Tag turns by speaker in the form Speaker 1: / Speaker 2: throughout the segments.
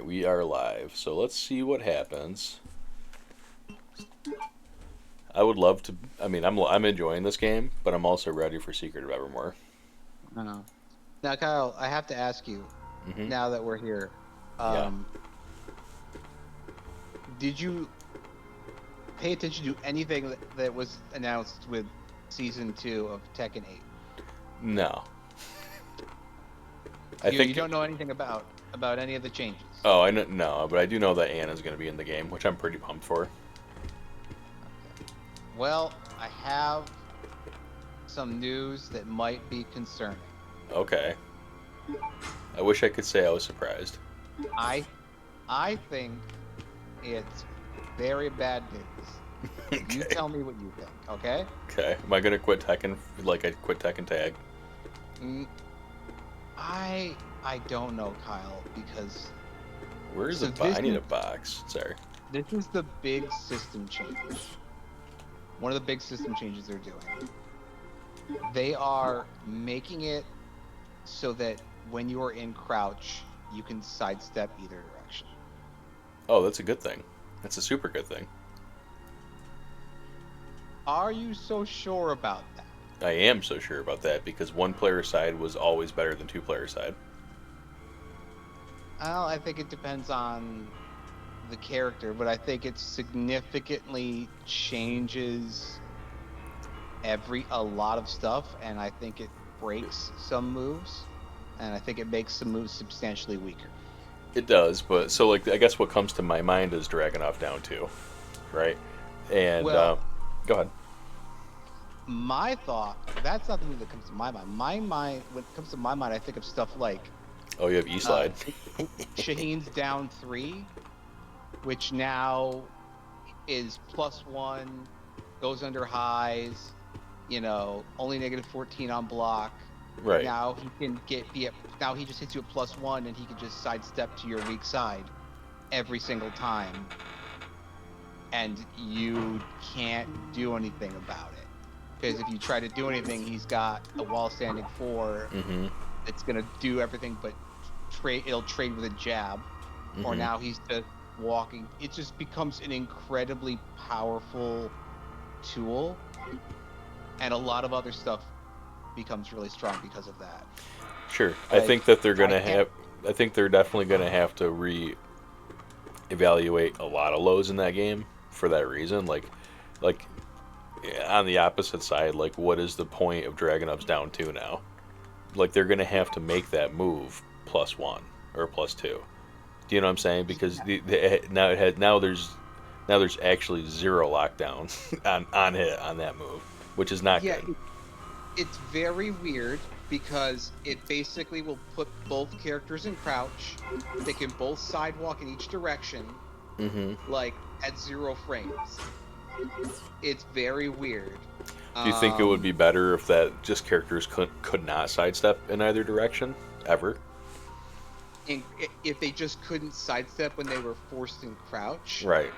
Speaker 1: we are live. So let's see what happens. I would love to. I mean, I'm enjoying this game, but I'm also ready for Secret of Evermore.
Speaker 2: Uh, Now, Kyle, I have to ask you,
Speaker 1: Hmm.
Speaker 2: now that we're here,
Speaker 1: Yeah.
Speaker 2: um, did you pay attention to anything that was announced with season 2 of Tekken 8?
Speaker 1: No. I
Speaker 2: You
Speaker 1: think.
Speaker 2: don't know anything about any of the changes.
Speaker 1: Oh, I know, no, but I do know that Anna's going to be in the game, which I'm pretty pumped for.
Speaker 2: Okay. Well, I have some news that might be concerning.
Speaker 1: Okay. I wish I could say I was surprised.
Speaker 2: I I think it's very bad news. You
Speaker 1: Okay.
Speaker 2: tell me what you think, okay?
Speaker 1: Okay. Am I going to quit Tekken like I quit Tekken Tag?
Speaker 2: Mm, I don't know, Kyle, because
Speaker 1: Where's the
Speaker 2: so
Speaker 1: box? I need a box. Sorry.
Speaker 2: this is the big system change. One of the big system changes they're doing. They are making it so that when you are in crouch, you can sidestep either direction.
Speaker 1: Oh, that's a good thing. That's a super good thing.
Speaker 2: Are you so sure about that?
Speaker 1: I am so sure about that because one player side was always better than two player side.
Speaker 2: Well, I think it depends on the character, but I think it significantly changes a lot of stuff, and I think it breaks some moves, and I think it makes some moves substantially weaker.
Speaker 1: It does, but so like I guess what comes to my mind is Dragunov down two, right? And
Speaker 2: Well,
Speaker 1: go ahead.
Speaker 2: my thought, that's not the move that comes to my mind. My mind, when it comes to my mind, I think of stuff like
Speaker 1: Oh, you have E
Speaker 2: uh,
Speaker 1: slide.
Speaker 2: Shaheen's down 3, which now is +1, goes under highs, only -14 on block.
Speaker 1: Right.
Speaker 2: Now he can now he just hits you at +1 and he can just sidestep to your weak side every single time, and you can't do anything about it. Because if you try to do anything, he's got a wall standing 4
Speaker 1: Mm-hmm.
Speaker 2: that's gonna do everything but trade. It'll trade with a jab, or
Speaker 1: Mm-hmm.
Speaker 2: now he's just walking. It just becomes an incredibly powerful tool, and a lot of other stuff becomes really strong because of that.
Speaker 1: Sure. I
Speaker 2: Like
Speaker 1: think that they're
Speaker 2: I
Speaker 1: gonna
Speaker 2: can't.
Speaker 1: have. I think they're definitely gonna have to re-evaluate a lot of lows in that game for that reason. Like on the opposite side, like what is the point of Dragunov's down two now? Like they're gonna have to make that move +1 or +2. Do you know what I'm saying? Because now it had now there's actually zero lockdown on hit on that move, which is not
Speaker 2: Yeah,
Speaker 1: good.
Speaker 2: it's very weird because it basically will put both characters in crouch. They can both sidewalk in each direction,
Speaker 1: Hmm.
Speaker 2: like at 0 frames. It's very weird.
Speaker 1: Do you think it would
Speaker 2: Um,
Speaker 1: be better if that just characters could not sidestep in either direction ever?
Speaker 2: and if they just couldn't sidestep when they were forced in crouch,
Speaker 1: Right.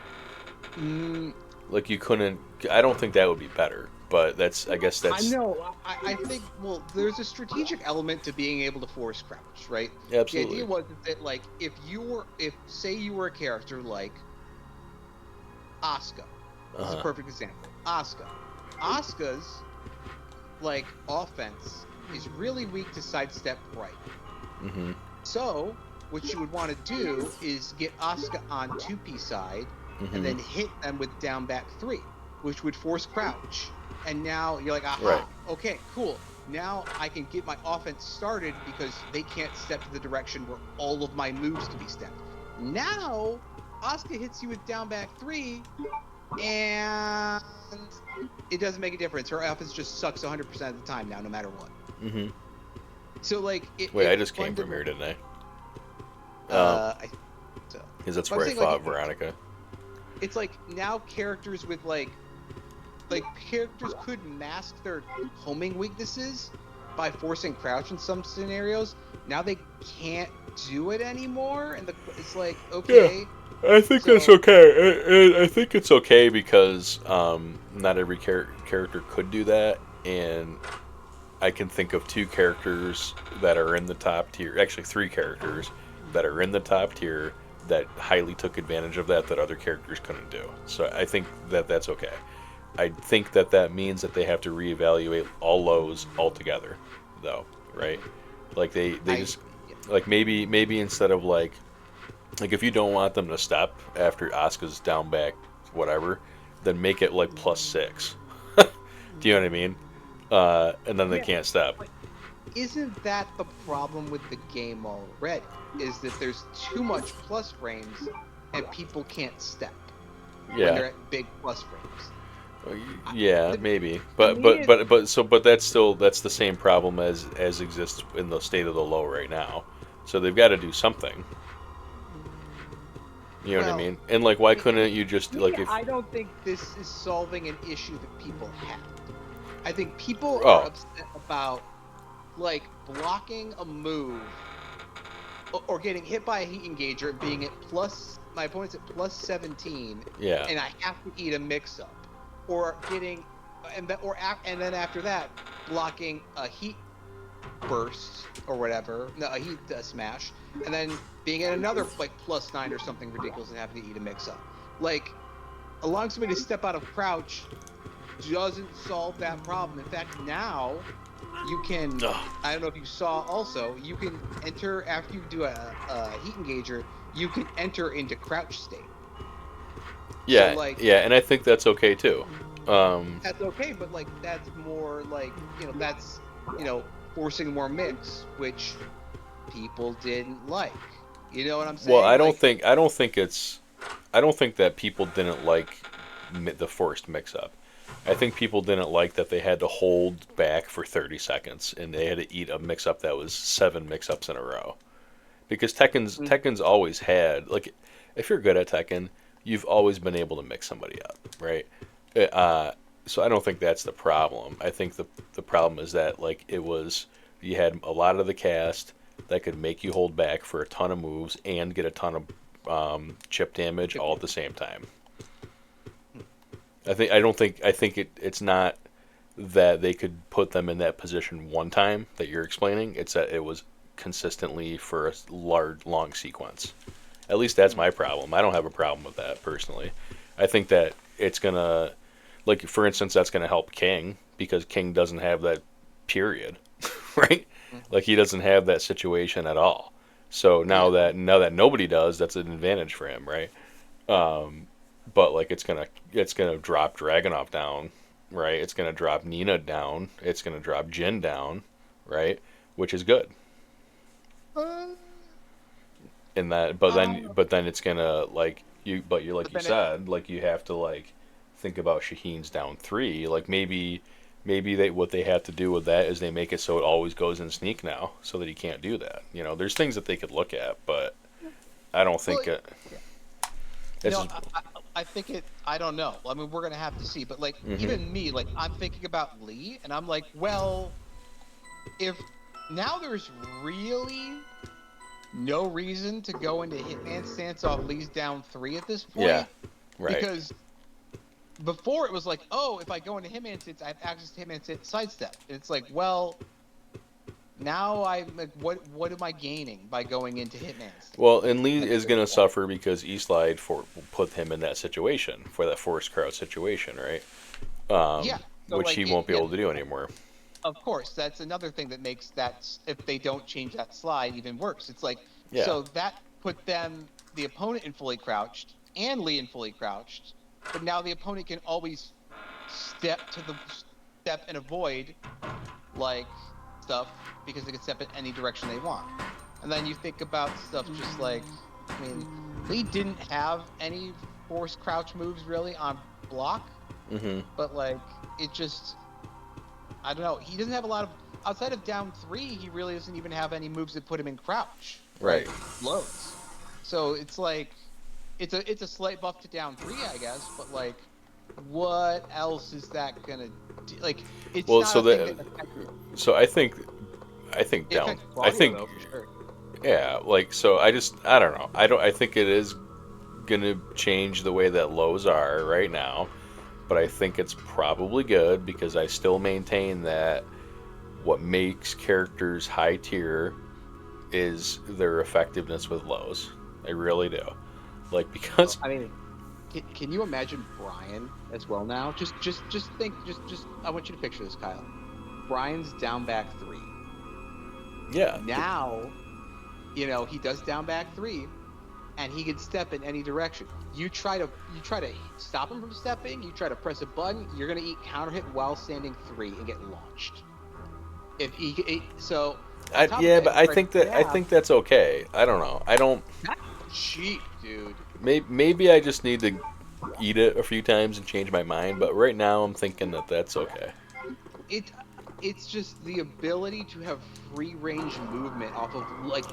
Speaker 2: mm,
Speaker 1: Like you couldn't. I don't think that would be better, but that's. I guess
Speaker 2: I
Speaker 1: that's
Speaker 2: know. I think, well, there's a strategic element to being able to force crouch, right? The idea
Speaker 1: absolutely.
Speaker 2: was that, like, if say you were a character like Asuka.
Speaker 1: Uh
Speaker 2: This is a
Speaker 1: huh.
Speaker 2: perfect example. Asuka's like offense is really weak to sidestep right.
Speaker 1: Hmm.
Speaker 2: So what you would want to do is get Asuka on 2P side and
Speaker 1: Hmm.
Speaker 2: then hit them with down back 3, which would force crouch. And now you're like,
Speaker 1: Right.
Speaker 2: aha, okay, cool. Now I can get my offense started because they can't step to the direction where all of my moves can be stepped. Now Asuka hits you with down back 3, and it doesn't make a difference. Her offense just sucks 100% of the time now, no matter what.
Speaker 1: Hmm.
Speaker 2: So like
Speaker 1: Wait,
Speaker 2: it
Speaker 1: I just came from here,
Speaker 2: fundamental.
Speaker 1: didn't I?
Speaker 2: I so,
Speaker 1: Because that's
Speaker 2: but I'm
Speaker 1: where I
Speaker 2: saying like
Speaker 1: fought Veronica.
Speaker 2: it's like now characters with like characters could mask their homing weaknesses by forcing crouch in some scenarios. Now they can't do it anymore, and it's like,
Speaker 1: Yeah.
Speaker 2: okay,
Speaker 1: I think that's
Speaker 2: so
Speaker 1: okay. I think it's okay because not every character could do that, and I can think of two characters that are in the top tier. Actually, three characters that are in the top tier that highly took advantage of that other characters couldn't do. So I think that that's okay. I think that that means that they have to reevaluate all lows altogether, though, right? Like they
Speaker 2: I
Speaker 1: just like maybe instead of like if you don't want them to step after Asuka's down back whatever, then make it like +6. Do you know what I mean? And then they
Speaker 2: yeah.
Speaker 1: can't step.
Speaker 2: But isn't that the problem with the game already? Is that there's too much plus frames and people can't step when they're
Speaker 1: Yeah.
Speaker 2: at big plus frames.
Speaker 1: Yeah,
Speaker 2: The,
Speaker 1: maybe,
Speaker 2: to
Speaker 1: but
Speaker 2: me,
Speaker 1: but but but so but that's the same problem as exists in the state of the low right now. So they've got to do something. You know what I
Speaker 2: well,
Speaker 1: mean? And like, why
Speaker 2: to
Speaker 1: couldn't you just
Speaker 2: me,
Speaker 1: like if
Speaker 2: I don't think this is solving an issue that people have. I think people are
Speaker 1: oh
Speaker 2: upset about like blocking a move or getting hit by a heat engager and being at plus my opponent's at +17
Speaker 1: yeah
Speaker 2: and I have to eat a mix up or getting and then after that blocking a heat burst or whatever, no, a heat smash, and then being at another like +9 or something ridiculous and having to eat a mix up. Like allowing somebody to step out of crouch doesn't solve that problem. In fact, now you can,
Speaker 1: ugh.
Speaker 2: I don't know if you saw also, you can enter after you do a heat engager, you can enter into crouch state. So
Speaker 1: Yeah,
Speaker 2: like
Speaker 1: yeah, and I think that's okay too.
Speaker 2: that's okay, but like that's more like, that's, forcing more mix, which people didn't like. You know what I'm
Speaker 1: well,
Speaker 2: saying? Like,
Speaker 1: I don't think that people didn't like the forced mix up. I think people didn't like that they had to hold back for 30 seconds and they had to eat a mix up that was 7 mix ups in a row. Because Tekken's always had like if you're good at Tekken, you've always been able to mix somebody up, right? Uh, so I don't think that's the problem. I think the problem is that like it was you had a lot of the cast that could make you hold back for a ton of moves and get a ton of chip damage all at the same time. I think it's not that they could put them in that position one time that you're explaining. It's that it was consistently for a large long sequence. At least that's my problem. I don't have a problem with that personally. I think that it's gonna like for instance that's gonna help King because King doesn't have that period, right? Like he doesn't have that situation at all. So
Speaker 2: yeah.
Speaker 1: now that nobody does, that's an advantage for him, right? But like it's gonna drop Dragunov down, right? It's gonna drop Nina down. It's gonna drop Jin down, right? Which is good.
Speaker 2: Uh,
Speaker 1: In that, but then it's gonna like you, but you're like
Speaker 2: but
Speaker 1: you
Speaker 2: then it,
Speaker 1: said, like you have to like think about Shaheen's down 3. Like maybe they what they have to do with that is they make it so it always goes in sneak now, so that he can't do that. You know, there's things that they could look at, but I don't
Speaker 2: well,
Speaker 1: think it.
Speaker 2: yeah.
Speaker 1: It's
Speaker 2: No,
Speaker 1: just,
Speaker 2: I think it. I don't know. I mean, we're gonna have to see. But like,
Speaker 1: hmm
Speaker 2: even me, like, I'm thinking about Lee, and I'm like, well, if now there's really no reason to go into Hitman stance off Lee's down 3 at this
Speaker 1: yeah,
Speaker 2: point,
Speaker 1: right.
Speaker 2: because before it was like, oh, if I go into Hitman stance, I have access to Hitman stance sidestep. And it's like, well, now I'm like, what am I gaining by going into Hitman stance?
Speaker 1: Well, and Lee
Speaker 2: At
Speaker 1: is
Speaker 2: this
Speaker 1: gonna
Speaker 2: point?
Speaker 1: suffer because Eastlight put him in that situation for that forced crowd situation, right?
Speaker 2: Yeah. So
Speaker 1: Which
Speaker 2: like,
Speaker 1: he won't be
Speaker 2: yeah.
Speaker 1: able to do anymore.
Speaker 2: Of course, that's another thing that makes that if they don't change that slide even worse. It's like
Speaker 1: Yeah,
Speaker 2: so that put them the opponent in fully crouched and Lee in fully crouched, but now the opponent can always step and avoid like stuff because they can step in any direction they want. And then you think about stuff just like I mean, Lee didn't have any forced crouch moves really on block,
Speaker 1: hmm
Speaker 2: but like it just I don't know. He doesn't have a lot of outside of down 3. He really doesn't even have any moves that put him in crouch, right?
Speaker 1: right.
Speaker 2: Loads. So it's like it's a slight buff to down 3, I guess. But like, what else is that gonna do? Like, it's
Speaker 1: Well,
Speaker 2: not a thing that affects,
Speaker 1: so I think
Speaker 2: it
Speaker 1: down.
Speaker 2: affects
Speaker 1: I
Speaker 2: Claudio
Speaker 1: think
Speaker 2: though for sure.
Speaker 1: yeah, like so. I don't know. I think it is gonna change the way that lows are right now, but I think it's probably good because I still maintain that what makes characters high tier is their effectiveness with lows. I really do. Like, because
Speaker 2: I mean, can you imagine Brian as well now? Just think. Just. I want you to picture this, Kyle. Brian's down back three.
Speaker 1: yeah,
Speaker 2: Now, he does down back three, and he can step in any direction. You try to stop him from stepping. You try to press a button. You're gonna eat counter hit while standing three and get launched. If so, on top of
Speaker 1: yeah,
Speaker 2: that,
Speaker 1: but
Speaker 2: if you try to
Speaker 1: I
Speaker 2: jab,
Speaker 1: think that's okay. I don't know. I don't.
Speaker 2: that's cheap, dude.
Speaker 1: Maybe I just need to eat it a few times and change my mind. But right now, I'm thinking that that's okay.
Speaker 2: it it's just the ability to have free range movement off of like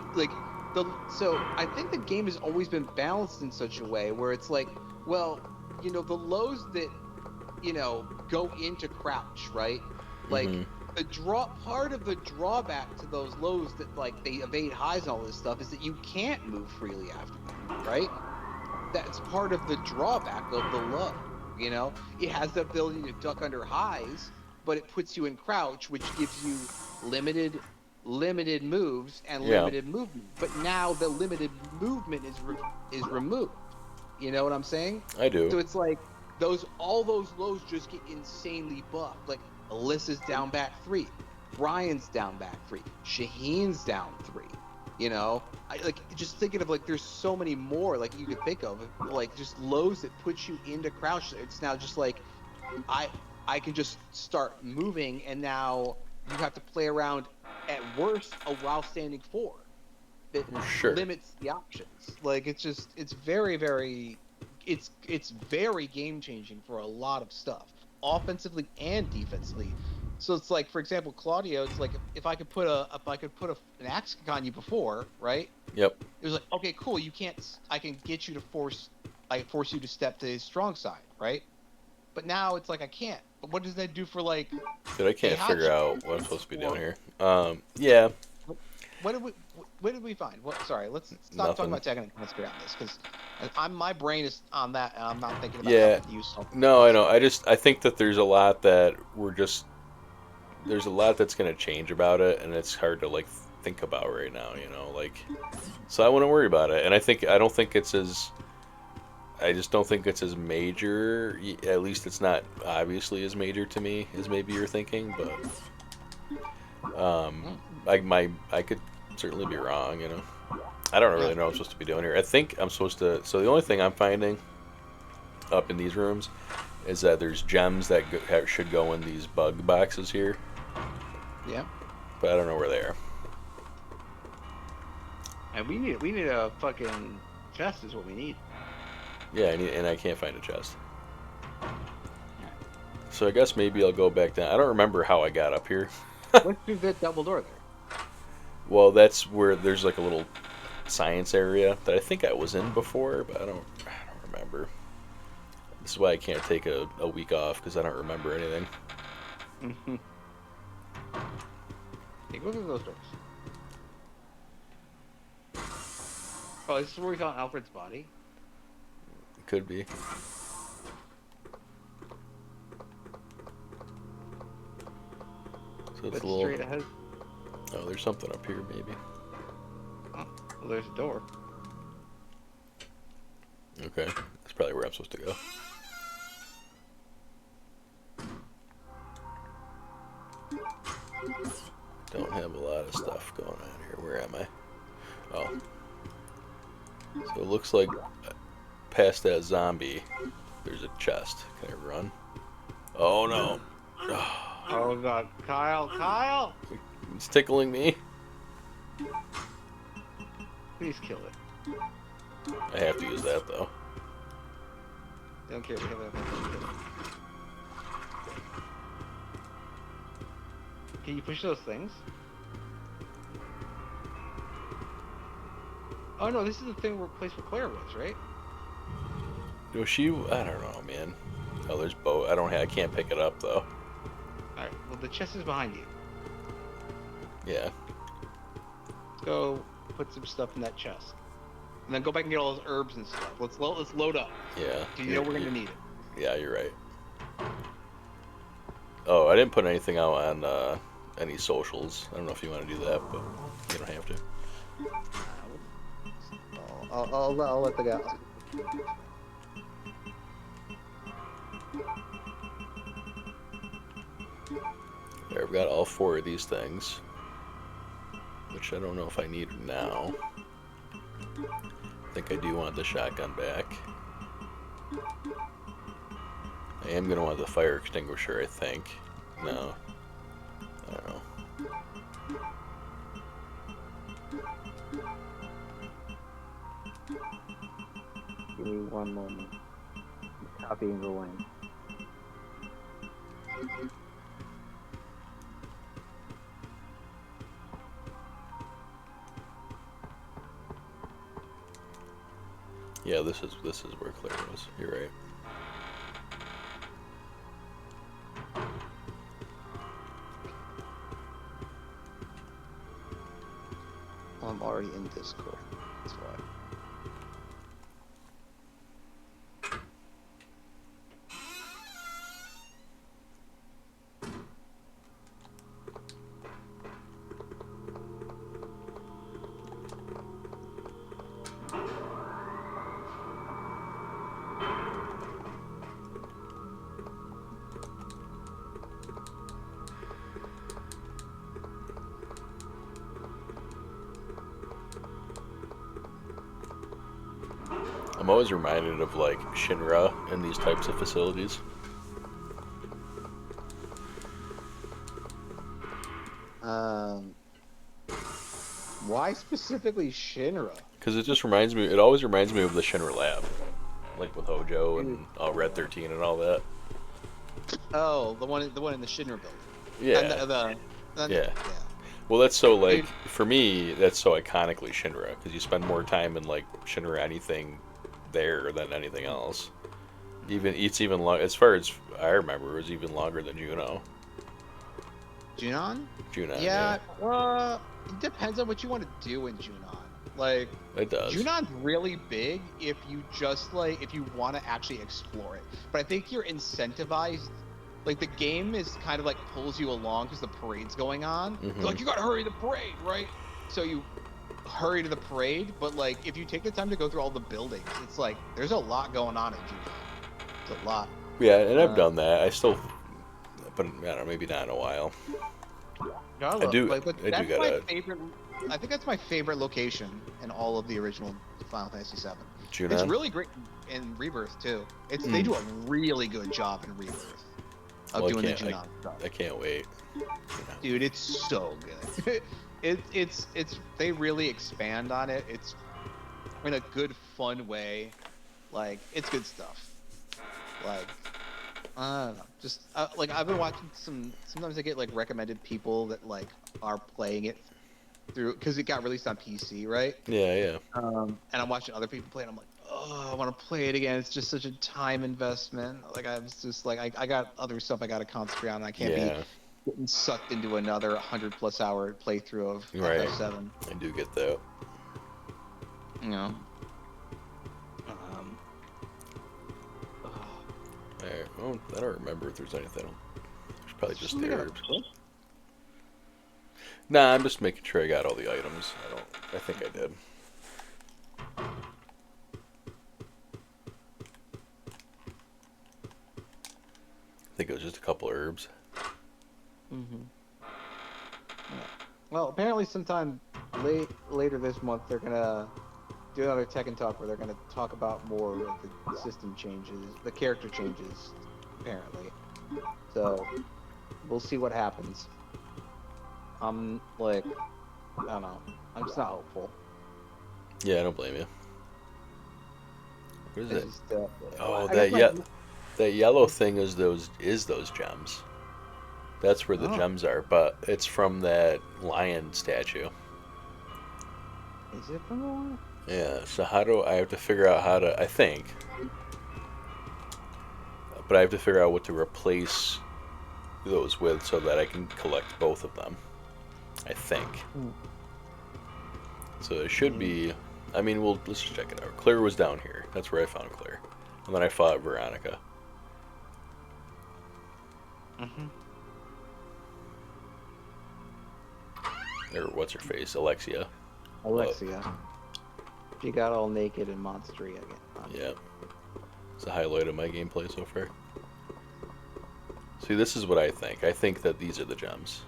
Speaker 2: the so I think the game has always been balanced in such a way where it's like, well, the lows that go into crouch, right? Like
Speaker 1: Hmm.
Speaker 2: the draw part of the drawback to those lows that like they evade highs and all this stuff is that you can't move freely after them, right? That's part of the drawback of the low. It has the ability to duck under highs, but it puts you in crouch, which gives you limited moves and
Speaker 1: Yeah,
Speaker 2: limited movement. But now the limited movement is removed. You know what I'm saying?
Speaker 1: I do.
Speaker 2: So it's like all those lows just get insanely buffed. Like Alyssa's down back three, Brian's down back three, Shaheen's down three. I like just thinking of like there's so many more like you could think of like just lows that put you into crouch. It's now just like I I can just start moving, and now you have to play around at worst a while standing four that
Speaker 1: Sure.
Speaker 2: limits the options. Like it's very it's very game changing for a lot of stuff, offensively and defensively. So it's like, for example, Claudio. It's like if I could put an axe kick on you before, right?
Speaker 1: Yep.
Speaker 2: It was like, okay, cool. You can't. I can get you to force. I force you to step to his strong side, right? But now it's like I can't. But what does that do for like
Speaker 1: Dude, I
Speaker 2: a
Speaker 1: can't figure
Speaker 2: Hachi
Speaker 1: out what I'm supposed to be doing
Speaker 2: or
Speaker 1: here. Yeah,
Speaker 2: what did we what did we find? Sorry, let's stop talking
Speaker 1: nothing.
Speaker 2: about Tekken and let's get on this because my brain is on that and I'm not thinking about how
Speaker 1: Yeah,
Speaker 2: to use something
Speaker 1: no, I
Speaker 2: else.
Speaker 1: know. I think that there's a lot that's gonna change about it, and it's hard to like think about right now. Like, so I wouldn't worry about it. And I don't think it's as I just don't think it's as major. At least it's not obviously as major to me as maybe you're thinking. But
Speaker 2: Mm.
Speaker 1: I could certainly be wrong. I don't
Speaker 2: Yeah.
Speaker 1: really know what I'm supposed to be doing here. I think I'm supposed to. So the only thing I'm finding up in these rooms is that there's gems that should go in these bug boxes here,
Speaker 2: Yeah.
Speaker 1: but I don't know where they are.
Speaker 2: And we need a fucking chest is what we need.
Speaker 1: Yeah, and I can't find a chest. So I guess maybe I'll go back down. I don't remember how I got up here.
Speaker 2: Let's do that double door there.
Speaker 1: Well, that's where there's like a little science area that I think I was in before, but I don't remember. This is why I can't take a week off because I don't remember anything.
Speaker 2: Mm-hmm. Hey, go through those doors. Oh, this is where we found Alfred's body.
Speaker 1: Could be. So it's
Speaker 2: Let's
Speaker 1: a little.
Speaker 2: straight ahead.
Speaker 1: Oh, there's something up here maybe.
Speaker 2: Oh, well, there's a door.
Speaker 1: Okay, that's probably where I'm supposed to go. Don't have a lot of stuff going on here. Where am I? Oh. So it looks like past that zombie, there's a chest. Can I run? Oh no.
Speaker 2: Oh god, Kyle!
Speaker 1: It's tickling me.
Speaker 2: Please kill it.
Speaker 1: I have to use that though.
Speaker 2: Don't care. We have a... Can you push those things? Oh no, this is the thing where place where Claire was, right?
Speaker 1: Was she? I don't know, man. Oh, there's boat. I can't pick it up though.
Speaker 2: Alright, well the chest is behind you.
Speaker 1: Yeah.
Speaker 2: Let's go put some stuff in that chest. And then go back and get all those herbs and stuff. Let's load up.
Speaker 1: Yeah.
Speaker 2: You know we're gonna need it.
Speaker 1: Yeah, you're right. Oh, I didn't put anything out on any socials. I don't know if you want to do that, but you don't have to.
Speaker 2: I'll let the guy.
Speaker 1: There, I've got all 4 of these things, which I don't know if I need now. I think I do want the shotgun back. I am going to want the fire extinguisher, I think. No. I don't know.
Speaker 3: Give me one moment. I'm copying the link.
Speaker 1: Yeah, this is where Claire was. You're right.
Speaker 2: I'm already in Discord. That's why.
Speaker 1: I'm always reminded of like Shinra in these types of facilities.
Speaker 2: Why specifically Shinra?
Speaker 1: Because it just reminds me, it always reminds me of the Shinra Lab. Like with Hojo and Red 13 and all that.
Speaker 2: Oh, the one in the Shinra building.
Speaker 1: Yeah.
Speaker 2: And
Speaker 1: Yeah. Well, that's so, like, for me, that's so iconically Shinra, because you spend more time in, like, Shinra anything there than anything else. It's even long, as far as I remember, it was even longer than Juno.
Speaker 2: Junon?
Speaker 1: Junon,
Speaker 2: Yeah, well, it depends on what you want to do in Junon. Like,
Speaker 1: it does.
Speaker 2: Junon's really big if you just, like, if you want to actually explore it. But I think you're incentivized. Like, the game is kind of like pulls you along because the parade's going on.
Speaker 1: Mm-hmm.
Speaker 2: So, like, you gotta hurry to the parade, right? So you hurry to the parade, but, like, if you take the time to go through all the buildings, it's like, there's a lot going on in Junon. It's a lot.
Speaker 1: Yeah, and I've done that. I still, but I don't know, maybe not in a while. I do
Speaker 2: That's my favorite. I think that's my favorite location in all of the original Final Fantasy VII.
Speaker 1: Junon?
Speaker 2: It's really great in Rebirth too. They do a really good job in Rebirth of doing the Junon stuff.
Speaker 1: I can't wait.
Speaker 2: Dude, it's so good. it's they really expand on it. It's in a good, fun way. Like, it's good stuff. Like, I don't know. Just like, I've been watching sometimes I get like recommended people that like are playing it through because it got released on PC, right?
Speaker 1: Yeah.
Speaker 2: And I'm watching other people play it. And I'm like, oh, I want to play it again. It's just such a time investment. Like, I was just like, I got other stuff I got to concentrate on. I can't be getting sucked into another 100+ hour playthrough of FF7.
Speaker 1: I do get that.
Speaker 2: You know.
Speaker 1: Alright, well, I don't remember if there's anything. There's probably just the herbs. Nah, I'm just making sure I got all the items. I think I did. I think it was just a couple herbs.
Speaker 2: Mm-hmm. Yeah. Well, apparently sometime later this month they're gonna do another Tekken Talk where they're gonna talk about more of the system changes, the character changes, apparently. So we'll see what happens. I'm like, I don't know. I'm just not hopeful.
Speaker 1: Yeah, I don't blame you. What is it? Oh, that yellow thing is those gems. That's where the gems are, but it's from that lion statue.
Speaker 2: Is it from the lion?
Speaker 1: Yeah, so how do I have to figure out how to, I think, but I have to figure out what to replace those with so that I can collect both of them, I think. So it should be, I mean, let's just check it out. Claire was down here. That's where I found Claire. And then I fought Veronica.
Speaker 2: Mm-hmm.
Speaker 1: Or what's her face? Alexia.
Speaker 2: Alexia.
Speaker 3: She got all naked and monstery again.
Speaker 1: Yeah. It's a highlight of my gameplay so far. See, this is what I think. I think that these are the gems.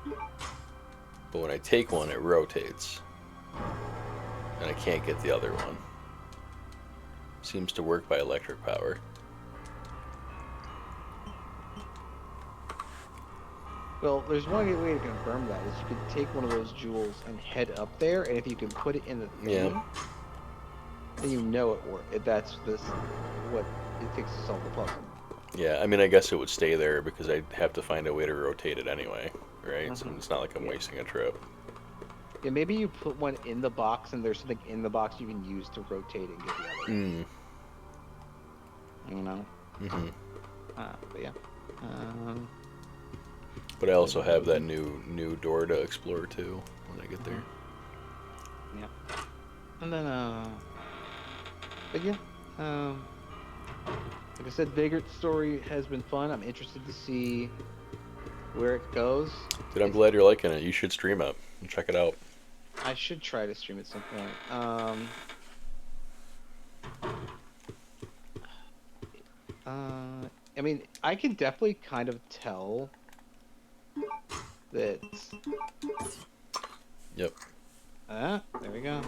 Speaker 1: But when I take one, it rotates. And I can't get the other one. Seems to work by electric power.
Speaker 3: Well, there's one way to confirm that is you could take one of those jewels and head up there, and if you can put it in the thing, then you know it works. That's what it fixes all the puzzle.
Speaker 1: Yeah, I mean, I guess it would stay there because I'd have to find a way to rotate it anyway, right? So it's not like I'm wasting a trip.
Speaker 3: Yeah, maybe you put one in the box, and there's something in the box you can use to rotate and get the other one. You know? But yeah.
Speaker 1: But I also have that new door to explore too when I get there.
Speaker 3: Yeah. And then but yeah. Like I said, Vagrant's story has been fun. I'm interested to see where it goes.
Speaker 1: Dude, I'm glad you're liking it. You should stream it and check it out.
Speaker 3: I should try to stream at some point. I mean, I can definitely kind of tell that.
Speaker 1: Yep.
Speaker 3: There we go.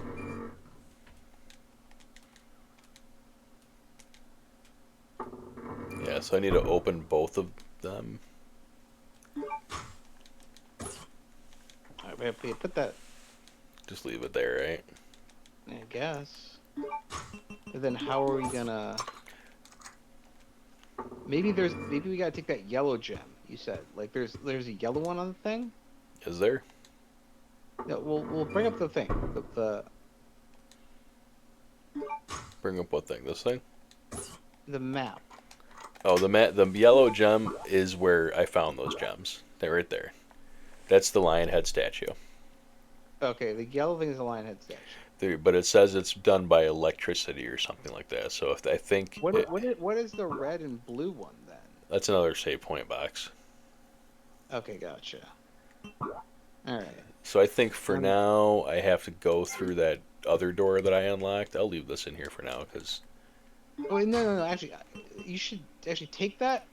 Speaker 1: Yeah, so I need to open both of them.
Speaker 3: Alright, put that.
Speaker 1: Just leave it there, right?
Speaker 3: I guess. But then how are we gonna? Maybe we gotta take that yellow gem. You said like there's a yellow one on the thing.
Speaker 1: Is there?
Speaker 3: Yeah, we'll bring up the thing.
Speaker 1: Bring up what thing? This thing?
Speaker 3: The map.
Speaker 1: Oh, the yellow gem is where I found those gems. They're right there. That's the lion head statue.
Speaker 3: Okay, the yellow thing is a lion head statue.
Speaker 1: But it says it's done by electricity or something like that. So if I think
Speaker 3: what is the red and blue one then?
Speaker 1: That's another save point box.
Speaker 3: Okay, gotcha. All right.
Speaker 1: So I think for now I have to go through that other door that I unlocked. I'll leave this in here for now because.
Speaker 3: Oh no! Actually, you should actually take that.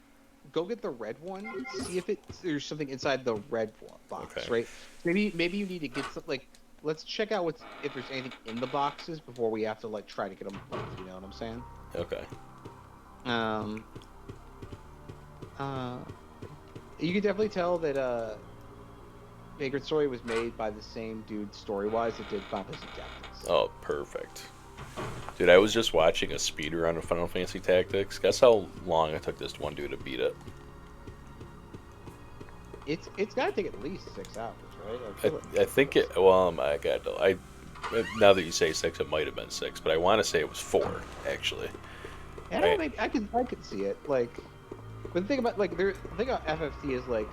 Speaker 3: Go get the red one. See if there's something inside the red box,
Speaker 1: okay.
Speaker 3: Right? Maybe you need to get some like. Let's check out if there's anything in the boxes before we have to like try to get them. You know what I'm saying?
Speaker 1: Okay.
Speaker 3: You can definitely tell that Vagrant Story was made by the same dude story-wise that did Final Fantasy Tactics.
Speaker 1: Oh, perfect. Dude, I was just watching a speedrun of Final Fantasy Tactics. Guess how long it took this one dude to beat it?
Speaker 3: It's got to take at least 6 hours, right?
Speaker 1: I think it. Well, now that you say 6, it might have been 6, but I want to say it was 4 actually.
Speaker 3: Yeah, I could see it. Like, but the thing about the thing about FFC is like,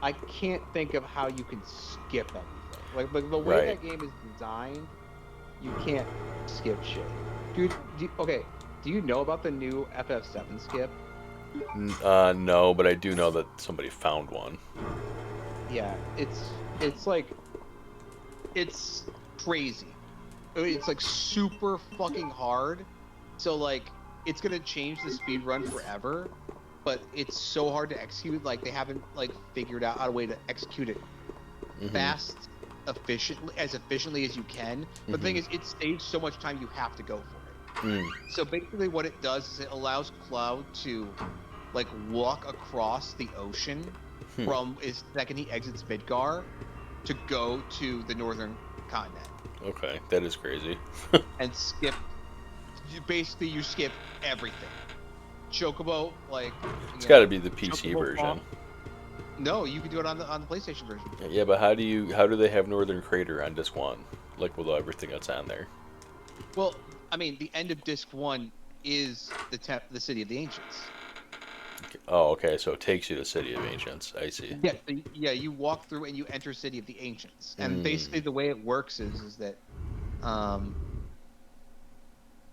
Speaker 3: I can't think of how you can skip anything. Like the way that game is designed, you can't skip shit. Dude, do you know about the new FF7 skip?
Speaker 1: No, but I do know that somebody found one.
Speaker 3: Yeah, it's like, it's crazy. It's like super fucking hard. So like, it's gonna change the speed run forever, but it's so hard to execute. Like they haven't like figured out a way to execute it fast, efficiently as you can. But the thing is, it saves so much time. You have to go for it. So basically, what it does is it allows Cloud to like walk across the ocean from his second he exits Midgar to go to the northern continent.
Speaker 1: Okay, that is crazy.
Speaker 3: And skip. You skip everything. Chocobo, like
Speaker 1: it's got to be the PC version.
Speaker 3: No, you can do it on the PlayStation version.
Speaker 1: Yeah, but how do they have Northern Crater on disc 1, like with everything that's on there?
Speaker 3: Well, I mean, the end of disc 1 is the City of the Ancients.
Speaker 1: Oh, okay, so it takes you to City of Ancients. I see.
Speaker 3: Yeah, you walk through and you enter City of the Ancients, and basically the way it works is that,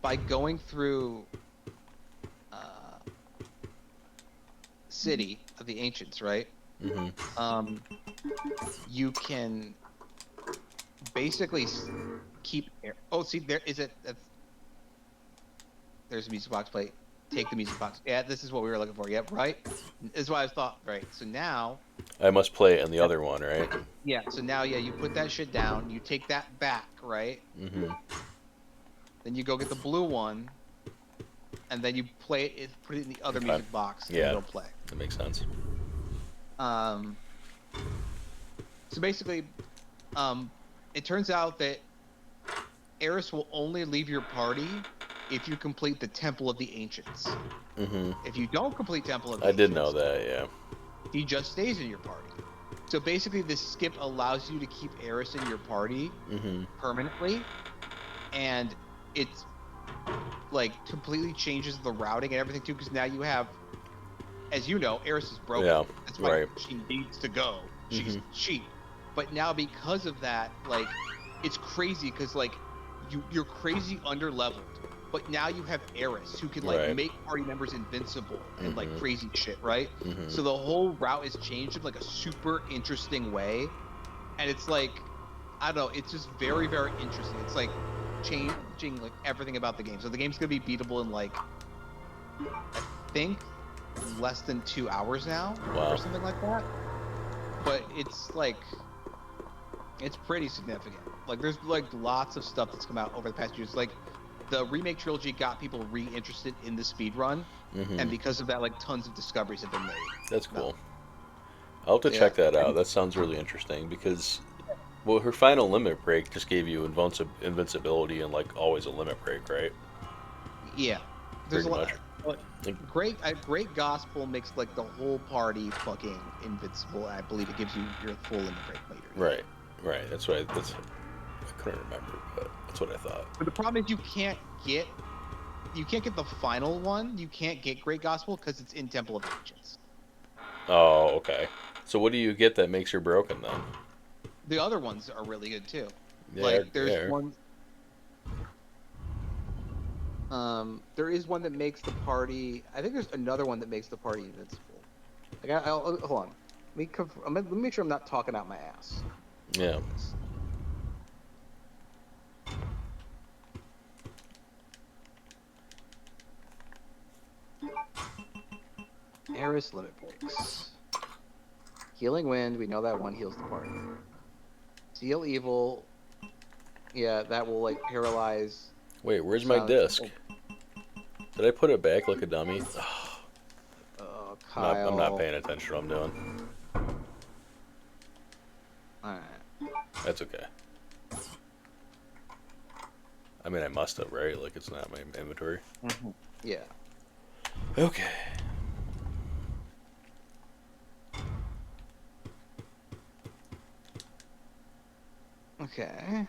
Speaker 3: by going through City of the Ancients, right? You can
Speaker 2: basically keep. Oh, see, there is it. There's a music box plate. Take the music box. Yeah, this is what we were looking for. Yep, right. This is what I thought. Right. So now.
Speaker 1: I must play it in the other one, right?
Speaker 2: Yeah. So now, yeah, you put that shit down. You take that back, right?
Speaker 1: Mm-hmm.
Speaker 2: Then you go get the blue one, and then you play it. Put it in the other
Speaker 1: Okay.
Speaker 2: music box.
Speaker 1: Yeah.
Speaker 2: And go play.
Speaker 1: That makes sense.
Speaker 2: So basically, it turns out that Eris will only leave your party if you complete the Temple of the Ancients.
Speaker 1: Mm-hmm.
Speaker 2: If you don't complete Temple of the
Speaker 1: I
Speaker 2: Ancients,
Speaker 1: did know that, yeah.
Speaker 2: he just stays in your party. So basically, this skip allows you to keep Eris in your party
Speaker 1: Mm-hmm.
Speaker 2: permanently, and it's like completely changes the routing and everything too. Because now you have, as you know, Eris is broken.
Speaker 1: Yeah,
Speaker 2: That's why
Speaker 1: right.
Speaker 2: she needs to go. She's cheap. But now because of that, like, it's crazy because like you're crazy under leveled. But now you have Eris who can like
Speaker 1: Right.
Speaker 2: make party members invincible and like
Speaker 1: Mhm.
Speaker 2: crazy shit, right?
Speaker 1: Mhm.
Speaker 2: So the whole route is changed in like a super interesting way, and it's like, I don't know, it's just very very interesting. It's like changing like everything about the game. So the game's gonna be beatable in like, I think, less than 2 hours now,
Speaker 1: Wow.
Speaker 2: or something like that. But it's like, it's pretty significant. Like there's like lots of stuff that's come out over the past years. Like the remake trilogy got people re-interested in the speedrun,
Speaker 1: Mhm.
Speaker 2: and because of that, like tons of discoveries have been made.
Speaker 1: That's cool. I'll have to
Speaker 2: Yeah.
Speaker 1: check that out. That sounds really interesting because, well, her final limit break just gave you invincibility and like always a limit break, right?
Speaker 2: Yeah, there's a
Speaker 1: Pretty
Speaker 2: lot.
Speaker 1: much.
Speaker 2: Great gospel makes like the whole party fucking invincible. I believe it gives you your full limit break later.
Speaker 1: Right. Right. That's why. I couldn't remember, but that's what I thought.
Speaker 2: But the problem is you can't get the final one. You can't get great gospel because it's in Temple of Ancients.
Speaker 1: Oh, okay. So what do you get that makes her broken then?
Speaker 2: The other ones are really good too.
Speaker 1: Yeah,
Speaker 2: Like there's
Speaker 1: yeah.
Speaker 2: one. There is one that makes the party. I think there's another one that makes the party invincible. Like, hold on. Let me make sure I'm not talking out my ass.
Speaker 1: Yeah.
Speaker 2: Eris limit breaks. Healing Wind, we know that one heals the party. Seal Evil, yeah, that will like paralyze.
Speaker 1: Wait, where's my disc? Did I put it back like a dummy?
Speaker 2: Kyle.
Speaker 1: I'm not paying attention to what I'm doing.
Speaker 2: Alright.
Speaker 1: That's okay. I mean, I must have, right? Like, it's not my inventory.
Speaker 2: Mm-hmm. Yeah.
Speaker 1: Okay.
Speaker 2: Okay.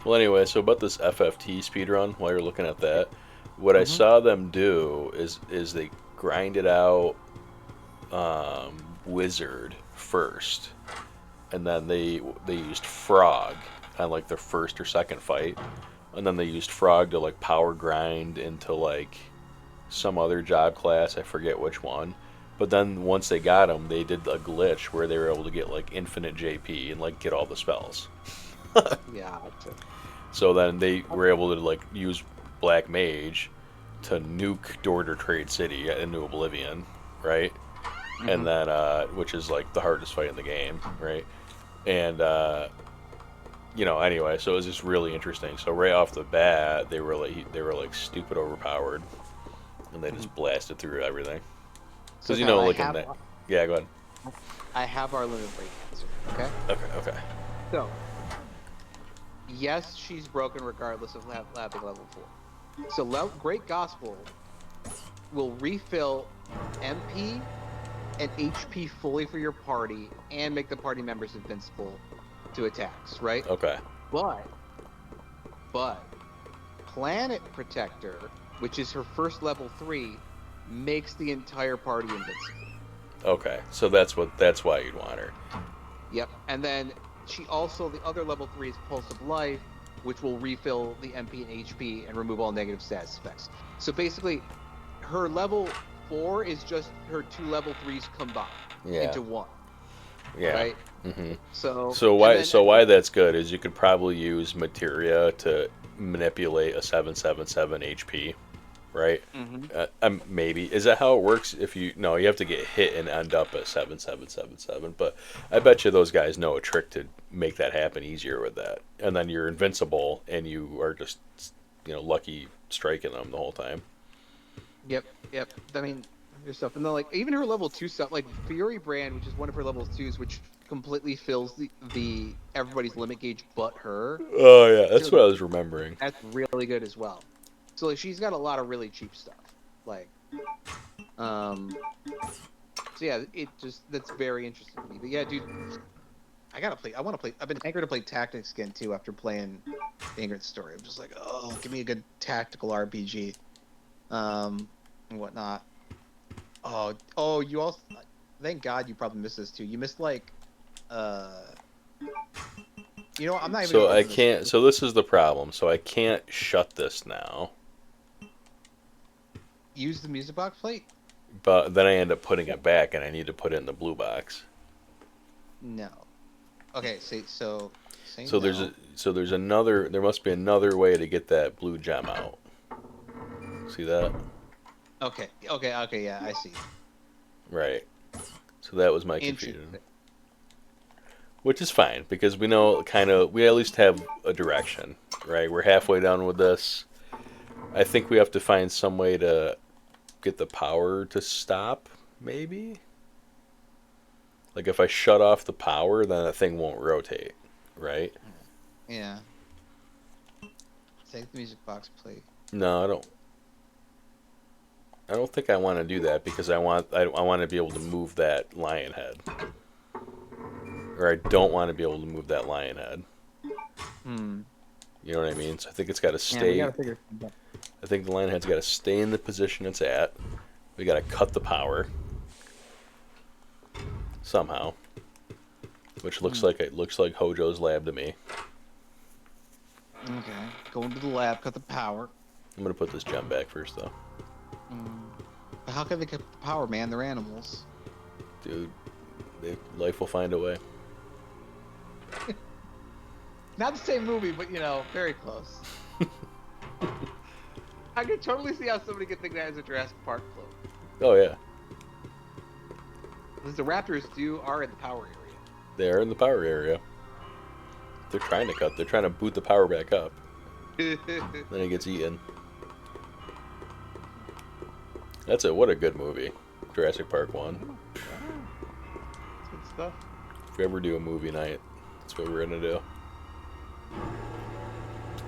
Speaker 1: Well, anyway, so about this FFT speedrun, while you're looking at that, what I saw them do is they grinded out Wizard first, and then they used Frog on like their first or second fight, and then they used Frog to like power grind into like some other job class, I forget which one. But then once they got him, they did a glitch where they were able to get like infinite JP and like get all the spells.
Speaker 2: Yeah.
Speaker 1: So then they were able to like use Black Mage to nuke Dorder Trade City into Oblivion, right? And then which is like the hardest fight in the game, right? And anyway, so it was just really interesting. So right off the bat, they were like stupid overpowered, and they just blasted through everything. Because yeah, go ahead.
Speaker 2: I have our limit break answer. Okay.
Speaker 1: Okay.
Speaker 2: So, yes, she's broken regardless of having level 4. So, Great Gospel will refill MP and HP fully for your party and make the party members invincible to attacks, right?
Speaker 1: Okay.
Speaker 2: But Planet Protector, which is her first level 3, makes the entire party invincible.
Speaker 1: Okay. So that's why you'd want her.
Speaker 2: Yep. And then she also, the other level 3 is Pulse of Life, which will refill the MP and HP and remove all negative status effects. So basically, her level 4 is just her 2 level 3s combined into one.
Speaker 1: Yeah.
Speaker 2: right?
Speaker 1: hmm
Speaker 2: So
Speaker 1: So
Speaker 2: and
Speaker 1: why
Speaker 2: then
Speaker 1: so why that's good is you could probably use materia to manipulate a 777 HP, right?
Speaker 2: Mhm.
Speaker 1: Maybe is that how it works? If you no, you have to get hit and end up at 7777. But I bet you those guys know a trick to make that happen easier with that, and then you're invincible and you are just lucky striking them the whole time.
Speaker 2: Yep, yep. I mean, there's stuff, and then like even her level 2 stuff, like Fury Brand, which is one of her level 2s, which completely fills the everybody's limit gauge but her.
Speaker 1: Oh yeah,
Speaker 2: So
Speaker 1: that's what I was remembering.
Speaker 2: that's really good as well. So like, she's got a lot of really cheap stuff. Like, um, so yeah, it just that's very interesting to me. But yeah, dude, I gotta play. I want to play. I've been hankering to play Tactics again too after playing Ingrid's Story. I'm just like, oh, give me a good tactical RPG, and whatnot. Oh, you also. Thank God you probably missed this too. You missed like, uh, I'm not even
Speaker 1: So
Speaker 2: gonna
Speaker 1: I
Speaker 2: open this.
Speaker 1: can't. So this is the problem. So I can't shut this now.
Speaker 2: Use the music box plate.
Speaker 1: But then I end up putting it back, and I need to put it in the blue box.
Speaker 2: No. Okay. Say
Speaker 1: So
Speaker 2: no.
Speaker 1: there's another. There must be another way to get that blue gem out. See that?
Speaker 2: Okay. Okay. Okay. Yeah, I see.
Speaker 1: Right. So that was my confusion.
Speaker 2: Interesting.
Speaker 1: Which is fine because we know we at least have a direction, right? We're halfway done with this. I think we have to find some way to get the power to stop, maybe? Like if I shut off the power, then that thing won't rotate, right?
Speaker 2: Yeah. Take the music box plate.
Speaker 1: No, I don't. I don't think I want to do that because I want to be able to move that lion head, or I don't want to be able to move that lion head.
Speaker 2: Hmm.
Speaker 1: You know what I mean? So I think it's got to
Speaker 2: Yeah, we
Speaker 1: stay.
Speaker 2: gotta figure.
Speaker 1: I think the lion head's got to stay in the position it's at. We got to cut the power somehow, which looks like Hojo's lab to me.
Speaker 2: Okay. Go into the lab. Cut the power.
Speaker 1: I'm gonna put this gem back first though,
Speaker 2: Hmm. But how can they cut the power, man? They're animals.
Speaker 1: dude. Life will find a way.
Speaker 2: Not the same movie, but very close. I could totally see how somebody could think that is a Jurassic Park clone.
Speaker 1: Oh yeah,
Speaker 2: Because the Raptors are in the power area.
Speaker 1: they are in the power area. They're trying to cut. They're trying to boot the power back up. Then it gets eaten. That's it. What a good movie, Jurassic Park 1.
Speaker 2: Good stuff.
Speaker 1: If we ever do a movie night, that's what we're gonna do.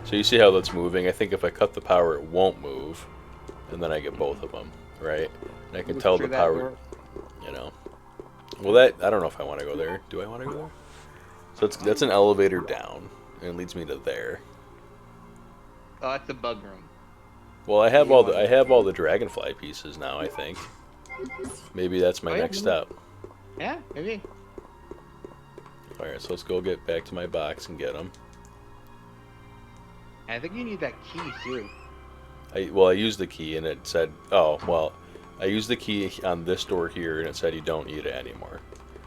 Speaker 1: So you see how that's moving? I think if I cut the power, it won't move, and then I get both of them, right? And I can tell the power, you know. Well, that I don't know if I want to go there. Do I want to go there? So that's an elevator down, and it leads me to there.
Speaker 2: Oh, that's the bug room.
Speaker 1: Well, I have all the dragonfly pieces now. I think maybe that's my next step.
Speaker 2: Yeah, maybe.
Speaker 1: All right, so let's go get back to my box and get them.
Speaker 2: I think you need that key too.
Speaker 1: I used the key and it said, oh well, I used the key on this door here and it said you don't need it anymore.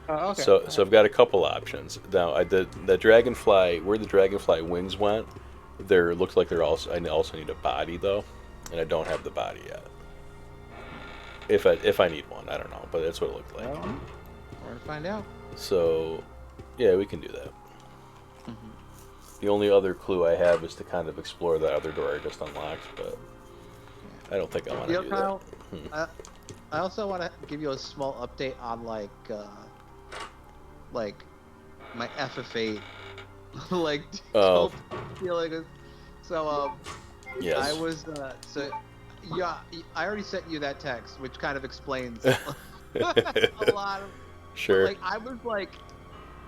Speaker 2: Oh, okay.
Speaker 1: So I've got a couple options now. The dragonfly where the dragonfly wings went, there looks like I also need a body though, and I don't have the body yet. If I need one, I don't know, but that's what it looked like.
Speaker 2: Well, we're gonna find out.
Speaker 1: So, yeah, we can do that.
Speaker 2: Mm-hmm.
Speaker 1: The only other clue I have is to kind of explore the other door I just unlocked, but I don't think I want to do
Speaker 2: Kyle,
Speaker 1: that.
Speaker 2: I also want to give you a small update on like my FF8 like
Speaker 1: Oh.
Speaker 2: feeling. So
Speaker 1: Yes.
Speaker 2: I was yeah, I already sent you that text, which kind of explains a lot of.
Speaker 1: Sure.
Speaker 2: Like I was like,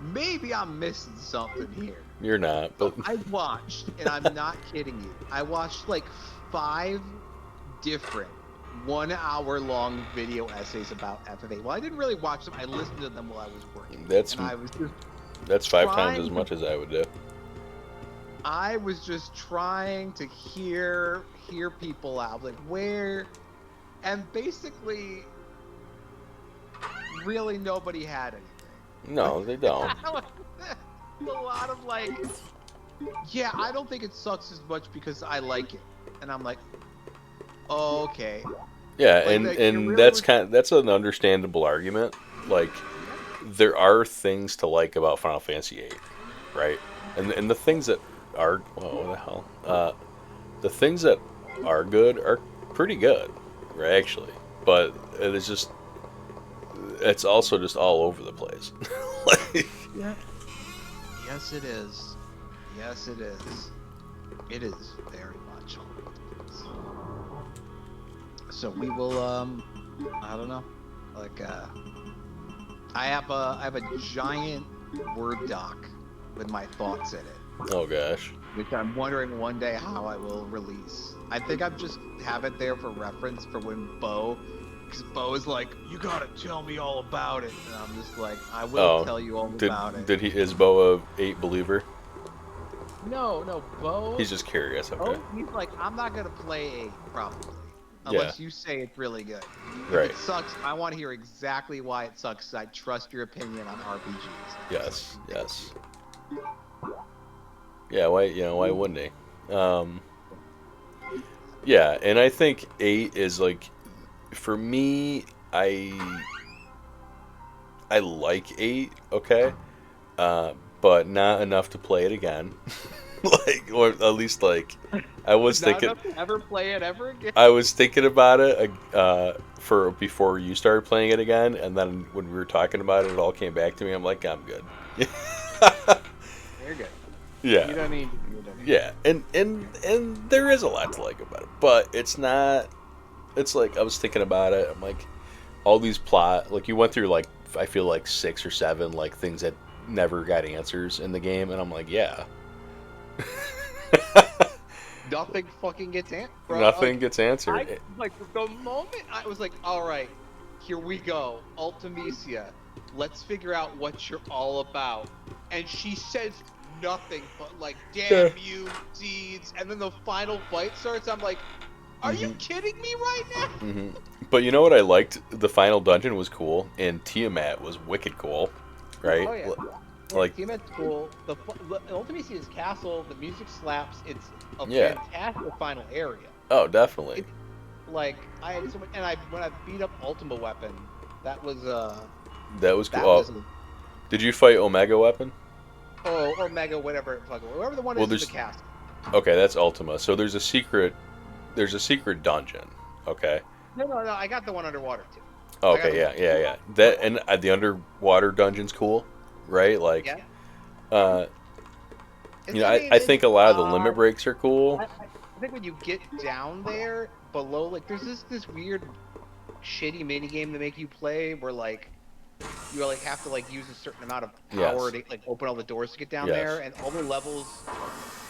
Speaker 2: maybe I'm missing something here.
Speaker 1: You're not, but
Speaker 2: I watched, and I'm not kidding you. I watched like 5 different 1-hour-long video essays about FF8. Well, I didn't really watch them. I listened to them while I was working.
Speaker 1: That's 5 times as much as I would do.
Speaker 2: I was just trying to hear people out, like where, and basically, really nobody had anything.
Speaker 1: No, they don't.
Speaker 2: A lot of like, yeah, I don't think it sucks as much because I like it, and I'm like, oh, okay.
Speaker 1: Yeah,
Speaker 2: Like, it
Speaker 1: and
Speaker 2: really was.
Speaker 1: that's an understandable argument. Like, there are things to like about Final Fantasy VIII, right? And the things that are, what the hell? The things that are good are pretty good, right? Actually, but it's just it's also just all over the place. Like,
Speaker 2: Yeah. Yes, it is. Yes, it is. It is very much. So we will. I don't know. Like, I have a giant Word doc with my thoughts in it,
Speaker 1: oh gosh.
Speaker 2: which I'm wondering one day how I will release. I think I'm just have it there for reference for when because Bo is like, you gotta tell me all about it, and I'm just like, I will tell you all about it.
Speaker 1: Is Bo a 8 believer?
Speaker 2: No, no, Bo.
Speaker 1: He's just curious. Okay.
Speaker 2: Oh, he's like, I'm not gonna play 8 probably
Speaker 1: Yeah.
Speaker 2: unless you say it's really good.
Speaker 1: Right.
Speaker 2: If it sucks, I want to hear exactly why it sucks. 'Cause I trust your opinion on RPGs.
Speaker 1: Yes. Yes. Yeah. Why wouldn't he? Yeah, and I think 8 is like, for me, I like 8. Okay. But not enough to play it again. Like, or at least like, I was
Speaker 2: Not
Speaker 1: thinking.
Speaker 2: enough to ever play it ever again.
Speaker 1: I was thinking about it for before you started playing it again, and then when we were talking about it, it all came back to me. I'm like, I'm good.
Speaker 2: You're good.
Speaker 1: Yeah.
Speaker 2: You don't need. You don't need.
Speaker 1: Yeah, and there is a lot to like about it, but it's not. It's like, I was thinking about it. I'm like, all these plot, like, you went through like, I feel like 6 or 7 like things that never got answers in the game, and I'm like, yeah.
Speaker 2: Nothing fucking gets answered.
Speaker 1: Nothing gets answered.
Speaker 2: Like the moment I was like, all right, here we go, Ultimisia. Let's figure out what you're all about. And she says nothing but like, damn you, Seeds. And then the final fight starts. I'm like, are you kidding me right now?
Speaker 1: Mm-hmm. But you know what I liked? The final dungeon was cool, and Tiamat was wicked cool, right?
Speaker 2: Oh yeah.
Speaker 1: Like,
Speaker 2: Tiamat's cool. The Ultimisia's castle, the music slaps. It's a
Speaker 1: Yeah.
Speaker 2: fantastic final area.
Speaker 1: oh, definitely.
Speaker 2: Like, I had so much, and when I beat up Ultima Weapon, that was
Speaker 1: That was cool.
Speaker 2: that
Speaker 1: Oh,
Speaker 2: was
Speaker 1: did you fight Omega Weapon?
Speaker 2: or Mega, whatever the one
Speaker 1: Well,
Speaker 2: is in the
Speaker 1: there's-
Speaker 2: castle.
Speaker 1: Okay, that's Ultima. So there's a secret dungeon. Okay.
Speaker 2: No, I got the one underwater too.
Speaker 1: Okay, yeah. That, and the underwater dungeon's cool, right? Like,
Speaker 2: Yeah.
Speaker 1: I think a lot of the limit breaks are cool.
Speaker 2: I think when you get down there below, like, there's this weird, shitty mini game to make you play where like you like have to like use a certain amount of power
Speaker 1: Yes.
Speaker 2: to like open all the doors to get down
Speaker 1: Yes.
Speaker 2: there, and all the levels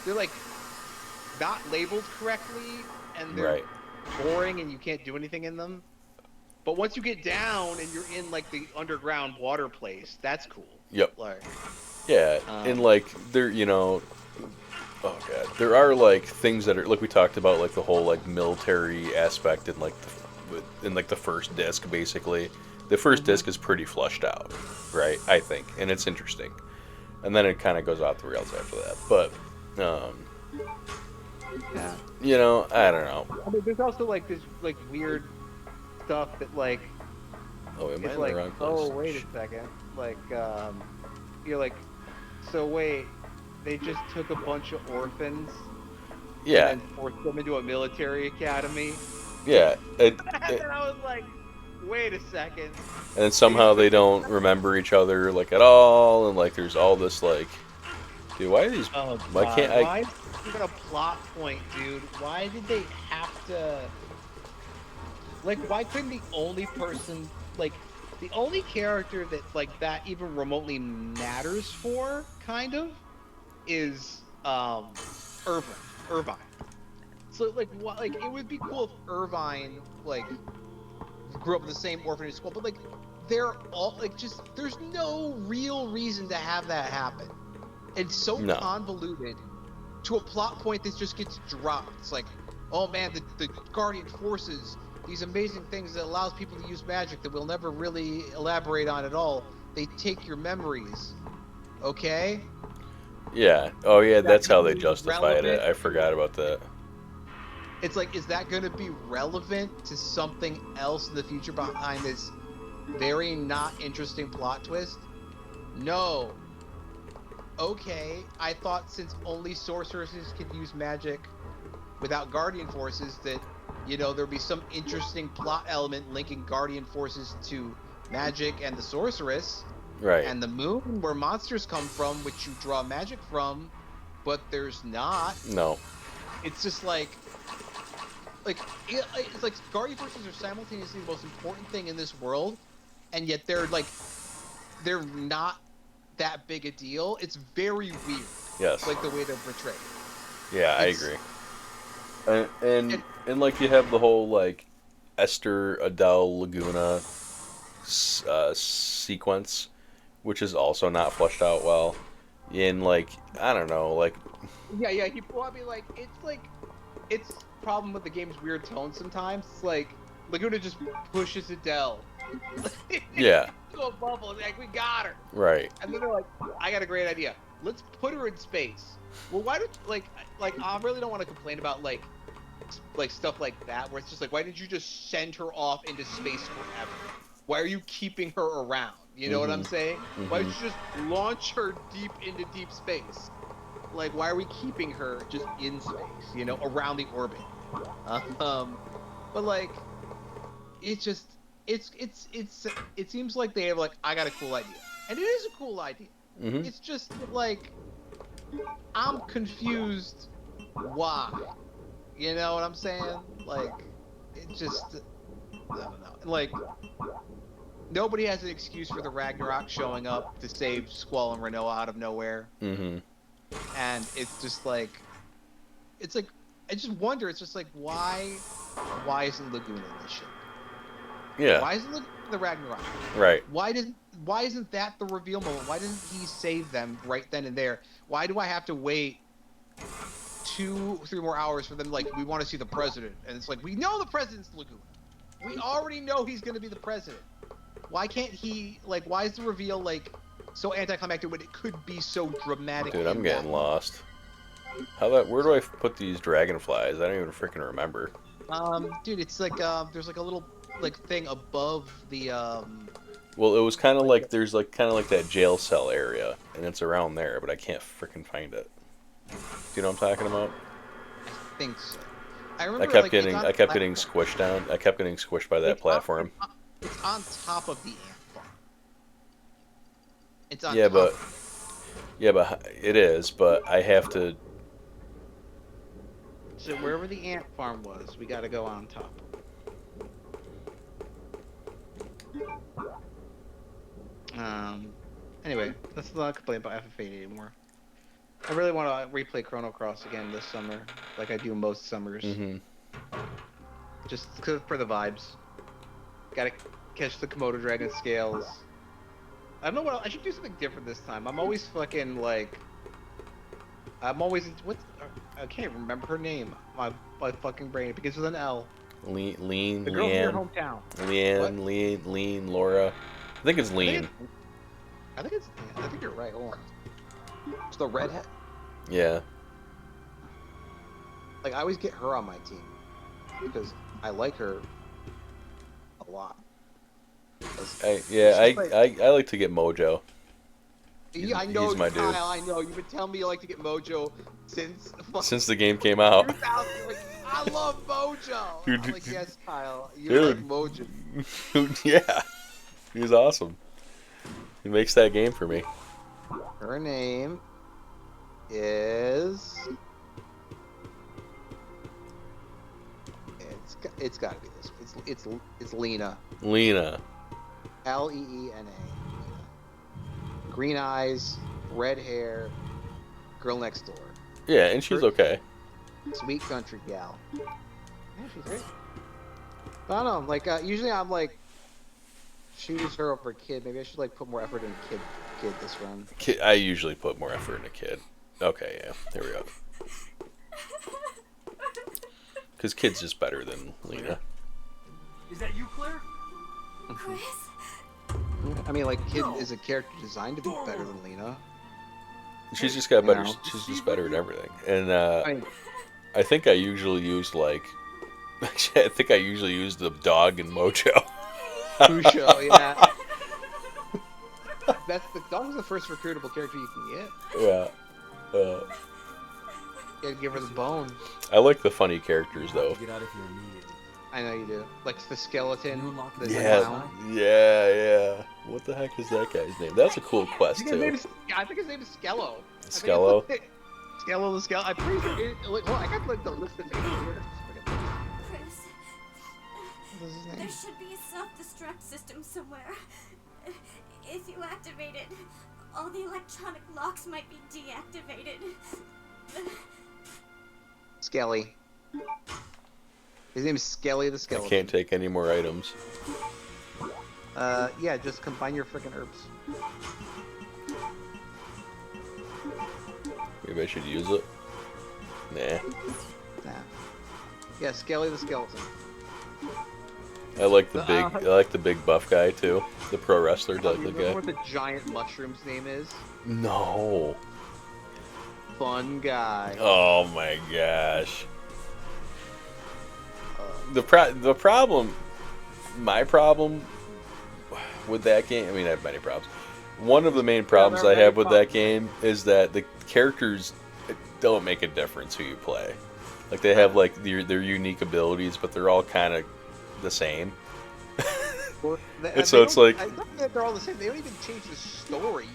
Speaker 2: they're like not labeled correctly, and they're
Speaker 1: Right.
Speaker 2: boring, and you can't do anything in them. But once you get down and you're in like the underground water place, that's cool.
Speaker 1: Yep.
Speaker 2: Like,
Speaker 1: Yeah, and like, oh god, there are like things that are, like, we talked about, like the whole like military aspect in like the first disc. Basically, the 1st disc is pretty flushed out, right? I think, and it's interesting, and then it kind of goes off the rails after that. But
Speaker 2: yeah.
Speaker 1: I don't know.
Speaker 2: I mean, there's also like this like weird stuff that like
Speaker 1: Oh, am I
Speaker 2: it's
Speaker 1: in
Speaker 2: like,
Speaker 1: the wrong place?
Speaker 2: oh wait a second, like you're like, so wait, they just took a bunch of orphans
Speaker 1: Yeah,
Speaker 2: and forced them into a military academy.
Speaker 1: yeah.
Speaker 2: And I was like, wait a second.
Speaker 1: And then somehow they don't remember each other like at all, and like there's all this like, dude, why are these?
Speaker 2: Oh,
Speaker 1: Why
Speaker 2: God.
Speaker 1: can't I?
Speaker 2: Why is it even a plot point, dude? Why did they have to? Like, why couldn't the only person, like, the only character that like that even remotely matters for, kind of, is Irvine. So like, what? Like, it would be cool if Irvine like grew up in the same orphanage school, but like, they're all like just there's no real reason to have that happen. It's so
Speaker 1: No.
Speaker 2: convoluted to a plot point that just gets dropped. It's like, oh man, the Guardian forces these amazing things that allows people to use magic that we'll never really elaborate on at all. they take your memories. Okay?
Speaker 1: Yeah. Oh yeah, that's how they
Speaker 2: gonna be
Speaker 1: justified it.
Speaker 2: relevant?
Speaker 1: I forgot about that.
Speaker 2: It's like, is that going to be relevant to something else in the future behind this very not interesting plot twist? No. Okay, I thought since only sorceresses could use magic without guardian forces that, there'd be some interesting plot element linking guardian forces to magic and the sorceress
Speaker 1: Right.
Speaker 2: and the moon where monsters come from, which you draw magic from, but there's not.
Speaker 1: No.
Speaker 2: It's just it's like guardian forces are simultaneously the most important thing in this world, and yet they're not that big a deal. It's very weird.
Speaker 1: Yes.
Speaker 2: Like the way they're portrayed.
Speaker 1: Yeah, I
Speaker 2: It's-
Speaker 1: agree. And like you have the whole like Esther Adele Laguna sequence, which is also not fleshed out well. In like I don't know, like
Speaker 2: Yeah. He probably it's problem with the game's weird tone sometimes. It's like Laguna just pushes Adele.
Speaker 1: yeah,
Speaker 2: To a bubble. Like, we got her.
Speaker 1: right,
Speaker 2: And then they're like, I got a great idea. Let's put her in space. Well, why don't I really don't want to complain about like stuff like that where it's just like, why did you just send her off into space forever? Why are you keeping her around? You know what I'm saying? Why don't you just launch her deep into deep space? Like, why are we keeping her just in space? Around the orbit. But like, it's just it seems like they have like, I got a cool idea, and it is a cool idea.
Speaker 1: mm-hmm.
Speaker 2: It's just like I'm confused why. You know what I'm saying? Like, it just, I don't know. Like, nobody has an excuse for the Ragnarok showing up to save Squall and Renoa out of nowhere.
Speaker 1: Mm-hmm.
Speaker 2: And it's just like, I just wonder. It's just like, why isn't Laguna in this shit?
Speaker 1: Yeah,
Speaker 2: Why isn't Laguna in the Ragnarok?
Speaker 1: right.
Speaker 2: Why isn't that the reveal moment? Why doesn't he save them right then and there? Why do I have to wait 2-3 more hours for them? Like, we want to see the president, and it's like, we know the president's Laguna. We already know he's going to be the president. Why can't he, like, why is the reveal like so anticlimactic when it could be so dramatic?
Speaker 1: Dude, I'm getting lost. Where do I put these dragonflies? I don't even freaking remember.
Speaker 2: Dude, it's like there's like a little like thing above the
Speaker 1: Well, it was kind of like there's like kind of like that jail cell area, and it's around there, but I can't freaking find it. Do you know what I'm talking about?
Speaker 2: I think so. I remember
Speaker 1: I kept getting squished down. I kept getting squished by that platform.
Speaker 2: It's on top of the ant farm. It's on
Speaker 1: Yeah,
Speaker 2: top.
Speaker 1: but it is. But I have to.
Speaker 2: So wherever the ant farm was, we got to go on top. Anyway, let's not complain about FF8 anymore. I really want to replay Chrono Cross again this summer, like I do most summers.
Speaker 1: Mm-hmm.
Speaker 2: Just for the vibes. Gotta catch the Komodo dragon scales. I don't know what I should do something different this time. I'm always fucking like. I can't remember her name. My fucking brain. It begins with an L.
Speaker 1: Lean,
Speaker 2: The girl from your
Speaker 1: Leanne,
Speaker 2: hometown.
Speaker 1: Lean, Laura. I think it's Lean.
Speaker 2: I think you're right. Hold on. It's the redhead.
Speaker 1: Yeah.
Speaker 2: Like, I always get her on my team because I like her a lot.
Speaker 1: I like to get Mojo.
Speaker 2: I know,
Speaker 1: he's my dude.
Speaker 2: Kyle, I know. You've been telling me you like to get Mojo
Speaker 1: Since the game came out.
Speaker 2: 2000. Like, I love Mojo.
Speaker 1: Dude,
Speaker 2: I'm like, yes, Kyle, you
Speaker 1: dude.
Speaker 2: like Mojo.
Speaker 1: Yeah, he's awesome. He makes that game for me.
Speaker 2: Her name is. It's got to be this. It's Lena.
Speaker 1: Lena.
Speaker 2: Leena. Green eyes, red hair, girl next door.
Speaker 1: Yeah, and she's okay.
Speaker 2: Sweet country gal. Yeah, she's great. But I don't know, like, usually I'm like, choose her over Kid. Maybe I should like put more effort into Kid this run.
Speaker 1: I usually put more effort into Kid. Okay, yeah, there we go. Because Kid's just better than Lena.
Speaker 4: Is that you, Claire?
Speaker 5: Chris?
Speaker 2: I mean, like, Kid is a character designed to be better than Lena.
Speaker 1: She's just got better.
Speaker 2: No.
Speaker 1: She's just better at everything. And
Speaker 2: I mean,
Speaker 1: I think I usually use like. Actually, I think I usually use the dog and Mojo.
Speaker 2: Pusho, yeah. That's the dog's the first recruitable character you can get.
Speaker 1: Yeah.
Speaker 2: You gotta give her the bone.
Speaker 1: I like the funny characters though.
Speaker 4: Get out of here immediately.
Speaker 2: I know you do. Like the skeleton.
Speaker 4: You unlock
Speaker 2: The
Speaker 4: the
Speaker 1: Yeah,
Speaker 2: clown.
Speaker 1: yeah. What the heck is that guy's name? That's a cool quest too.
Speaker 2: I think his name is Skello.
Speaker 1: Skello?
Speaker 2: Skello the Skello. I'm pretty sure. Hold on, I got like the list of names here.
Speaker 5: Chris,
Speaker 2: What's his
Speaker 5: there
Speaker 2: name?
Speaker 5: should be a self-destruct system somewhere. If you activate it, all the electronic locks might be deactivated.
Speaker 2: Skelly. His name is Skelly the
Speaker 1: I
Speaker 2: Skeleton.
Speaker 1: can't take any more items.
Speaker 2: Yeah, just combine your freaking herbs.
Speaker 1: Maybe I should use it. Nah.
Speaker 2: Nah. Yeah, Skelly the Skeleton.
Speaker 1: I like the big. I like the big buff guy too. The pro wrestler,
Speaker 2: You
Speaker 1: like the
Speaker 2: remember
Speaker 1: guy.
Speaker 2: what the giant mushroom's name is?
Speaker 1: No.
Speaker 2: Fun guy.
Speaker 1: Oh my gosh. The problem, my problem with that game. I mean, I have many problems. One of the main problems
Speaker 2: there are
Speaker 1: I have
Speaker 2: many
Speaker 1: with that game is that the characters don't make a difference who you play. Like they have like their unique abilities, but they're all kind of the same.
Speaker 2: Well,
Speaker 1: And so it's like-
Speaker 2: I don't think they're all the same. They don't even change the story.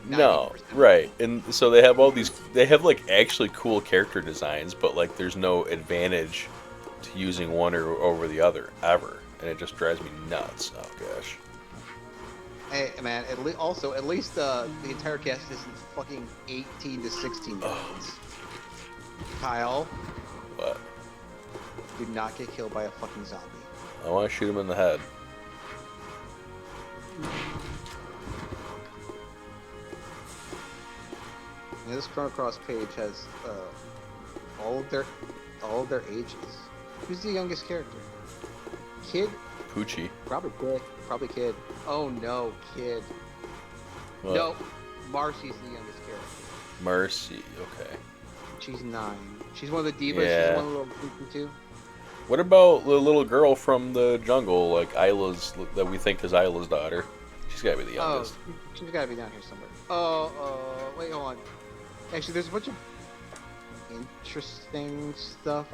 Speaker 1: No,
Speaker 2: 90%.
Speaker 1: right. And so they have all these. They have like actually cool character designs, but like there's no advantage to using one or over the other ever, and it just drives me nuts. Oh gosh.
Speaker 2: Hey, man. At least the entire cast isn't fucking 18 to 16 year olds. Kyle,
Speaker 1: But
Speaker 2: do not get killed by a fucking zombie.
Speaker 1: I want to shoot him in the head.
Speaker 2: And this Chrono Cross page has all of their ages. Who's the youngest character? Kid?
Speaker 1: Poochie.
Speaker 2: Probably Kid. Probably Kid. Oh no, Kid.
Speaker 1: What?
Speaker 2: No, Marcy's the youngest character.
Speaker 1: Mercy. Okay.
Speaker 2: She's 9. She's one of the divas.
Speaker 1: Yeah.
Speaker 2: She's one of the little freaky too.
Speaker 1: What about the little girl from the jungle, like Isla's, that we think is Isla's daughter? She's gotta be the
Speaker 2: Oh,
Speaker 1: youngest.
Speaker 2: she's got to be down here somewhere. Wait, hold on. Actually, there's a bunch of interesting stuff.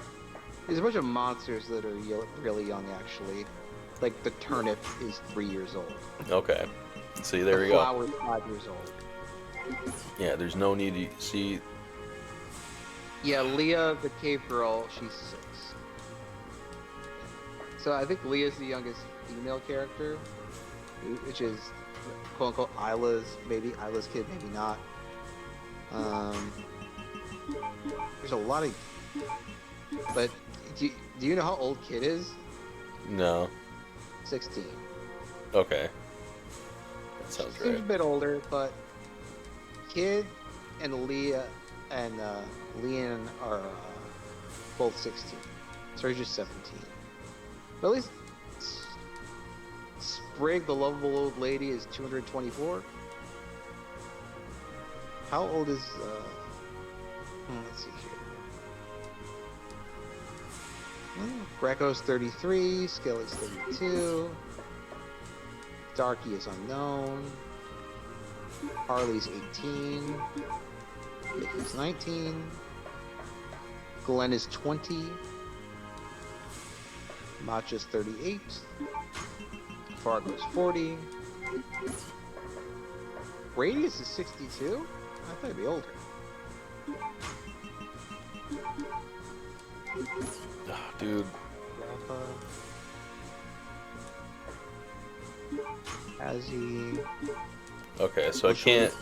Speaker 2: There's a bunch of monsters that are really young, actually. Like the turnip is 3 years old.
Speaker 1: Okay. See, there
Speaker 2: the
Speaker 1: we go.
Speaker 2: flower is 5 years old.
Speaker 1: Yeah, there's no need to see.
Speaker 2: Yeah, Leah, the cave girl, she's 6. So I think Leah's the youngest female character, which is quote unquote Isla's kid, maybe not. There's a lot of, but do you know how old Kid is?
Speaker 1: No.
Speaker 2: 16.
Speaker 1: Okay. That sounds
Speaker 2: Seems a
Speaker 1: right.
Speaker 2: bit older, but Kid and Leah and Leon are both 16. So he's just 17. But at least Sprig, the lovable old lady, is 224. How old is let's see here. Greco's 33, Skelly's 32. Darky is unknown. Harley's 18. Mickey's 19. Glenn is 20. Matcha's 38. Fargo's 40. Radius is 62? I thought he'd be older.
Speaker 1: Oh, dude.
Speaker 2: Azzy.
Speaker 1: Okay, so I can't.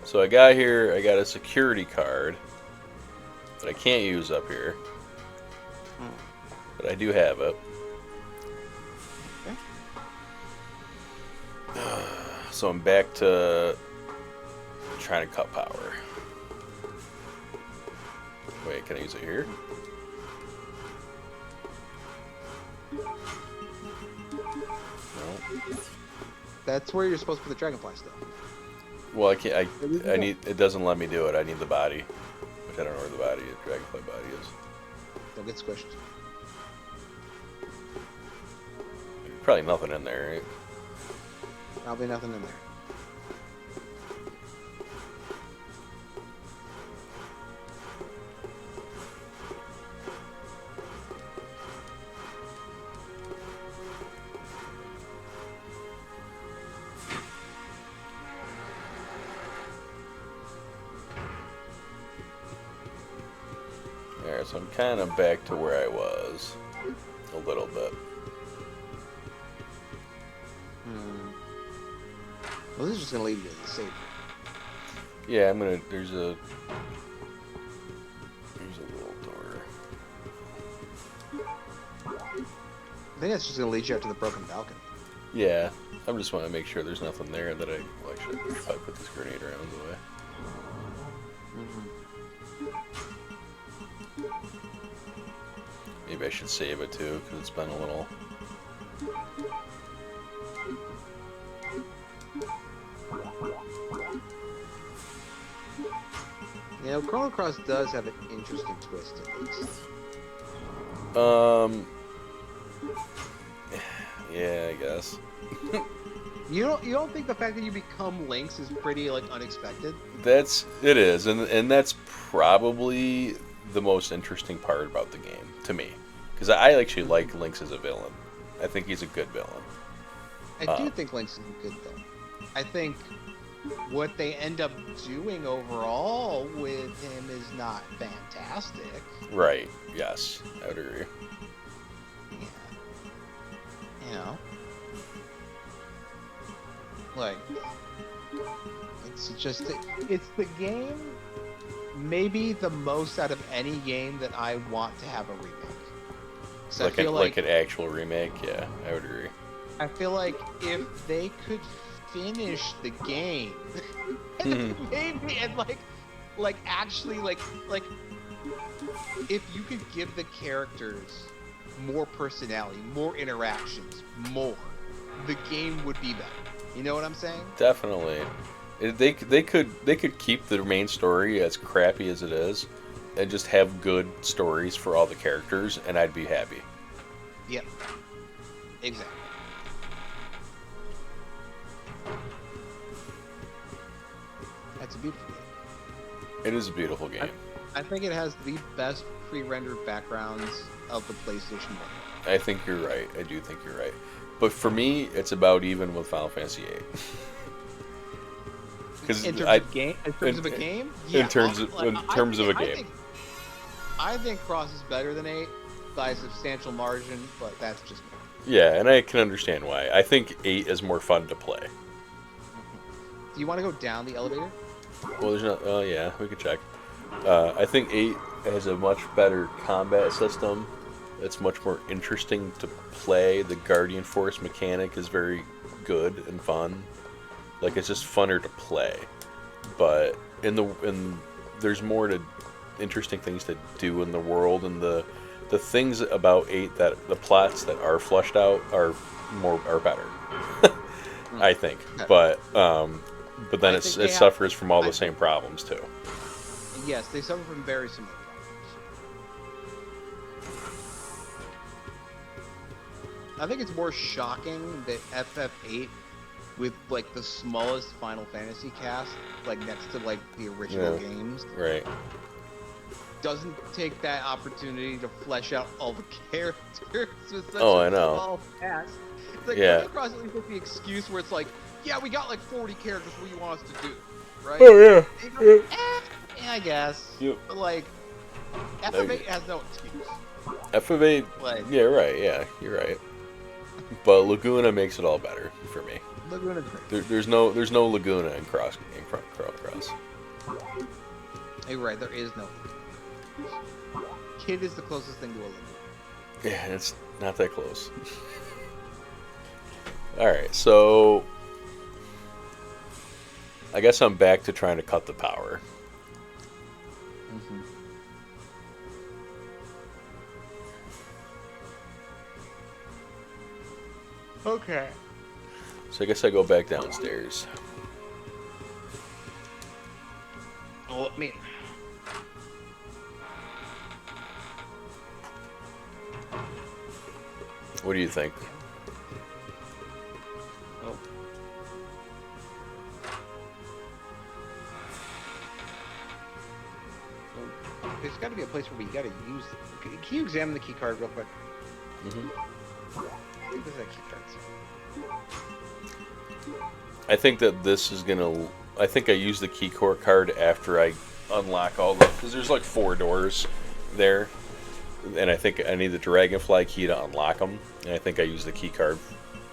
Speaker 1: So I got here. I got a security card that I can't use up here, but I do have it. So I'm back to trying to cut power. Wait, can I use it here? No.
Speaker 2: That's where you're supposed to put the dragonfly stuff.
Speaker 1: Well, I can't. I need. It doesn't let me do it. I need the body, which I don't know where the body, dragonfly body is.
Speaker 2: Don't get squished.
Speaker 1: Probably nothing in there, right?
Speaker 2: Probably nothing in there.
Speaker 1: Alright, so I'm kind of back to where I was. A little bit.
Speaker 2: Well, this is just gonna lead you to the safe.
Speaker 1: Yeah, I'm gonna. There's a little door.
Speaker 2: I think that's just gonna lead you out to the broken balcony.
Speaker 1: Yeah, I just want to make sure there's nothing there that I. Well, I should probably put this grenade around the way. Maybe I should save it too, because it's been a little.
Speaker 2: You know, Chrono Cross does have an interesting twist at least.
Speaker 1: Yeah, I guess.
Speaker 2: You don't think the fact that you become Lynx is pretty like unexpected?
Speaker 1: It is, and that's probably the most interesting part about the game to me, because I actually like Lynx as a villain. I think he's a good villain.
Speaker 2: I do think Lynx is a good villain. I think what they end up doing overall with him is not fantastic.
Speaker 1: Right. Yes, I would agree.
Speaker 2: Yeah. You know, like it's the game maybe the most out of any game that I want to have a remake.
Speaker 1: Like, like an actual remake, yeah, I would agree.
Speaker 2: I feel like if they could finish the game and maybe and like actually like if you could give the characters more personality, more interactions, the game would be better. You know what I'm saying?
Speaker 1: Definitely. They could keep the main story as crappy as it is, and just have good stories for all the characters, and I'd be happy.
Speaker 2: Yep. Exactly. That's a beautiful game.
Speaker 1: It is a beautiful game.
Speaker 2: I think it has the best pre-rendered backgrounds of the PlayStation 1.
Speaker 1: I think you're right. I do think you're right. But for me, it's about even with Final Fantasy VIII.
Speaker 2: In terms of a game? Yeah,
Speaker 1: in terms of a game.
Speaker 2: I think Cross is better than 8 by a substantial margin, but that's just me.
Speaker 1: Yeah, and I can understand why. I think 8 is more fun to play.
Speaker 2: Do you want to go down the elevator?
Speaker 1: Well, there's not. Oh, yeah, we could check. I think 8 has a much better combat system. It's much more interesting to play. The Guardian Force mechanic is very good and fun. Like, it's just funner to play. But there's more to interesting things to do in the world, and the things about 8 that the plots that are flushed out are better. I think. But then it suffers from all the same problems too.
Speaker 2: Yes, they suffer from very similar problems. I think it's more shocking that FF8, with like the smallest Final Fantasy cast, like next to like the original games,
Speaker 1: right,
Speaker 2: doesn't take that opportunity to flesh out all the characters with such
Speaker 1: I
Speaker 2: a
Speaker 1: know.
Speaker 2: small cast. It's like
Speaker 1: Yeah.
Speaker 2: across at least with the excuse where it's like, yeah, we got like 40 characters. What do you want us to do, right?
Speaker 1: Oh yeah.
Speaker 2: And you go, yeah, I guess.
Speaker 1: Yep.
Speaker 2: But like, FF8 has no excuse.
Speaker 1: FF8.
Speaker 2: Like,
Speaker 1: Yeah, right. Yeah, you're right. But Laguna makes it all better for me.
Speaker 2: Laguna's great.
Speaker 1: There's no Laguna in Cross.
Speaker 2: You're right. There is no. Kid is the closest thing to a Laguna.
Speaker 1: Yeah, it's not that close. Alright, so I guess I'm back to trying to cut the power.
Speaker 2: Mm-hmm. Okay.
Speaker 1: So I guess I go back downstairs.
Speaker 3: Well, I mean,
Speaker 1: What do you think?
Speaker 3: oh. Well, there's got to be a place where we got to use. Can you examine the key card real quick?
Speaker 1: Mm-hmm.
Speaker 3: What does that key card say?
Speaker 1: I think that this is gonna. I think I use the key card after I unlock all the. Because there's like 4 doors there, and I think I need the dragonfly key to unlock them. And I think I use the key card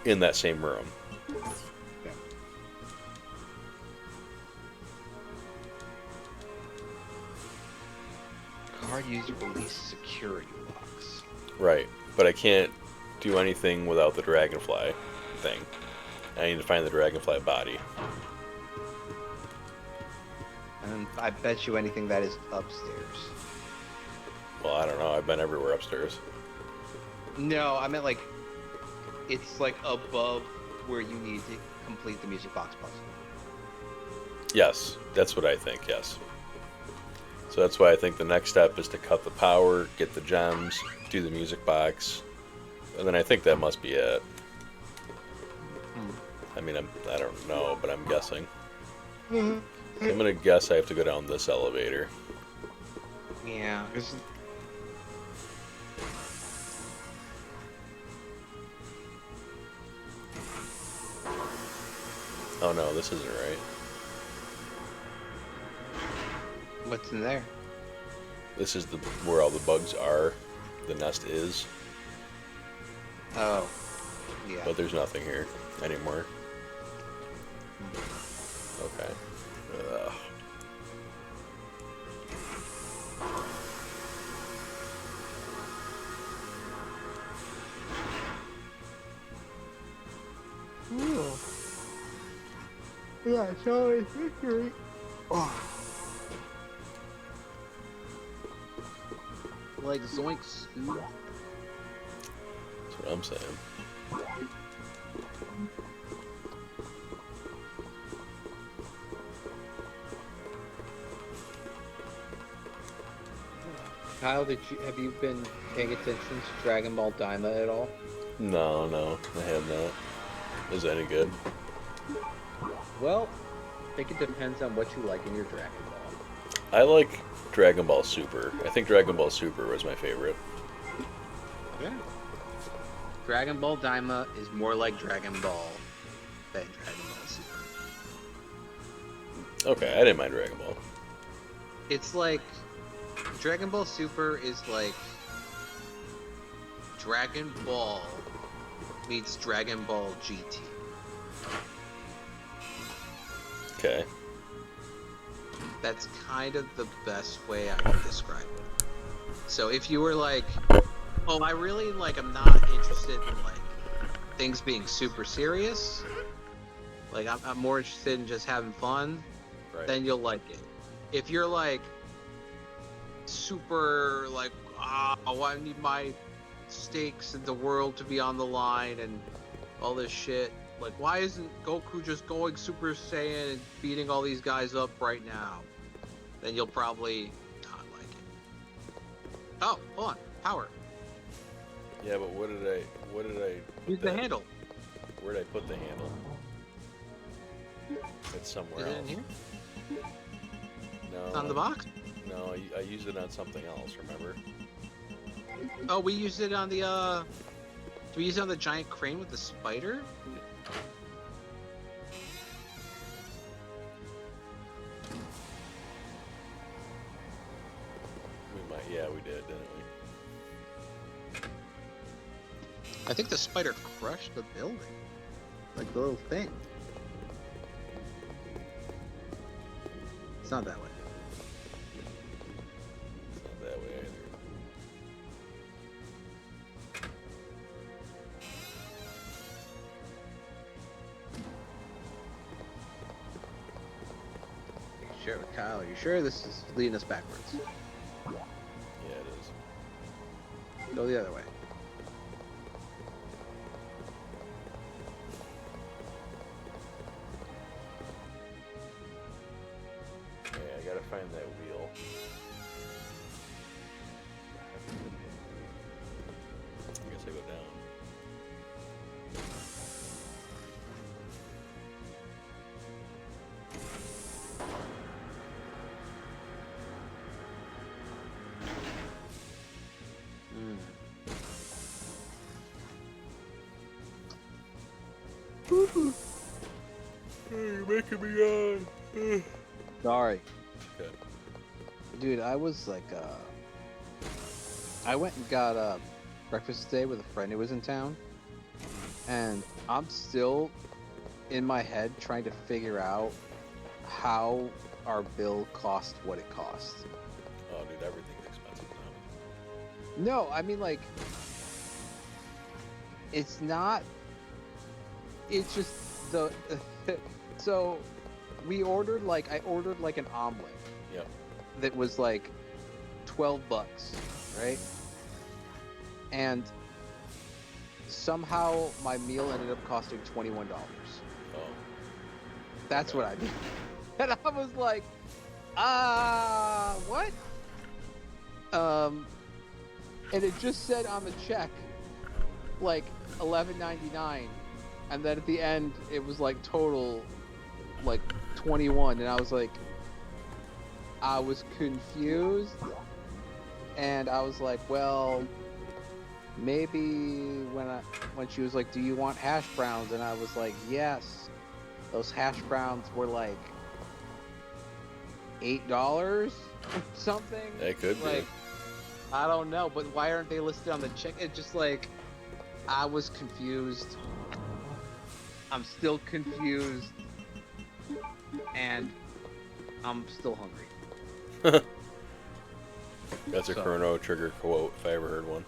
Speaker 1: in that same room.
Speaker 3: Okay. Card user release security locks.
Speaker 1: Right, but I can't do anything without the dragonfly thing. I need to find the dragonfly body.
Speaker 3: And I bet you anything that is upstairs.
Speaker 1: Well, I don't know. I've been everywhere upstairs.
Speaker 3: No, I meant like it's like above where you need to complete the music box puzzle.
Speaker 1: Yes, that's what I think. Yes. So that's why I think the next step is to cut the power, get the gems, do the music box, and then I think that must be it. I mean, I don't know, but I'm guessing. I'm gonna guess I have to go down this elevator.
Speaker 3: Yeah,
Speaker 1: Oh no, this isn't right.
Speaker 3: what's in there?
Speaker 1: This is the where all the bugs are. The nest is,
Speaker 3: Oh, yeah.
Speaker 1: but there's nothing here anymore. Okay. Ugh.
Speaker 3: Yeah, so it's victory. Oh. Like Zoinks.
Speaker 1: That's what I'm saying.
Speaker 3: Kyle, have you been paying attention to Dragon Ball Daima at all?
Speaker 1: No, I have not. Is that any good?
Speaker 3: Well, I think it depends on what you like in your Dragon Ball.
Speaker 1: I like Dragon Ball Super. I think Dragon Ball Super was my favorite.
Speaker 3: Yeah. Dragon Ball Daima is more like Dragon Ball than Dragon Ball Super.
Speaker 1: Okay, I didn't mind Dragon Ball.
Speaker 3: It's like Dragon Ball Super is like Dragon Ball meets Dragon Ball GT.
Speaker 1: Okay.
Speaker 3: That's kind of the best way I can describe it. So if you were like, oh, I really like, I'm not interested in like things being super serious. Like I'm more interested in just having fun.
Speaker 1: Right.
Speaker 3: Then you'll like it. If you're like super like, oh, I need my stakes in the world to be on the line and all this shit. Like, why isn't Goku just going Super Saiyan and beating all these guys up right now? Then you'll probably not like it. Oh, hold on. Power.
Speaker 1: Yeah, but what did I
Speaker 3: Use the handle.
Speaker 1: Where did I put the handle? It's somewhere
Speaker 3: Is it
Speaker 1: else.
Speaker 3: in here?
Speaker 1: No.
Speaker 3: It's on the box?
Speaker 1: No, I used it on something else, remember?
Speaker 3: Oh, we used it on the, did we use it on the giant crane with the spider?
Speaker 1: Yeah, we did, didn't we?
Speaker 3: I think the spider crushed the building. Like the little thing. It's not that way.
Speaker 1: It's not that way either.
Speaker 3: Sure, Kyle, are you sure this is leading us backwards?
Speaker 1: Yeah, it is.
Speaker 3: Go the other way.
Speaker 1: You're making me yawn.
Speaker 3: Sorry.
Speaker 1: Okay.
Speaker 3: Dude, I was like, I went and got breakfast today with a friend who was in town, and I'm still in my head trying to figure out how our bill cost what it cost.
Speaker 1: Oh, dude, everything's expensive now.
Speaker 3: No, I mean, like, it's not. It's just the. So, I ordered like an omelet.
Speaker 1: Yep.
Speaker 3: That was like $12, right? And somehow my meal ended up costing $21.
Speaker 1: Oh.
Speaker 3: That's
Speaker 1: Okay.
Speaker 3: what I mean. And I was like, what? And it just said on the check, like $11.99, and then at the end it was like total, like 21, and I was like, I was confused, and I was like, well, maybe when she was like, do you want hash browns? And I was like, yes. Those hash browns were like $8 or something.
Speaker 1: They could be.
Speaker 3: like, I don't know, but why aren't they listed on the check? It just like, I was confused. I'm still confused, and I'm still hungry.
Speaker 1: That's a
Speaker 3: So-
Speaker 1: Chrono Trigger quote if I ever heard one.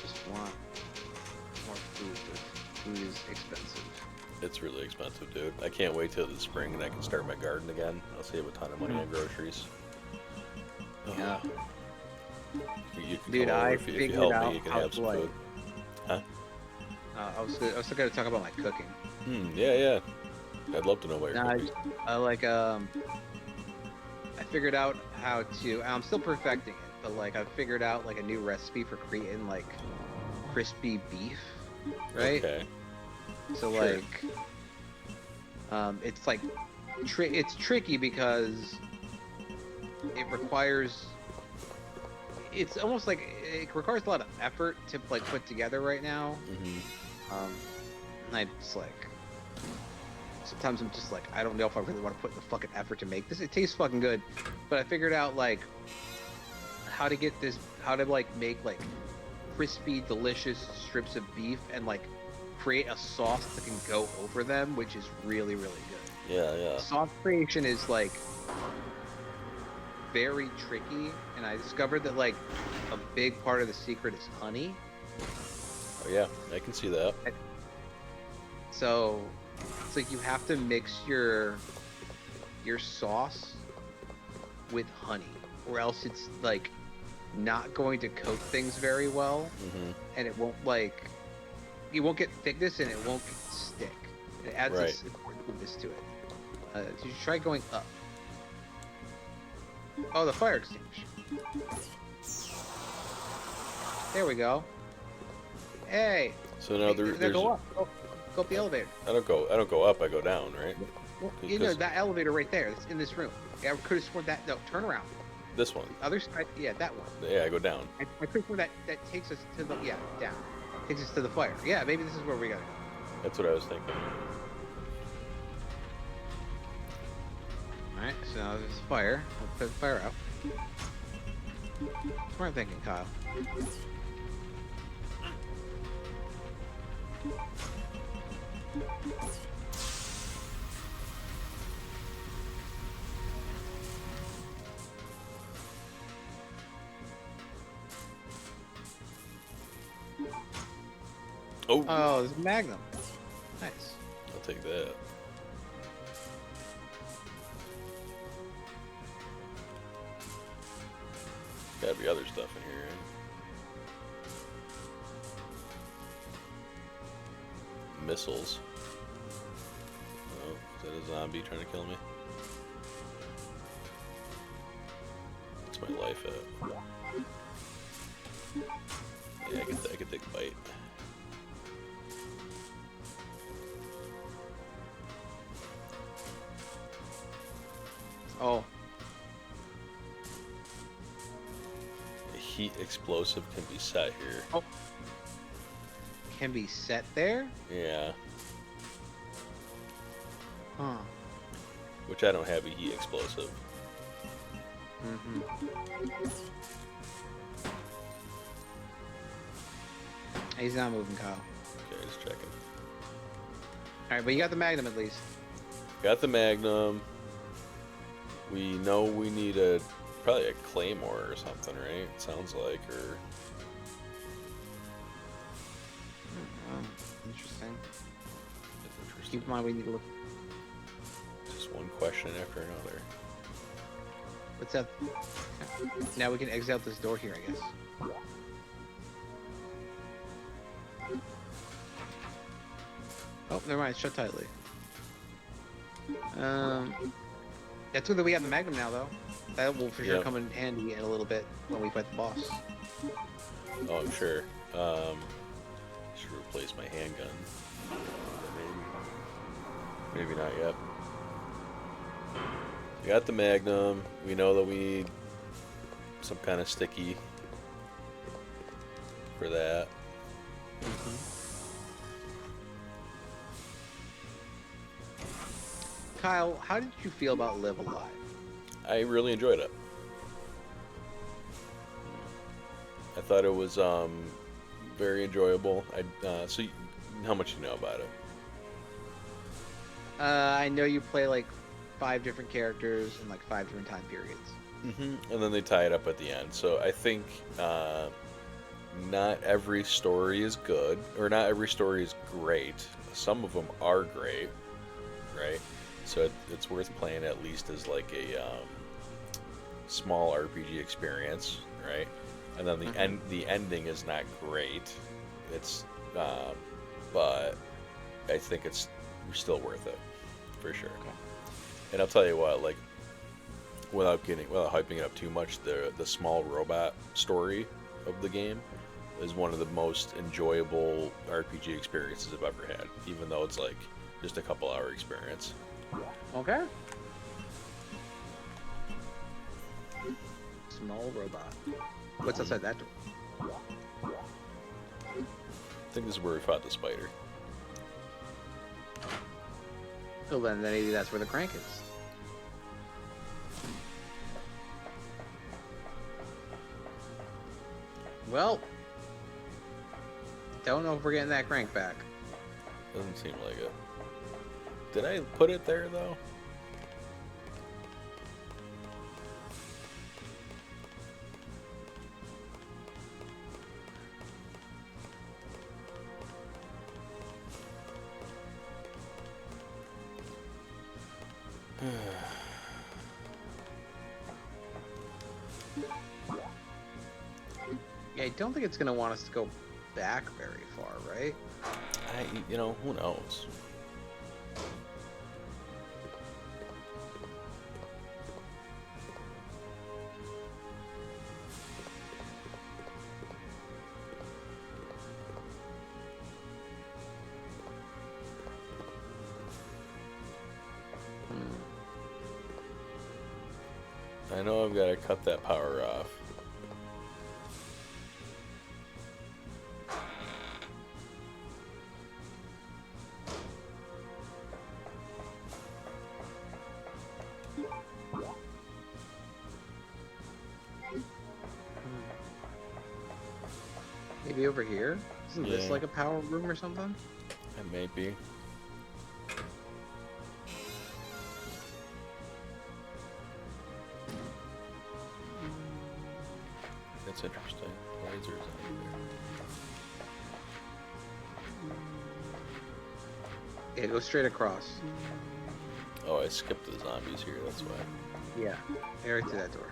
Speaker 3: Just want more food, but food is expensive.
Speaker 1: It's really expensive, dude. I can't wait till the spring and I can start my garden again. I'll save a ton of money on groceries.
Speaker 3: Yeah.
Speaker 1: You can
Speaker 3: Dude,
Speaker 1: come over
Speaker 3: I
Speaker 1: if you
Speaker 3: figured
Speaker 1: help
Speaker 3: out
Speaker 1: me, you can
Speaker 3: how
Speaker 1: have
Speaker 3: to,
Speaker 1: some
Speaker 3: like-
Speaker 1: food.
Speaker 3: I was still going to talk about my cooking.
Speaker 1: Yeah. I'd love to know about your
Speaker 3: Nah,
Speaker 1: cooking.
Speaker 3: I figured out how to. I'm still perfecting it, but like I figured out like a new recipe for creating like crispy beef, right?
Speaker 1: Okay.
Speaker 3: So
Speaker 1: Sure.
Speaker 3: like, it's like it's tricky because it requires. It's almost like it requires a lot of effort to like put together right now. And I just like. Sometimes I'm just like, I don't know if I really want to put the fucking effort to make this. It tastes fucking good, but I figured out like how to get this, how to like make like crispy, delicious strips of beef and like create a sauce that can go over them, which is really, really good.
Speaker 1: Yeah.
Speaker 3: Sauce creation is like very tricky, and I discovered that like a big part of the secret is honey.
Speaker 1: Oh yeah, I can see that.
Speaker 3: So it's like you have to mix your sauce with honey, or else it's like not going to coat things very well, and it won't like you won't get thickness and it won't stick. It adds this importance to it. Did you try going up? Oh, the fire extinguisher. There we go. Hey.
Speaker 1: So now there's.
Speaker 3: Go up. Go up the elevator.
Speaker 1: I don't go up. I go down, right?
Speaker 3: Well, you know that elevator right there. That's in this room. Yeah, I could have sworn that. No, turn around.
Speaker 1: This one.
Speaker 3: Other side. Yeah, that one.
Speaker 1: Yeah, I go down.
Speaker 3: I could have sworn that takes us to the down. Takes us to the fire. Yeah, maybe this is where we gotta go.
Speaker 1: That's what I was thinking.
Speaker 3: All right. So now there's a fire. We'll put the fire out. That's what I'm thinking, Kyle. Oh, there's a Magnum. Nice.
Speaker 1: I'll take that. Gotta be other stuff in here, right? Missiles. Oh, is that a zombie trying to kill me? What's my life at? Yeah, I could take a bite.
Speaker 3: Oh,
Speaker 1: A heat explosive can be set here.
Speaker 3: Oh. can be set there.
Speaker 1: Yeah.
Speaker 3: Huh.
Speaker 1: Which I don't have a heat explosive.
Speaker 3: Mm-hmm. He's not moving, Kyle.
Speaker 1: Okay, just checking.
Speaker 3: All right, but you got the Magnum at least.
Speaker 1: Got the Magnum. We know we need probably a Claymore or something, right? It sounds like, or...
Speaker 3: Interesting.
Speaker 1: That's interesting.
Speaker 3: Keep in mind we need to look.
Speaker 1: Just one question after another.
Speaker 3: What's up? Now we can exit out this door here, I guess. Oh, never mind. It's shut tightly. That's good that we have the Magnum now, though. That will for sure
Speaker 1: Yep.
Speaker 3: come in handy in a little bit when we fight the boss.
Speaker 1: Oh, I'm sure. Should replace my handgun. Maybe not yet. We got the Magnum. We know that we need some kind of sticky for that.
Speaker 3: Kyle, how did you feel about Live Alive?
Speaker 1: I really enjoyed it. I thought it was very enjoyable. So how much you know about it?
Speaker 3: I know you play like 5 different characters in like 5 different time periods.
Speaker 1: Mm-hmm. And then they tie it up at the end. So I think not every story is good, or not every story is great. Some of them are great, right? So it's worth playing at least as like a small RPG experience, right? And then the ending is not great. It's but I think it's still worth it for sure.
Speaker 3: Okay.
Speaker 1: And I'll tell you what, like without hyping it up too much, the small robot story of the game is one of the most enjoyable RPG experiences I've ever had, even though it's like just a couple hour experience.
Speaker 3: Okay. Small robot. What's outside that door?
Speaker 1: I think this is where we fought the spider.
Speaker 3: So then maybe that's where the crank is. Well, don't know if we're getting that crank back.
Speaker 1: Doesn't seem like it. Did I put it there though?
Speaker 3: Yeah, I don't think it's gonna want us to go back very far, right?
Speaker 1: Who knows? I know I've got to cut that power off.
Speaker 3: Maybe over here? Isn't this
Speaker 1: Yeah.
Speaker 3: like a power room or something?
Speaker 1: It may be. That's interesting. Lasers out
Speaker 3: Yeah, go straight across.
Speaker 1: there. Oh, I skipped the zombies here, that's why.
Speaker 3: Yeah. Right to that door.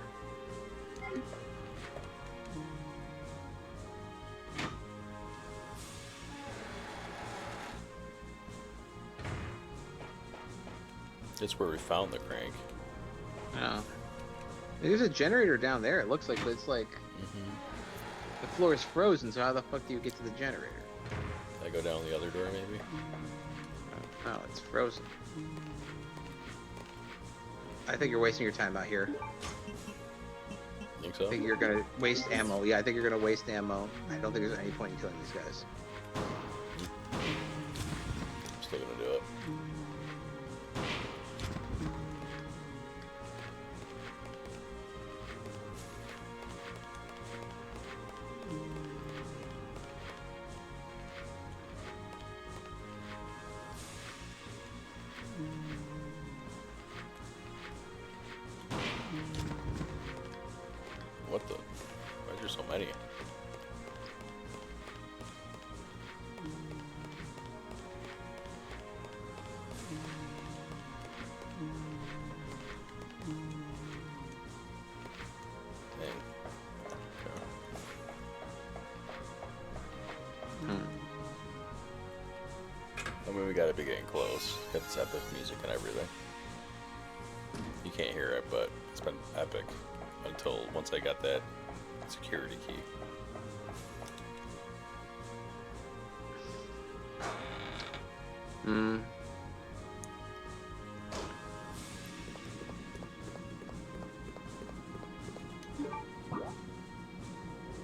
Speaker 1: It's where we found the crank.
Speaker 3: Oh. There's a generator down there, it looks like, but it's like the floor is frozen, so how the fuck do you get to the generator?
Speaker 1: I go down the other door, maybe?
Speaker 3: Oh, it's frozen. I think you're wasting your time out here.
Speaker 1: Think so?
Speaker 3: I think you're gonna waste ammo. Yeah, I think you're gonna waste ammo. I don't think there's any point in killing these guys.
Speaker 1: gotta be getting close. Got this epic music and everything. You can't hear it, but it's been epic until once I got that security key.
Speaker 3: Hmm.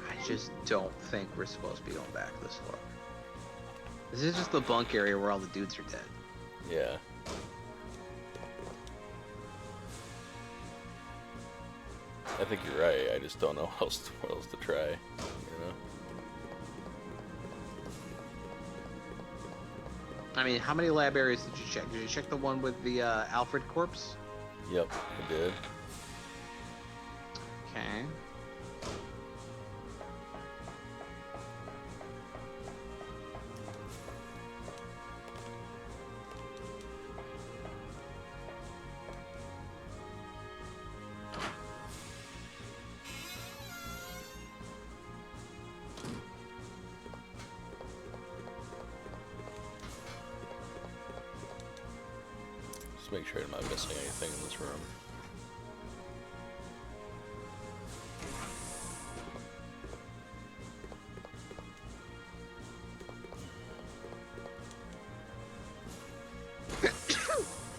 Speaker 3: I just don't think we're supposed to be going back this far. This is just the bunk area where all the dudes are dead.
Speaker 1: Yeah. I think you're right. I just don't know what else to try. You know.
Speaker 3: I mean, how many lab areas did you check? Did you check the one with the Alfred corpse?
Speaker 1: Yep, I did.
Speaker 3: Okay.
Speaker 1: Just make sure I'm not missing anything in this room.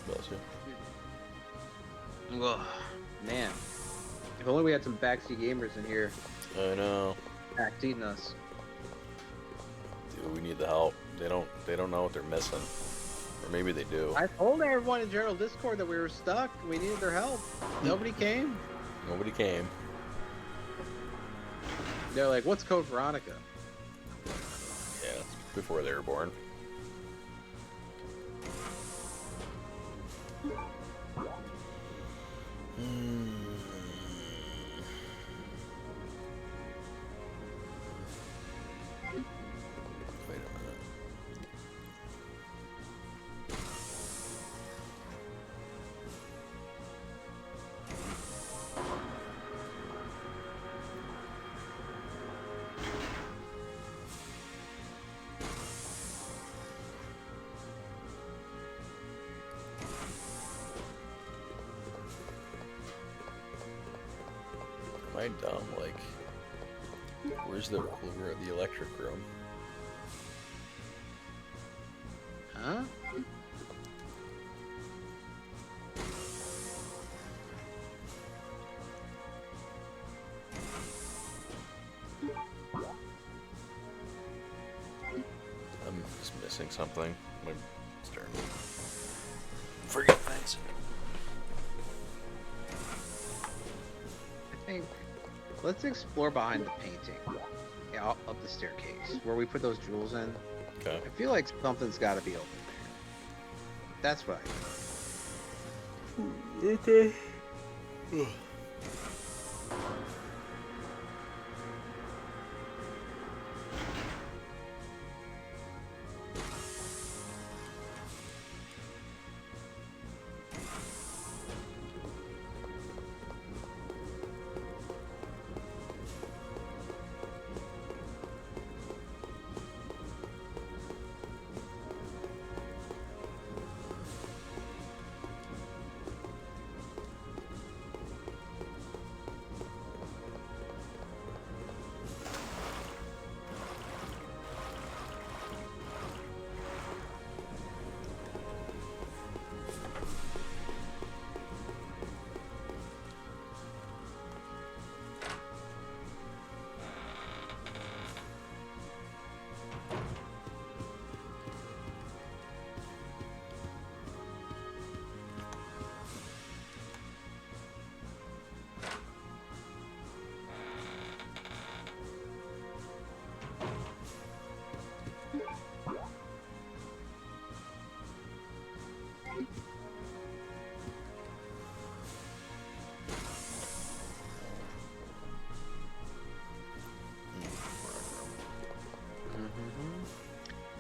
Speaker 1: Bless you.
Speaker 3: Ugh, man. If only we had some backseat gamers in here
Speaker 1: I know.
Speaker 3: backseating us.
Speaker 1: Dude, we need the help. They don't know what they're missing. Or maybe they do.
Speaker 3: I told everyone in general Discord that we were stuck. We needed their help. Nobody came.
Speaker 1: Nobody came.
Speaker 3: They're like, "What's code Veronica?"
Speaker 1: Yeah, it's before they were born. Wait a minute. Am I dumb? Like, where's the electric room?
Speaker 3: Huh?
Speaker 1: I'm just missing something. My starting to forget things.
Speaker 3: I think let's explore behind the painting, yeah, up the staircase where we put those jewels in.
Speaker 1: Okay.
Speaker 3: I feel like something's got to be open there. That's what I think.
Speaker 1: Okay.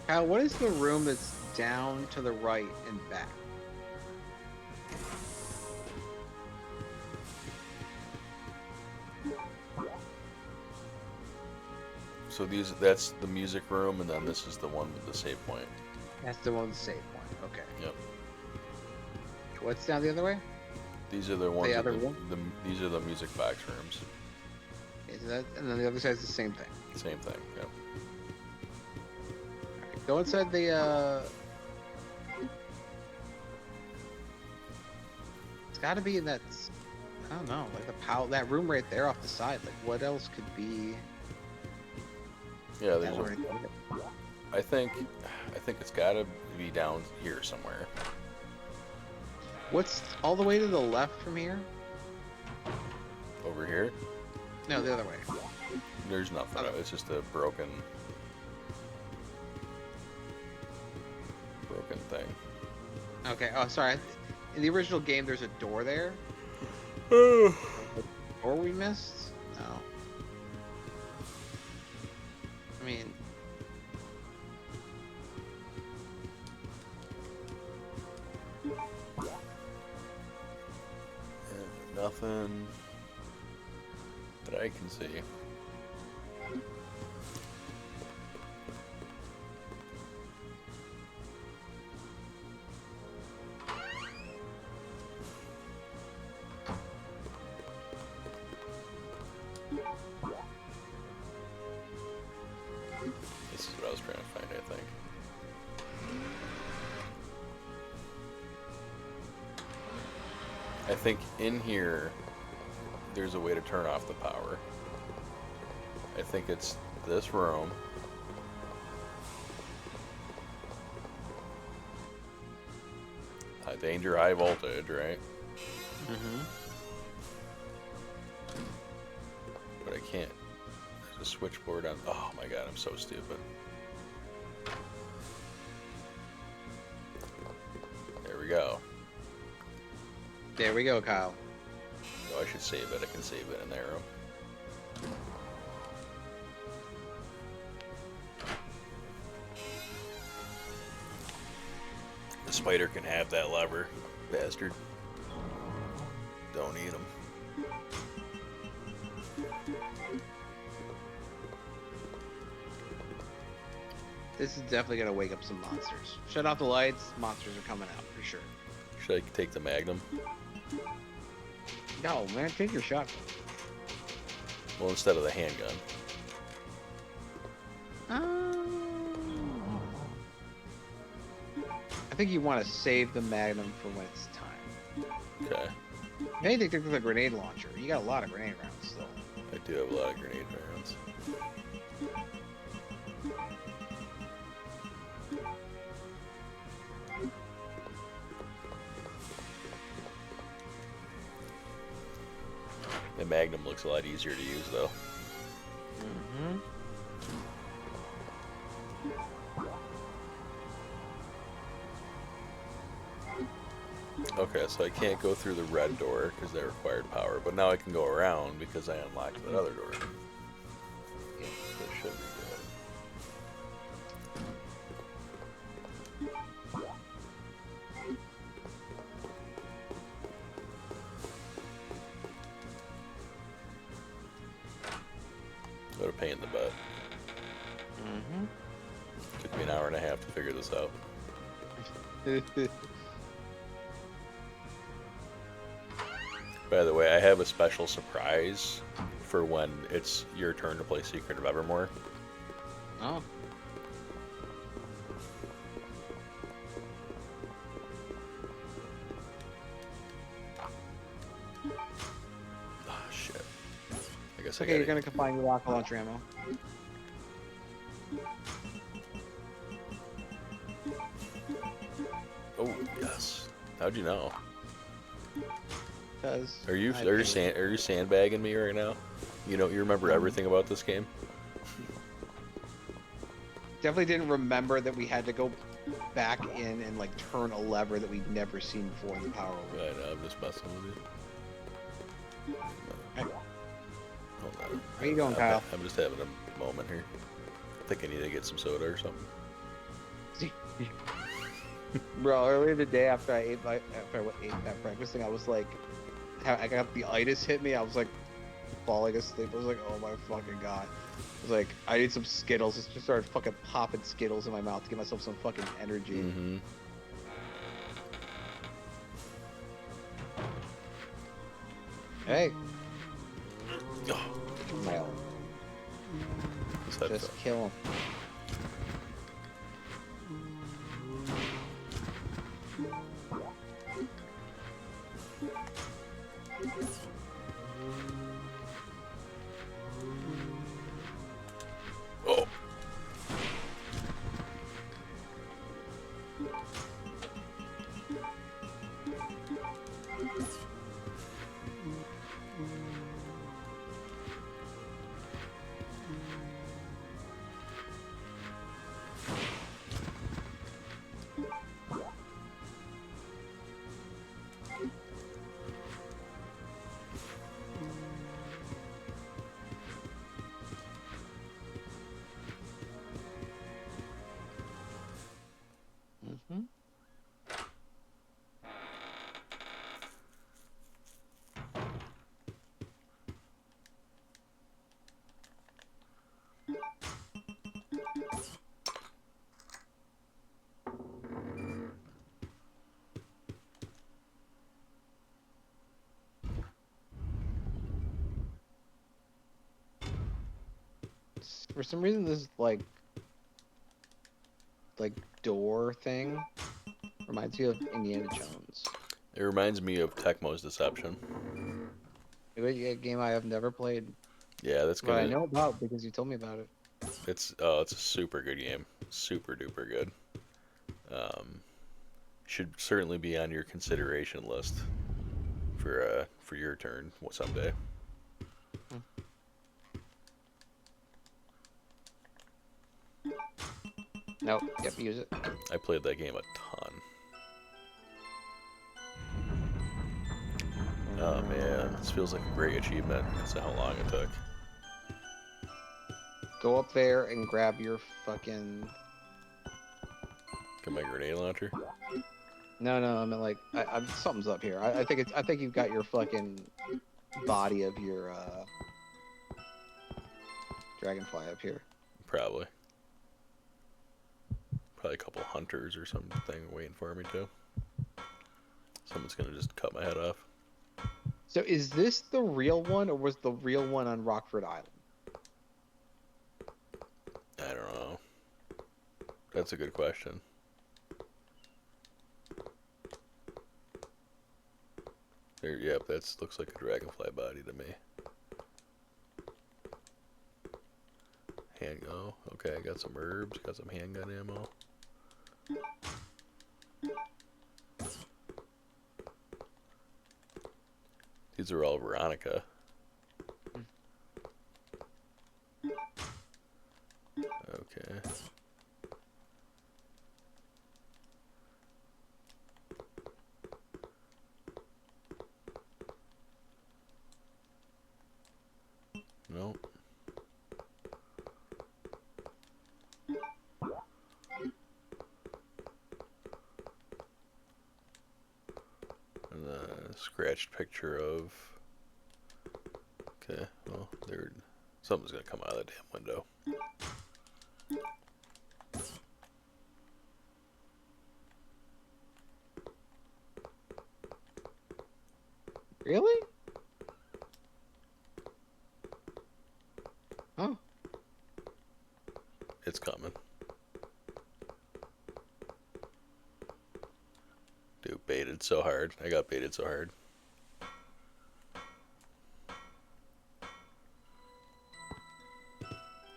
Speaker 3: Kyle, what is the room that's down to the right and back?
Speaker 1: So that's the music room, and then this is the one with the save point.
Speaker 3: That's the one with the save point. Okay.
Speaker 1: Yep.
Speaker 3: What's down the other way?
Speaker 1: These are the ones.
Speaker 3: The
Speaker 1: with
Speaker 3: other room?
Speaker 1: These are the music box rooms.
Speaker 3: Okay, so that, and then the other side's the same thing.
Speaker 1: Same thing. Yep.
Speaker 3: Alright, go inside the. It's got to be in that. I don't know, like that room right there off the side. Like, what else could be?
Speaker 1: Yeah,
Speaker 3: that
Speaker 1: there's.
Speaker 3: we're-
Speaker 1: I think it's got to be down here somewhere.
Speaker 3: What's all the way to the left from here?
Speaker 1: Over here.
Speaker 3: No, the other way.
Speaker 1: There's nothing.
Speaker 3: Okay.
Speaker 1: It's just a broken thing.
Speaker 3: Okay. Oh, sorry. In the original game, there's a door there. Door we missed? No. I mean.
Speaker 1: Nothing that I can see. This is what I was trying to find, I think. I think in here there's a way to turn off the power. I think it's this room. High danger, high voltage, right?
Speaker 3: Mm-hmm.
Speaker 1: But I can't. There's a switchboard on. Oh my god, I'm so stupid. There we go.
Speaker 3: There we go, Kyle.
Speaker 1: Oh, I should save it. I can save it in there. The spider can have that lever, bastard. Don't eat him.
Speaker 3: This is definitely gonna wake up some monsters. Shut off the lights, monsters are coming out for sure.
Speaker 1: Should I take the Magnum?
Speaker 3: No, man, take your shot.
Speaker 1: Well, instead of the handgun.
Speaker 3: I think you want to save the Magnum for when it's time.
Speaker 1: Okay.
Speaker 3: If anything, take the grenade launcher. You got a lot of grenade rounds still.
Speaker 1: I do have a lot of grenade rounds. The Magnum looks a lot easier to use, though.
Speaker 3: Mm-hmm.
Speaker 1: Okay, so I can't go through the red door because that required power, but now I can go around because I unlocked that other door.
Speaker 3: Yeah.
Speaker 1: So it should be good. What a pain in the butt.
Speaker 3: Mm-hmm.
Speaker 1: Took me an hour and a half to figure this out. By the way, I have a special surprise for when it's your turn to play Secret of Evermore.
Speaker 3: Oh.
Speaker 1: Oh, shit. I guess I
Speaker 3: Okay, you're
Speaker 1: gotta...
Speaker 3: gonna combine your rocket launcher ammo.
Speaker 1: Oh, yes. How'd you know?
Speaker 3: Because
Speaker 1: Are you sandbagging me right now? You know, you remember everything about this game?
Speaker 3: definitely didn't remember that we had to go back in and like turn a lever that we'd never seen before in the power room.
Speaker 1: I know, I'm just messing with you.
Speaker 3: Hey.
Speaker 1: Hold on.
Speaker 3: Where you going, Kyle?
Speaker 1: I'm just having a moment here. I think I need to get some soda or something.
Speaker 3: Bro, earlier today after I ate that breakfast thing, I was like, I got the itis hit me. I was like falling asleep. I was like, oh my fucking god. was like, I need some Skittles. Just started fucking popping Skittles in my mouth to give myself some fucking energy.
Speaker 1: Mm-hmm.
Speaker 3: Hey,
Speaker 1: Oh,
Speaker 3: Kyle,
Speaker 1: his head
Speaker 3: just
Speaker 1: fell.
Speaker 3: kill him.
Speaker 1: Oh.
Speaker 3: Mm-hmm. For some reason, this like door thing reminds me of Indiana Jones.
Speaker 1: It reminds me of Tecmo's Deception.
Speaker 3: A game I have never played,
Speaker 1: Yeah, that's
Speaker 3: but I
Speaker 1: gonna.
Speaker 3: know about because you told me about it.
Speaker 1: It's a super good game, super duper good. Should certainly be on your consideration list for your turn someday.
Speaker 3: Nope. Yep. Use it.
Speaker 1: I played that game a ton. Oh man, this feels like a great achievement because of how long it took.
Speaker 3: Go up there and grab your fucking.
Speaker 1: Get my grenade launcher.
Speaker 3: No, I mean like, I'm something's up here. I think it's. I think you've got your fucking body of your dragonfly up here.
Speaker 1: Probably a couple hunters or something waiting for me too. Someone's gonna just cut my head off.
Speaker 3: So is this the real one, or was the real one on Rockford Island?
Speaker 1: I don't know. That's a good question. There, yep, that looks like a dragonfly body to me. Oh, okay, I got some herbs, got some handgun ammo. These are all Veronica. Okay. Nope. And a scratched picture of. Okay, well, there. Something's gonna come out of that damn window.
Speaker 3: Really? Huh?
Speaker 1: It's coming. Dude, baited so hard. I got baited so hard.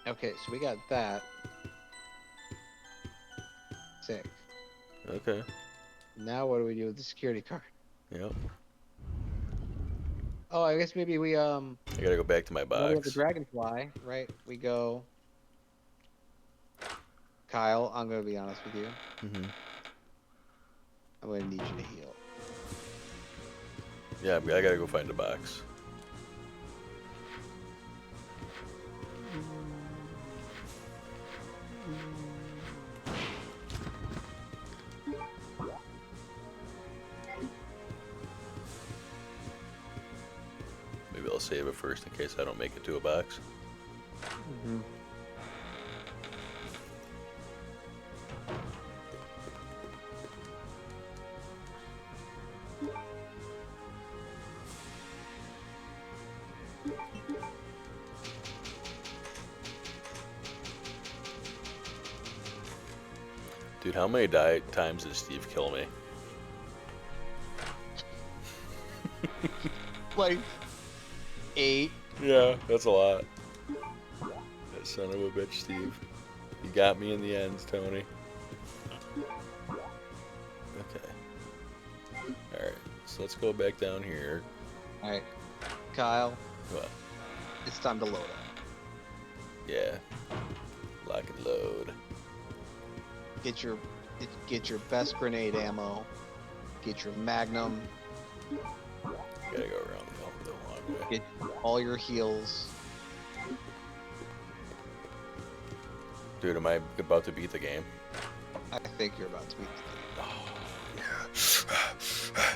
Speaker 3: Okay, so we got that. Sick.
Speaker 1: Okay.
Speaker 3: Now what do we do with the security card?
Speaker 1: Yep.
Speaker 3: Oh, I guess maybe we
Speaker 1: I gotta go back to my
Speaker 3: now we have the
Speaker 1: box.
Speaker 3: dragonfly, right? We go. Kyle, I'm gonna be honest with you.
Speaker 1: Mm-hmm.
Speaker 3: I'm gonna need you to heal.
Speaker 1: Yeah, I gotta go find the box. Maybe I'll save it first in case I don't make it to a box.
Speaker 3: Mhm.
Speaker 1: Dude, how many times did Steve kill me?
Speaker 3: Like 8.
Speaker 1: Yeah, that's a lot. That son of a bitch, Steve. You got me in the end, Tony. Okay. Alright, so let's go back down here.
Speaker 3: All right, Kyle,
Speaker 1: What?
Speaker 3: it's time to load up.
Speaker 1: Yeah. Lock and load.
Speaker 3: Get your best grenade ammo. Get your magnum.
Speaker 1: Gotta go around the long way.
Speaker 3: Get all your heals.
Speaker 1: Dude, am I about to beat the game?
Speaker 3: I think you're about to beat the game.
Speaker 1: Oh, yeah.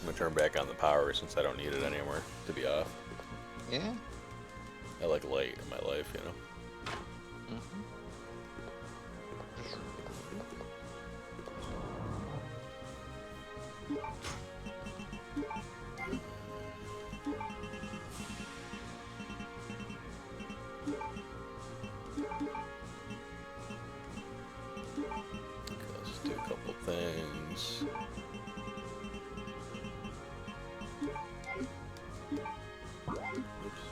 Speaker 1: I'm gonna turn back on the power since I don't need it anymore to be off.
Speaker 3: Yeah.
Speaker 1: I like light in my life, you know.
Speaker 3: Mhm.
Speaker 1: Okay, let's do a couple things. Oops.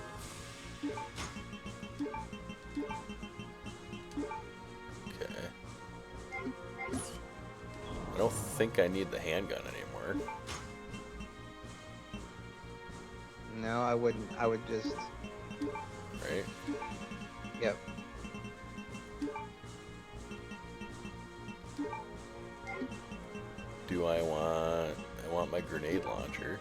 Speaker 1: Okay. I don't think I need the handgun anymore.
Speaker 3: No, I wouldn't. I would just.
Speaker 1: Right?
Speaker 3: Yep.
Speaker 1: Do I want my grenade launcher.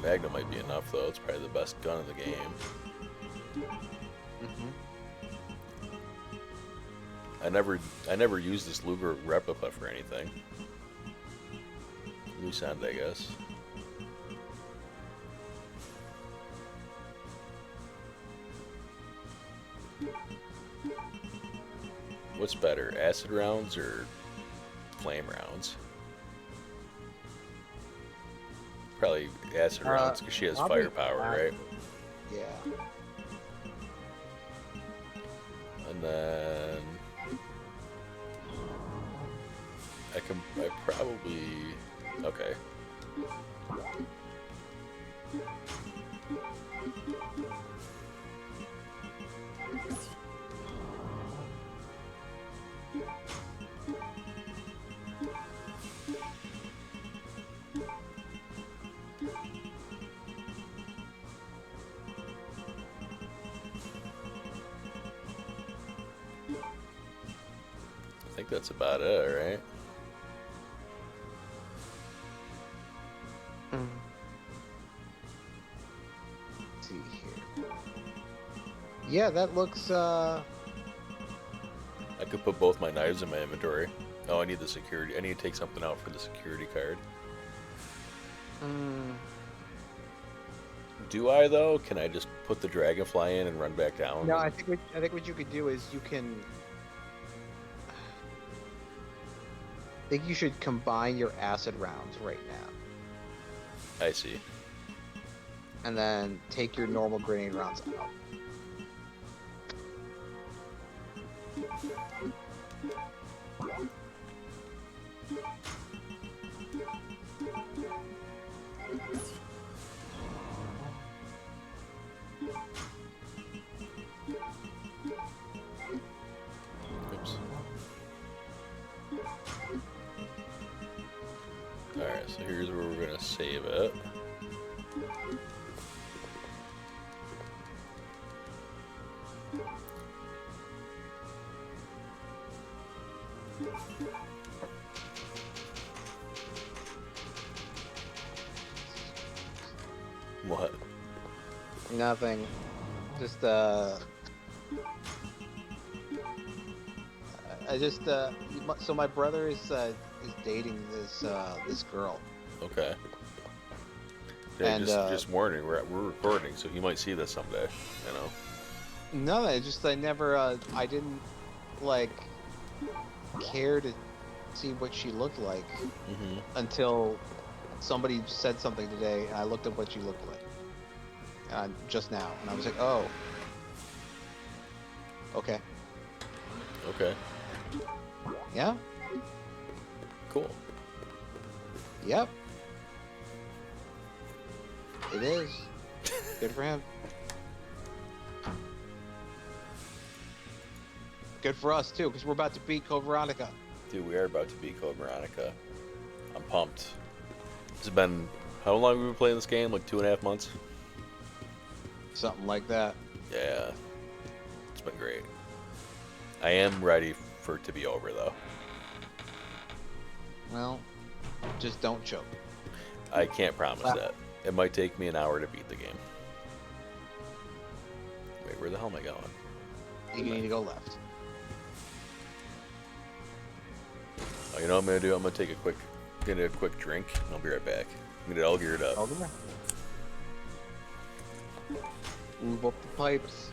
Speaker 1: Magnum might be enough though, it's probably the best gun in the game.
Speaker 3: Mhm.
Speaker 1: I never used this Luger replica for anything. Loose end, I guess. What's better, acid rounds or flame rounds? Probably acid rounds because she has
Speaker 3: probably
Speaker 1: firepower,
Speaker 3: acid.
Speaker 1: right?
Speaker 3: Yeah.
Speaker 1: And then I probably, okay. I think that's about it, right?
Speaker 3: Let's see here. Yeah, that looks.
Speaker 1: I could put both my knives in my inventory. Oh, I need the security. I need to take something out for the security card. Do I though? Can I just put the dragonfly in and run back down?
Speaker 3: No, I think what you could do is you can. I think you should combine your acid rounds right now,
Speaker 1: I see.
Speaker 3: and then take your normal grenade rounds out.
Speaker 1: Oops. Alright, so here's where we're gonna save it. What?
Speaker 3: Nothing. Just I just so my brother is dating this girl.
Speaker 1: Okay. Yeah,
Speaker 3: And
Speaker 1: just warning, we're recording, so he might see this someday. You know.
Speaker 3: no, I never I didn't like care to see what she looked like
Speaker 1: Mm-hmm.
Speaker 3: until somebody said something today, and I looked up what she looked like just now, and I was like, oh, okay,
Speaker 1: Okay.
Speaker 3: yeah,
Speaker 1: Cool.
Speaker 3: yep, it is. Good for him. Good for us too, because we're about to beat Veronica.
Speaker 1: Dude, we are about to beat Code Veronica. I'm pumped. It's been how long have we been playing this game? Like 2.5 months.
Speaker 3: Something like that.
Speaker 1: Yeah. It's been great. I am ready for it to be over though.
Speaker 3: Well, just don't choke.
Speaker 1: I can't promise that. It might take me an hour to beat the game. Wait, where the hell am I going?
Speaker 3: You need to go left.
Speaker 1: Oh, you know what I'm gonna do? I'm gonna take a quick drink, and I'll be right back. I'm gonna get all geared up.
Speaker 3: Over there. Move up the pipes.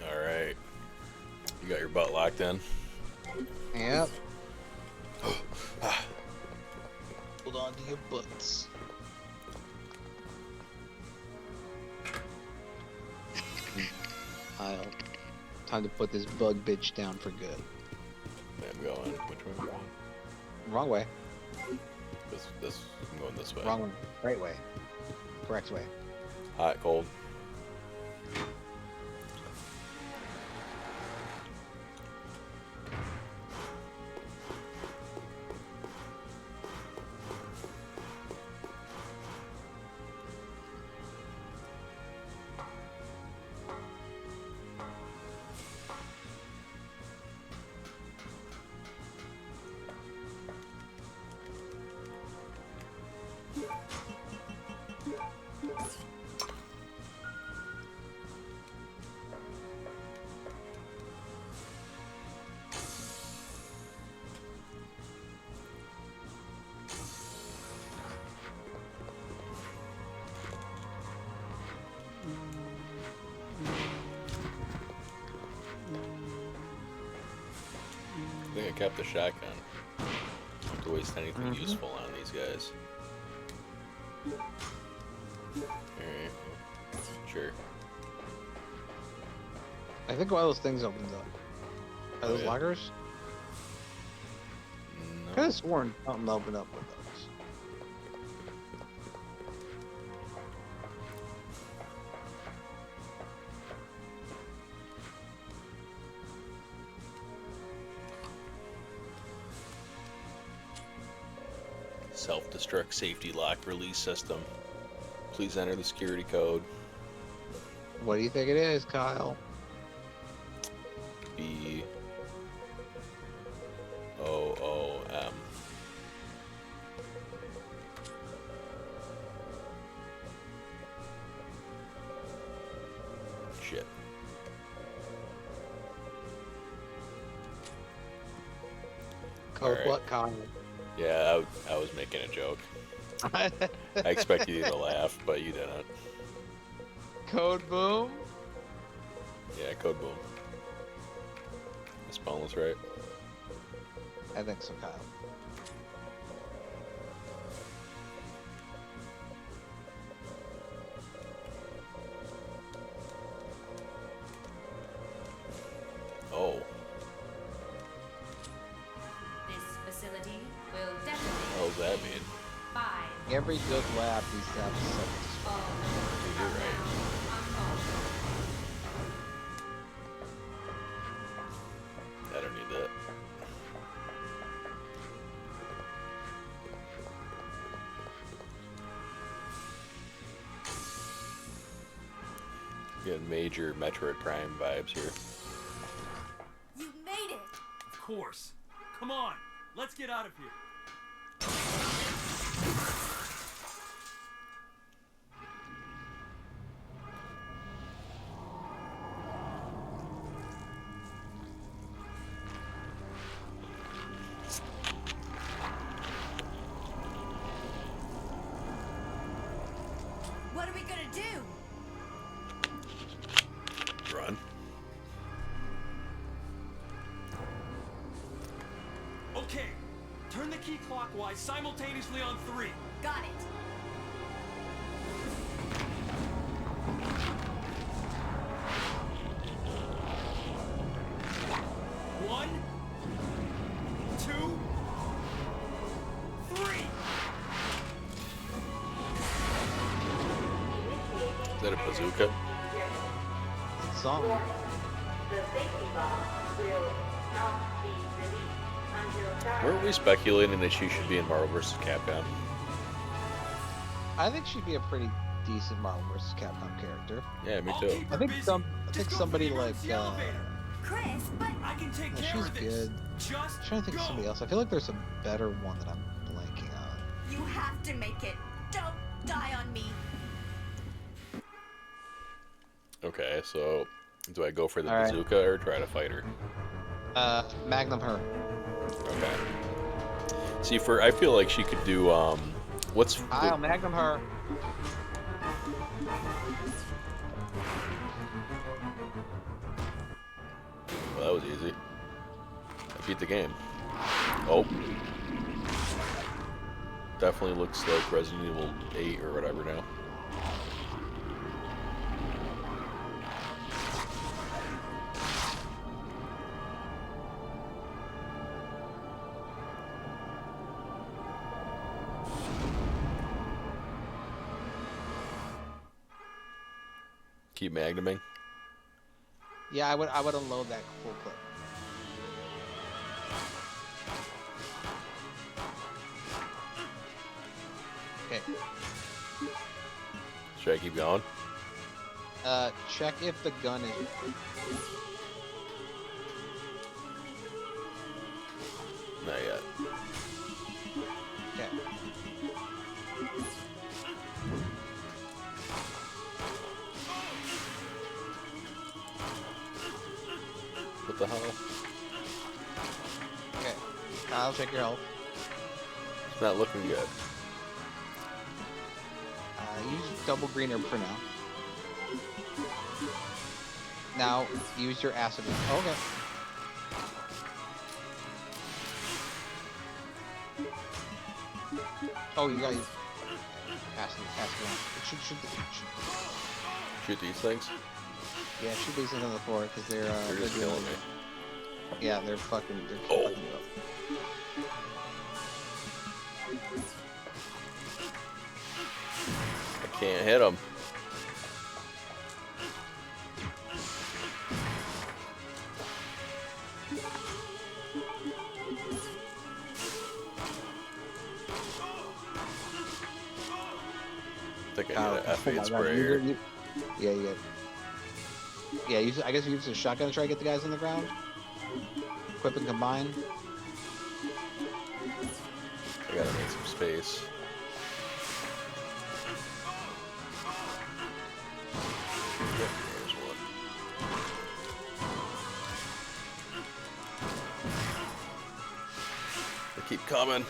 Speaker 1: All right. You got your butt locked in.
Speaker 3: Yep. Hold on to your butts. Kyle, time to put this bug bitch down for good.
Speaker 1: I'm going. Which way am I going?
Speaker 3: Wrong way.
Speaker 1: This. I'm going this way.
Speaker 3: Wrong way. Right way. Correct way.
Speaker 1: Hot, cold. I think I kept the shotgun. Don't have to waste anything useful on these guys. Alright. Sure.
Speaker 3: I think one of those things opens up. Are those
Speaker 1: yeah.
Speaker 3: lockers? I could
Speaker 1: No.
Speaker 3: have sworn something opened up with those.
Speaker 1: Self-destruct safety lock release system. Please enter the security code.
Speaker 3: What do you think it is, Kyle?
Speaker 1: B-O-O-M. Shit.
Speaker 3: Code
Speaker 1: Alright.
Speaker 3: what, Kyle?
Speaker 1: Yeah, I was making a joke. I expected you to laugh, but you didn't.
Speaker 3: Code boom?
Speaker 1: Yeah, code boom. Spawnless, right?
Speaker 3: I think so, Kyle.
Speaker 1: Oh.
Speaker 4: This facility will definitely
Speaker 1: What does that mean?
Speaker 4: 5
Speaker 3: Every good lab needs to have some.
Speaker 4: all
Speaker 1: Dude, you're right. I don't need that. Getting major Metroid Prime vibes here.
Speaker 5: You made it!
Speaker 6: Of course. Come on, let's get out of here.
Speaker 5: What are we gonna do?
Speaker 1: Run.
Speaker 6: Okay, turn the key clockwise simultaneously on 3.
Speaker 5: Got it.
Speaker 6: One, 2, 3.
Speaker 1: Is that a bazooka?
Speaker 3: Song.
Speaker 1: Weren't we speculating that she should be in Marvel vs. Capcom?
Speaker 3: I think she'd be a pretty decent Marvel vs. Capcom character.
Speaker 1: Yeah, me
Speaker 6: I'll
Speaker 1: too.
Speaker 6: keep her
Speaker 3: I think
Speaker 6: busy.
Speaker 3: some- I
Speaker 6: Just
Speaker 3: think
Speaker 6: go
Speaker 3: somebody
Speaker 6: for the
Speaker 3: like,
Speaker 6: emergency elevator.
Speaker 5: Chris, but
Speaker 6: I can take
Speaker 3: Yeah,
Speaker 6: care
Speaker 3: she's
Speaker 6: of this.
Speaker 3: good.
Speaker 6: Just
Speaker 3: I'm trying to think
Speaker 6: go.
Speaker 3: of somebody else. I feel like there's a better one that I'm blanking on.
Speaker 5: you have to make it. Don't die on me.
Speaker 1: Okay, so do I go for the
Speaker 3: All right.
Speaker 1: bazooka or try to fight her?
Speaker 3: Magnum her.
Speaker 1: Okay. See, I feel like she could do what's
Speaker 3: I'll Magnum her.
Speaker 1: well, that was easy. I beat the game. Oh. Definitely looks like Resident Evil 8 or whatever now. Keep magnuming.
Speaker 3: Yeah, I would unload that full clip. Okay.
Speaker 1: Should I keep going?
Speaker 3: Check if the gun is.
Speaker 1: Not yet.
Speaker 3: Okay.
Speaker 1: What the hell?
Speaker 3: Okay. Kyle, check your health.
Speaker 1: It's not looking good.
Speaker 3: Use double green herb for now. Now, use your acid. Okay. Oh, you got acid. It should.
Speaker 1: Shoot these things?
Speaker 3: Yeah, shoot these into the floor because they're
Speaker 1: They're just
Speaker 3: doing
Speaker 1: killing me.
Speaker 3: Yeah, they're fucking. They're
Speaker 1: Oh.
Speaker 3: fucking you up.
Speaker 1: I can't hit them. I think I need an F8 spray here.
Speaker 3: Yeah, you get. Yeah, I guess you use a shotgun to try to get the guys on the ground. Equip and combine.
Speaker 1: I gotta make some space. Yep, there's one. They keep coming.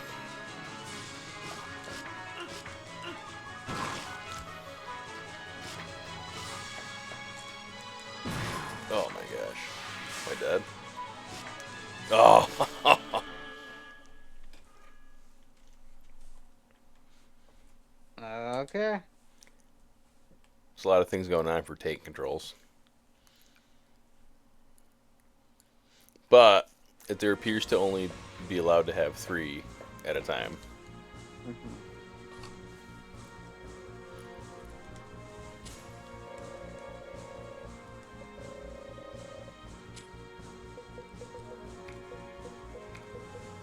Speaker 1: Oh my gosh. Am I dead? Oh.
Speaker 3: Okay.
Speaker 1: There's a lot of things going on for tank controls. But there appears to only be allowed to have 3 at a time.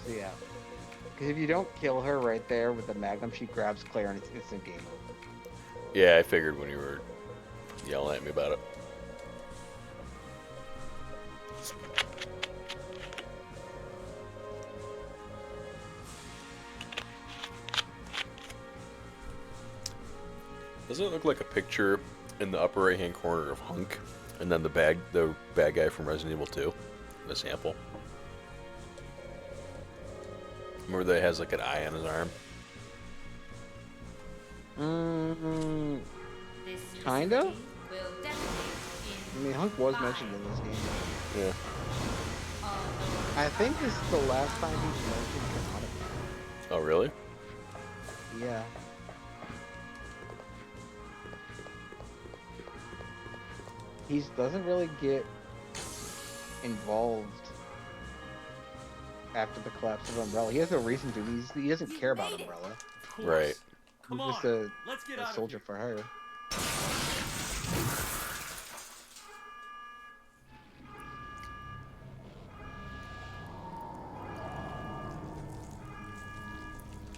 Speaker 3: So yeah. Because if you don't kill her right there with the Magnum, she grabs Claire and it's instant game over.
Speaker 1: Yeah, I figured when you were yelling at me about it. Doesn't it look like a picture in the upper right hand corner of Hunk, and then the bad guy from Resident Evil 2, the sample? Remember that has like an eye on his arm?
Speaker 4: This
Speaker 3: Kinda?
Speaker 4: facility will detonate
Speaker 3: I
Speaker 4: in
Speaker 3: mean, Hunk was
Speaker 4: 5,
Speaker 3: mentioned in this game.
Speaker 1: Yeah.
Speaker 4: although
Speaker 3: I think this is the last time he's mentioned Veronica.
Speaker 1: Oh, really?
Speaker 3: Yeah. He doesn't really get involved after the collapse of Umbrella. He has no reason to. He doesn't care about Umbrella.
Speaker 6: Of course.
Speaker 1: Right.
Speaker 6: Come
Speaker 3: He's
Speaker 6: on.
Speaker 3: just a
Speaker 6: Let's get out of
Speaker 3: soldier
Speaker 6: here.
Speaker 3: for her.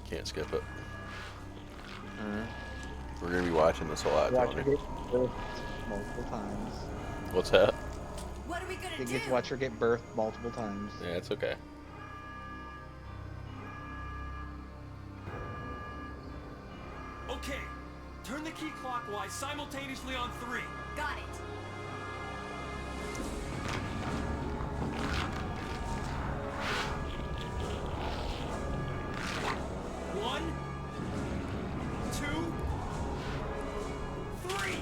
Speaker 1: Can't skip it.
Speaker 3: Mhm.
Speaker 1: We're gonna be watching this a lot,
Speaker 3: Watch her
Speaker 1: Tony.
Speaker 3: get birthed multiple times.
Speaker 1: What's that?
Speaker 5: What are we gonna
Speaker 3: They
Speaker 5: do?
Speaker 3: get to watch her get birthed multiple times.
Speaker 1: Yeah, it's okay.
Speaker 6: Okay. Turn the key clockwise simultaneously on 3.
Speaker 5: Got it.
Speaker 6: One, 2, 3.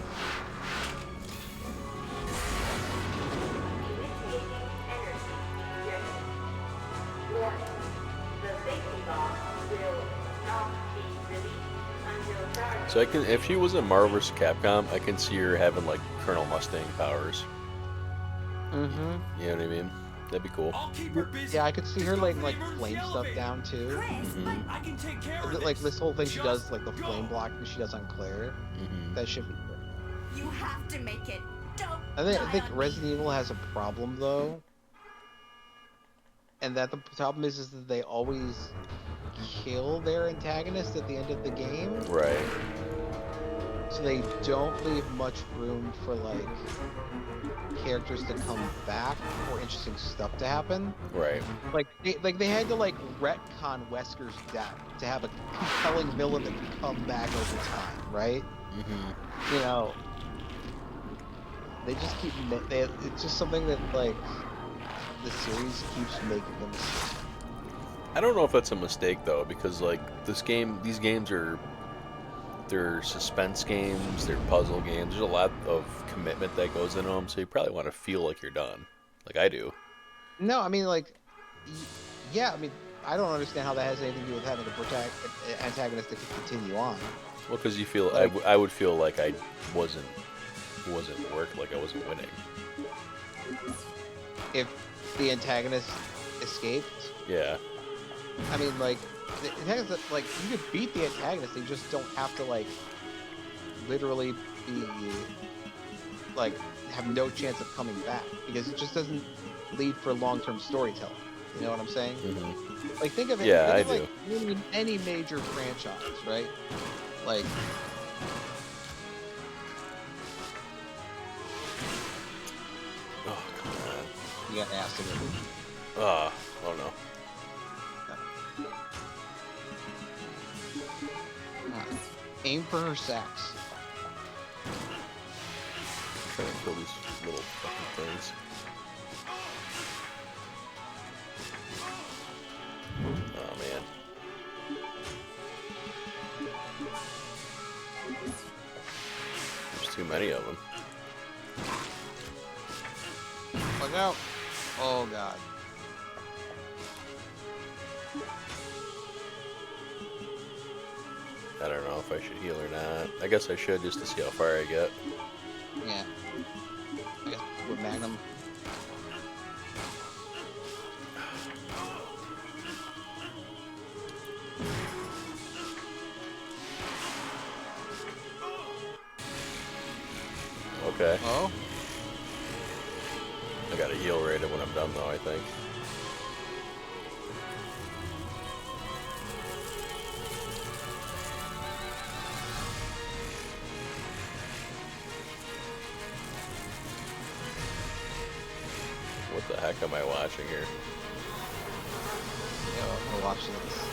Speaker 1: So I can, if she was in Marvel vs. Capcom, I can see her having like Colonel Mustang powers.
Speaker 3: Mm-hmm.
Speaker 1: You know what I mean? That'd be cool.
Speaker 6: I'll keep her busy.
Speaker 3: Yeah, I could see
Speaker 6: Just
Speaker 3: her
Speaker 6: go
Speaker 3: like
Speaker 6: for the emergency
Speaker 3: flame stuff
Speaker 6: elevator.
Speaker 3: down too.
Speaker 5: Chris,
Speaker 1: Mhm.
Speaker 6: I can take care of
Speaker 3: Like this whole thing she does,
Speaker 6: Just
Speaker 3: like the
Speaker 6: go.
Speaker 3: flame blocking she does on Claire.
Speaker 1: Mhm.
Speaker 3: That should be good.
Speaker 5: you have to make it. Don't
Speaker 3: I
Speaker 5: die
Speaker 3: think
Speaker 5: on me.
Speaker 3: Resident Evil has a problem though, and that the problem is that they always kill their antagonist at the end of the game,
Speaker 1: Right.
Speaker 3: so they don't leave much room for like characters to come back or interesting stuff to happen.
Speaker 1: Right.
Speaker 3: Like they had to like retcon Wesker's death to have a compelling villain that can come back over time, right?
Speaker 1: Mhm.
Speaker 3: You know, they just keep it's just something that like the series keeps making them.
Speaker 1: I don't know if that's a mistake though, because like these games they're suspense games, they're puzzle games. There's a lot of commitment that goes into them, so you probably want to feel like you're done, like I do.
Speaker 3: No, I mean like, yeah, I mean I don't understand how that has anything to do with having an antagonist that can continue on.
Speaker 1: Well, because you feel
Speaker 3: Like-
Speaker 1: I would feel like I wasn't like I wasn't winning.
Speaker 3: If the antagonist escaped,
Speaker 1: Yeah.
Speaker 3: I mean like the antagonist, like you could beat the antagonist, you just don't have to like literally be like have no chance of coming back because it just doesn't lead for long-term storytelling. You know what I'm saying?
Speaker 1: Mhm.
Speaker 3: Like think of it.
Speaker 1: Yeah,
Speaker 3: think
Speaker 1: I
Speaker 3: of, like, any major franchise, right? Like
Speaker 1: Oh, come on.
Speaker 3: you got acid.
Speaker 1: Oh no.
Speaker 3: Aim for her sex.
Speaker 1: Trying to kill these little fucking things. Oh man. There's too many of them.
Speaker 3: Look out! Oh god.
Speaker 1: I don't know if I should heal or not. I guess I should just to see how far I get.
Speaker 2: Yeah. I guess with Magnum.
Speaker 1: Okay.
Speaker 2: Oh.
Speaker 1: I gotta heal right when I'm done though, I think. What the heck am I watching here?
Speaker 2: Yeah, we're watching this.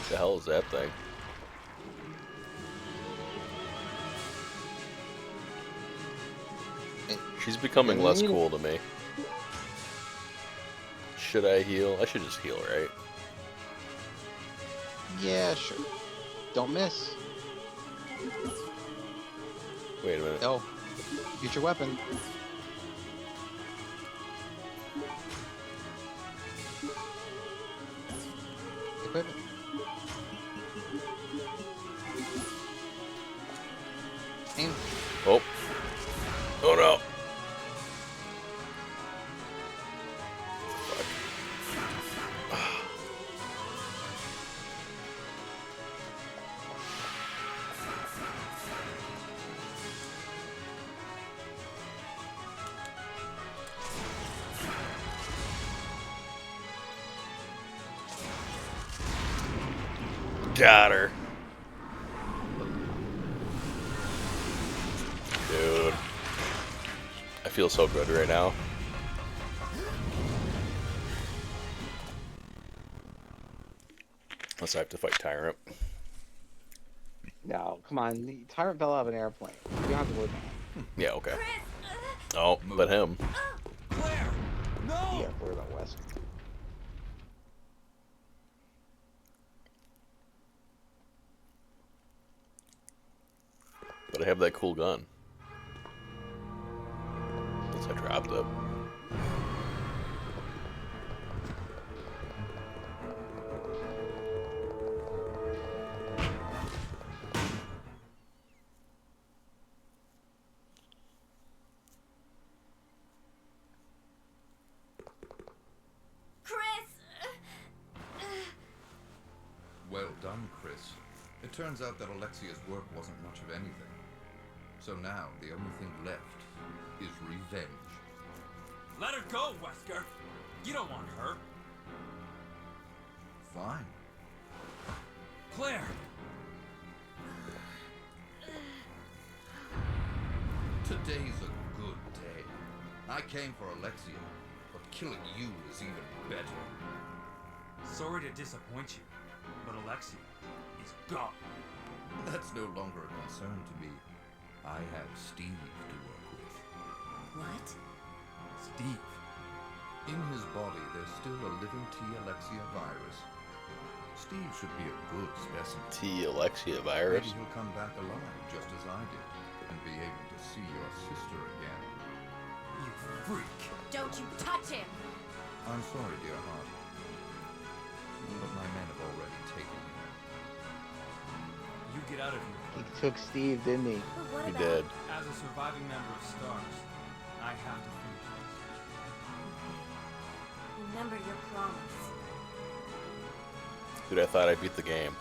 Speaker 1: The hell is that thing? She's becoming less cool to me. Should I heal? I should just heal, right?
Speaker 2: Yeah, sure. Don't miss.
Speaker 1: Wait a minute.
Speaker 2: No. Future weapon. Equipment. Aim.
Speaker 1: Oh. Oh no. Fuck. Got her. Dude. I feel so good right now. Unless I have to fight Tyrant.
Speaker 2: No, come on. The Tyrant fell out of an airplane. You don't have to worry about
Speaker 1: Yeah, okay.
Speaker 5: Chris!
Speaker 1: Oh, but him.
Speaker 6: Claire!
Speaker 2: it.
Speaker 6: No!
Speaker 2: You have to worry about Wesker.
Speaker 1: But I have that cool gun. Unless I dropped it.
Speaker 5: Chris!
Speaker 7: Well done, Chris. It turns out that Alexia's work wasn't much of anything. So now, the only thing left is revenge.
Speaker 6: Let her go, Wesker! You don't want her.
Speaker 7: Fine.
Speaker 6: Claire!
Speaker 7: Today's a good day. I came for Alexia, but killing you is even better.
Speaker 6: Sorry to disappoint you, but Alexia is gone.
Speaker 7: That's no longer a concern to me. I have Steve to work with.
Speaker 5: What?
Speaker 6: Steve.
Speaker 7: In his body, there's still a living T. Alexia virus. Steve should be a good specimen.
Speaker 1: T. Alexia virus.
Speaker 7: Maybe he'll come back alive, just as I did, and be able to see your sister again.
Speaker 6: You freak.
Speaker 5: Don't you touch him!
Speaker 7: I'm sorry, dear heart. But my men have already taken him.
Speaker 6: You get out of here.
Speaker 2: He took Steve, didn't he?
Speaker 5: But what
Speaker 1: He
Speaker 5: about...
Speaker 1: did.
Speaker 6: As a surviving member of STARS, I have to finish this.
Speaker 5: Remember your promise.
Speaker 1: Dude, I thought I beat the game.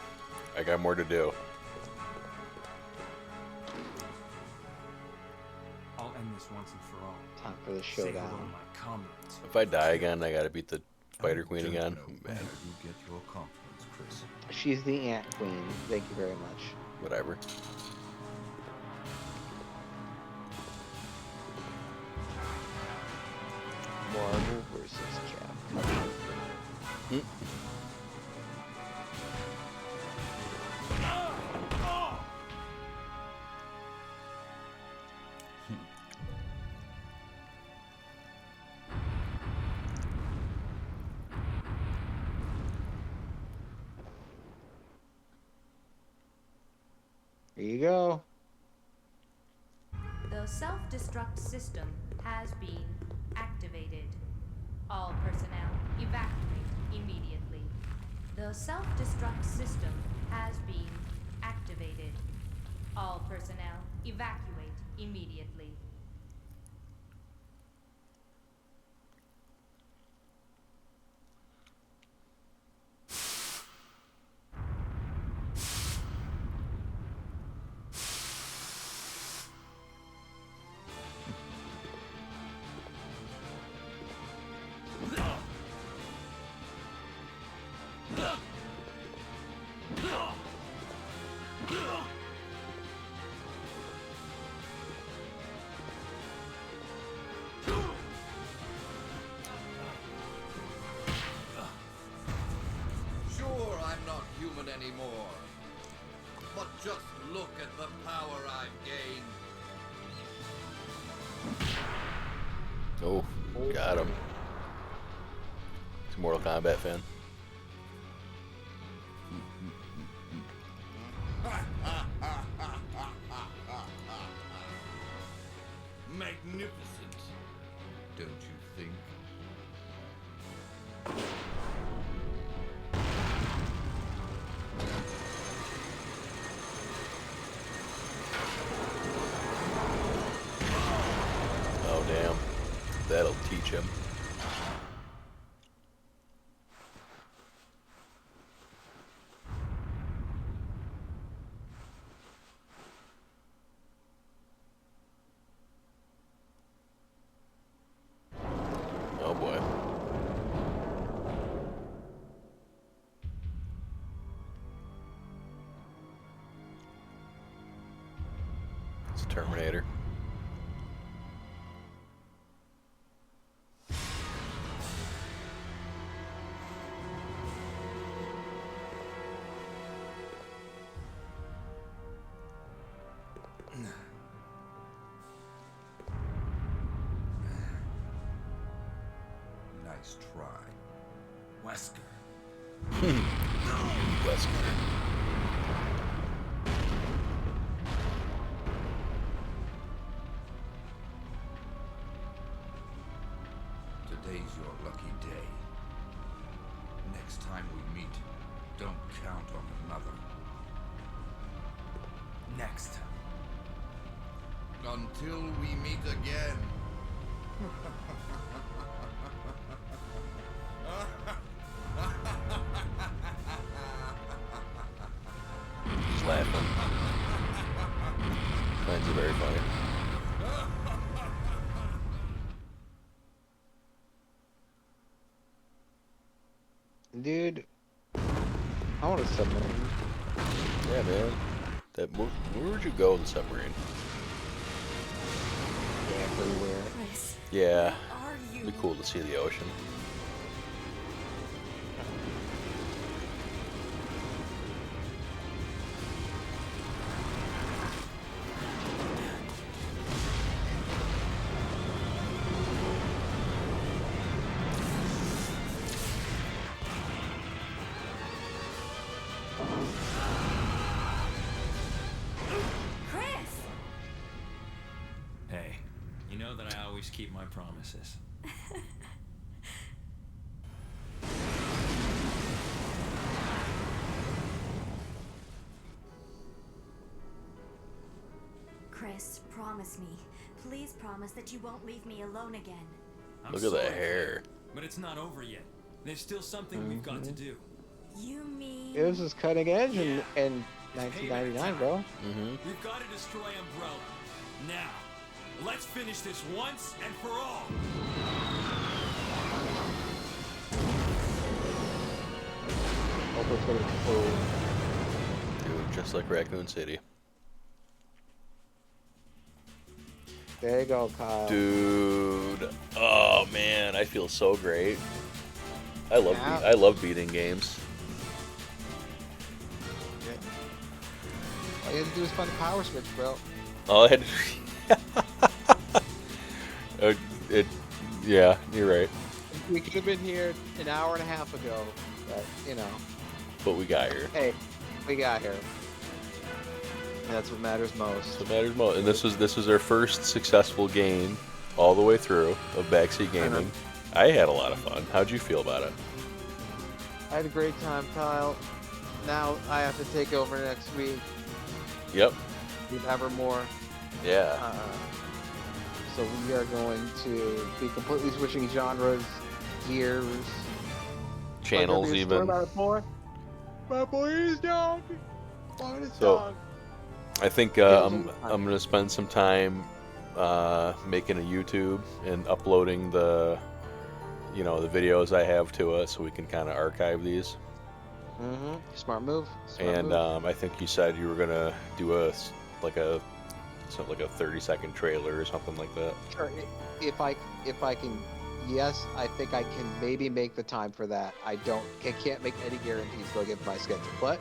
Speaker 1: I got more to do.
Speaker 6: I'll end this once and for all.
Speaker 2: Time for the
Speaker 6: Say hello to
Speaker 2: showdown.
Speaker 6: my comrades.
Speaker 1: If I die again, I gotta beat the Spider Queen
Speaker 7: Don't
Speaker 1: again.
Speaker 7: know where you get your confidence, Chris.
Speaker 2: She's the Ant Queen. Thank you very much.
Speaker 1: Whatever.
Speaker 2: Marvel versus Cap.
Speaker 1: Hmm.
Speaker 2: Here you go.
Speaker 5: Those
Speaker 4: self-destruct system has been activated. All personnel evacuate immediately. The self-destruct system has been activated. All personnel evacuate immediately.
Speaker 7: Sure, I'm not human anymore. But just look at the power I've gained.
Speaker 1: Oh, got him. He's a Mortal Kombat fan.
Speaker 7: Magnificent, don't you think?
Speaker 1: Oh, damn. That'll teach him. Oh, boy. It's a Terminator.
Speaker 7: Nice try.
Speaker 6: Wesker.
Speaker 1: Wesker.
Speaker 7: Today's your lucky day. Next time we meet, don't count on another.
Speaker 6: Next.
Speaker 7: Until we meet again.
Speaker 1: He's laughing. Finds it very funny.
Speaker 3: Dude, I want a submarine.
Speaker 1: Yeah, man. Where would you go in the submarine?
Speaker 3: Everywhere.
Speaker 5: Chris,
Speaker 1: Yeah.
Speaker 5: are you?
Speaker 1: It'd be cool to see the ocean.
Speaker 5: Chris!
Speaker 6: Hey, you know that I always keep my promises.
Speaker 5: Chris, promise me. Please promise that you won't leave me alone again.
Speaker 6: I'm
Speaker 1: Look at
Speaker 6: sorry,
Speaker 1: that hair.
Speaker 6: but it's not over yet. There's still something we've got to do.
Speaker 5: You mean...
Speaker 3: It was just cutting edge in
Speaker 6: Yeah.
Speaker 3: 1999, bro.
Speaker 1: Mm-hmm.
Speaker 6: We've got to destroy Umbrella. Now, let's finish this once and for all.
Speaker 3: Hope it's gonna explode.
Speaker 1: Dude, just like Raccoon City.
Speaker 3: There you go, Kyle.
Speaker 1: Dude. Oh, man. I feel so great. I love beating games.
Speaker 3: All you had to do was find the power switch, bro.
Speaker 1: All I had to... yeah, you're right.
Speaker 3: We could have been here an hour and a half ago, but, you know.
Speaker 1: But we got here.
Speaker 3: Hey, we got here. That's what matters most.
Speaker 1: That's what matters most. And this was our first successful game all the way through of Backseat Gaming. I had a lot of fun. How'd you feel about it?
Speaker 3: I had a great time, Kyle. Now I have to take over next week
Speaker 1: Yep.
Speaker 3: with Evermore.
Speaker 1: Yeah.
Speaker 3: So we are going to be completely switching genres, gears,
Speaker 1: Channels even.
Speaker 3: My boy is dog.
Speaker 1: So I think I'm gonna spend some time making a YouTube and uploading the videos I have to it, so we can kind of archive these.
Speaker 3: Smart move.
Speaker 1: And I think you said you were gonna do a 30-second trailer or something like that.
Speaker 3: Sure. If I can, yes, I think I can maybe make the time for that. I can't make any guarantees though, given my schedule, but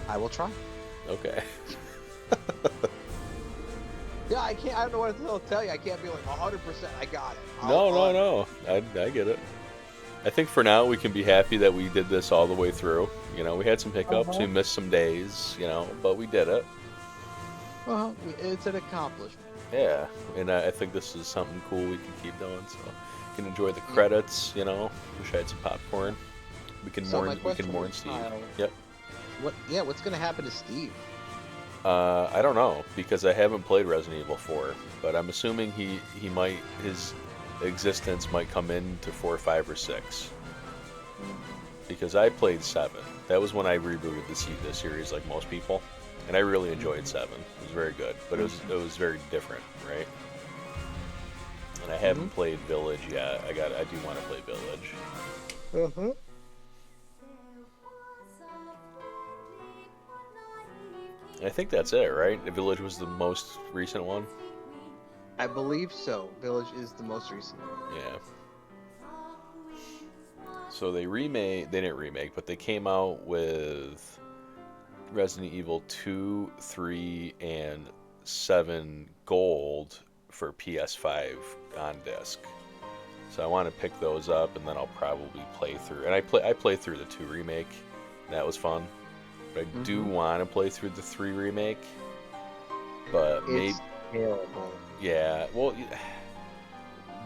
Speaker 3: I will try.
Speaker 1: Okay.
Speaker 3: Yeah, I can't. I don't know what to tell you. I can't be like 100%. I got it.
Speaker 1: No. I get it. I think for now we can be happy that we did this all the way through. We had some hiccups, we missed some days, but we did it.
Speaker 3: Well, it's an accomplishment.
Speaker 1: Yeah, and I think this is something cool we can keep doing. So you can enjoy the credits. Wish I had some popcorn. We can mourn Steve. Yep.
Speaker 3: What's gonna happen to Steve?
Speaker 1: I don't know, because I haven't played Resident Evil 4, but I'm assuming his existence might come into 4, 5, or 6. Because I played 7. That was when I rebooted the series, like most people, and I really enjoyed 7. It was very good, but it was very different, right? And I haven't played Village yet. I do want to play Village. I think that's it, right? The Village was the most recent one.
Speaker 3: I believe so. Village is the most recent.
Speaker 1: Yeah. So they didn't remake, but they came out with Resident Evil 2, 3, and 7 Gold for PS5 on disc. So I want to pick those up, and then I'll probably play through. And I played through the 2 remake. That was fun. But I do want to play through the 3 remake. But
Speaker 3: it's terrible.
Speaker 1: Yeah, well,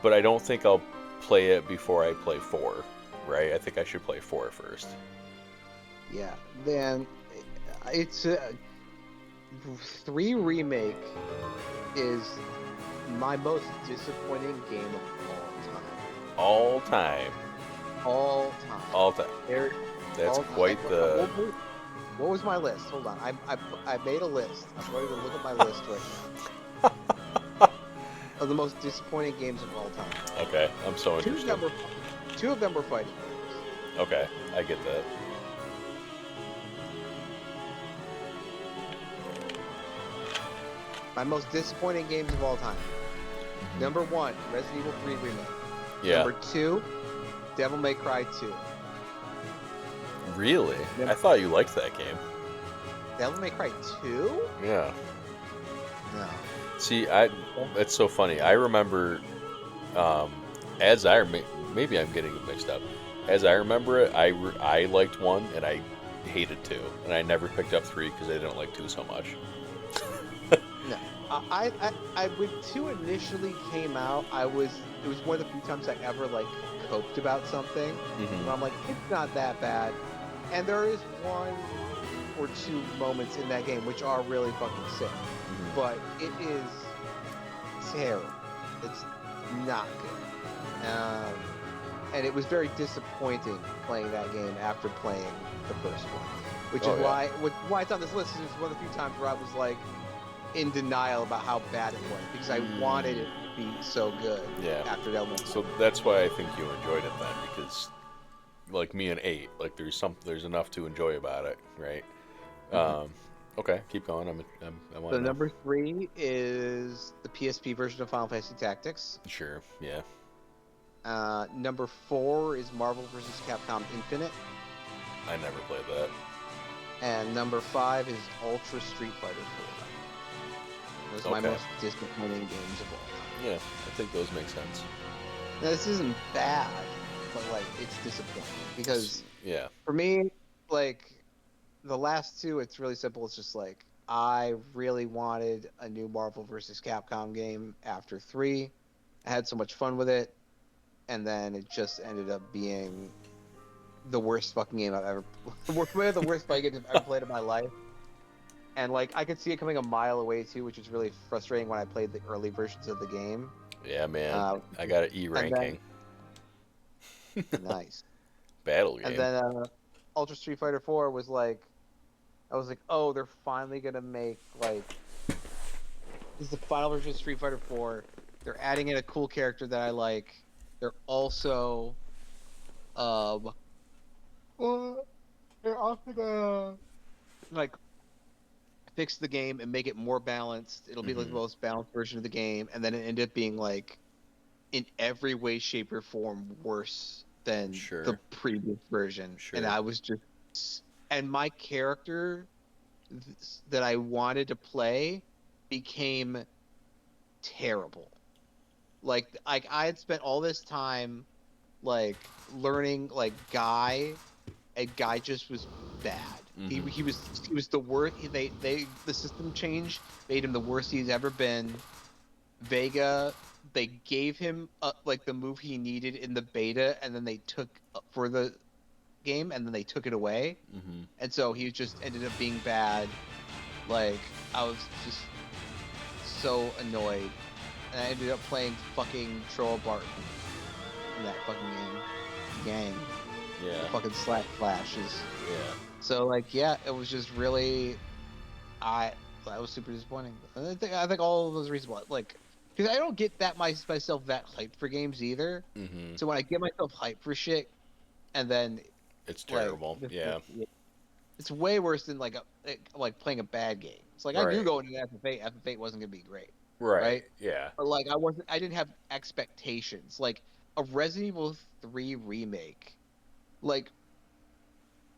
Speaker 1: but I don't think I'll play it before I play 4, right? I think I should play 4 first.
Speaker 3: Yeah, then it's 3 remake is my most disappointing game of all time. All time. That's quite the. What was my list? Hold on, I made a list. I'm ready to look at my list right now. Of the most disappointing games of all time.
Speaker 1: Okay, I'm so interested.
Speaker 3: Two of them were fighting games.
Speaker 1: Okay, I get that.
Speaker 3: My most disappointing games of all time. Number 1, Resident Evil 3 remake.
Speaker 1: Yeah.
Speaker 3: Number 2, Devil May Cry 2.
Speaker 1: Really? I thought you liked that game.
Speaker 3: Devil May Cry 2?
Speaker 1: Yeah.
Speaker 3: No.
Speaker 1: See, it's so funny. I remember, maybe I'm getting it mixed up. As I remember it, I liked 1 and I hated 2, and I never picked up 3 because I didn't like 2 so much.
Speaker 3: No. I when 2 initially came out, it was one of the few times I ever coped about something. And I'm like, it's not that bad. And there is 1 or 2 moments in that game which are really fucking sick. But it is terrible. It's not good. And it was very disappointing playing that game after playing the first one. Which is why it's on this list. Is one of the few times where I was in denial about how bad it was, because I wanted it to be so good after that one.
Speaker 1: So that's why I think you enjoyed it then, because like me and 8, there's enough to enjoy about it, right? Okay, keep going. I want.
Speaker 3: So number 3 is the PSP version of Final Fantasy Tactics.
Speaker 1: Sure, yeah.
Speaker 3: Number 4 is Marvel vs. Capcom Infinite.
Speaker 1: I never played that.
Speaker 3: And number 5 is Ultra Street Fighter 4. Those are my most disappointing games of all time.
Speaker 1: Yeah, I think those make sense.
Speaker 3: Now, this isn't bad, but it's disappointing because for me, the last 2, it's really simple. It's just I really wanted a new Marvel vs. Capcom game after 3. I had so much fun with it, and then it just ended up being the worst fucking game I've ever the worst fighting game I've ever played in my life. And like I could see it coming a mile away too, which is really frustrating when I played the early versions of the game.
Speaker 1: Yeah, man.
Speaker 3: Uh,
Speaker 1: I got an E
Speaker 3: and
Speaker 1: ranking.
Speaker 3: then nice.
Speaker 1: Battle
Speaker 3: And
Speaker 1: game.
Speaker 3: then Ultra Street Fighter 4 was like, I was like, oh, they're finally gonna make like this is the final version of Street Fighter 4. They're adding in a cool character that I like. They're also um they're also gonna like fix the game and make it more balanced. It'll be like the most balanced version of the game, and then it ended up being like in every way, shape, or form worse than the
Speaker 1: Sure.
Speaker 3: previous version.
Speaker 1: Sure.
Speaker 3: And I was and my character that I wanted to play became terrible. Like I had spent all this time like learning like Guy, and Guy just was bad. He was the worst. The system change made him the worst he's ever been. Vega, they gave him like the move he needed in the beta, and then they took for the game, and then they took it away, and so he just ended up being bad. Like I was just so annoyed, and I ended up playing fucking Troll Barton in that fucking game.
Speaker 1: Yeah.
Speaker 3: The fucking Slack flashes.
Speaker 1: Yeah.
Speaker 3: So like yeah, it was just really I was super disappointing. And I think all of those reasons why like because I don't get that myself that hyped for games either. So when I get myself hyped for shit and then
Speaker 1: It's terrible.
Speaker 3: Like,
Speaker 1: yeah.
Speaker 3: It's way worse than like playing a bad game. It's like I knew going into FF8 wasn't gonna be great. Right?
Speaker 1: Yeah.
Speaker 3: But like I didn't have expectations. Like a Resident Evil 3 remake. Like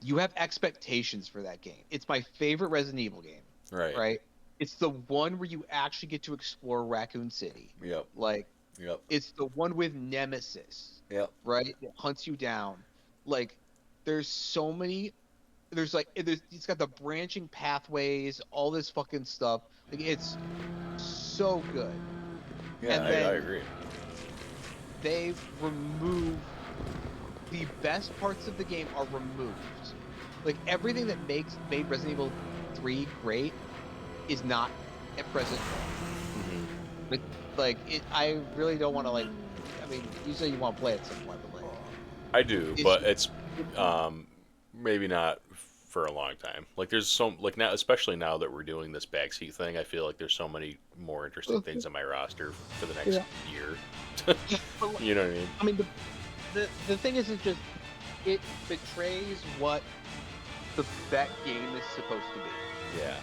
Speaker 3: you have expectations for that game. It's my favorite Resident Evil game. Right? It's the one where you actually get to explore Raccoon City.
Speaker 1: Yep.
Speaker 3: Like
Speaker 1: Yep.
Speaker 3: it's the one with Nemesis.
Speaker 1: Yep.
Speaker 3: Right? It hunts you down. Like there's so many it's got the branching pathways, all this fucking stuff. Like it's so good.
Speaker 1: Yeah,
Speaker 3: and
Speaker 1: I agree.
Speaker 3: They've removed the best parts of the game are removed. Like everything that made Resident Evil 3 great is not at present. Like it, I really don't want to like. I mean, usually you want to play at some point, but like.
Speaker 1: I do, but it's maybe not for a long time. Like there's like now, especially now that we're doing this backseat thing, I feel like there's so many more interesting things on my roster for the next year. You know what I mean?
Speaker 3: I mean, the thing is, just it betrays what that game is supposed to be.
Speaker 1: Yeah,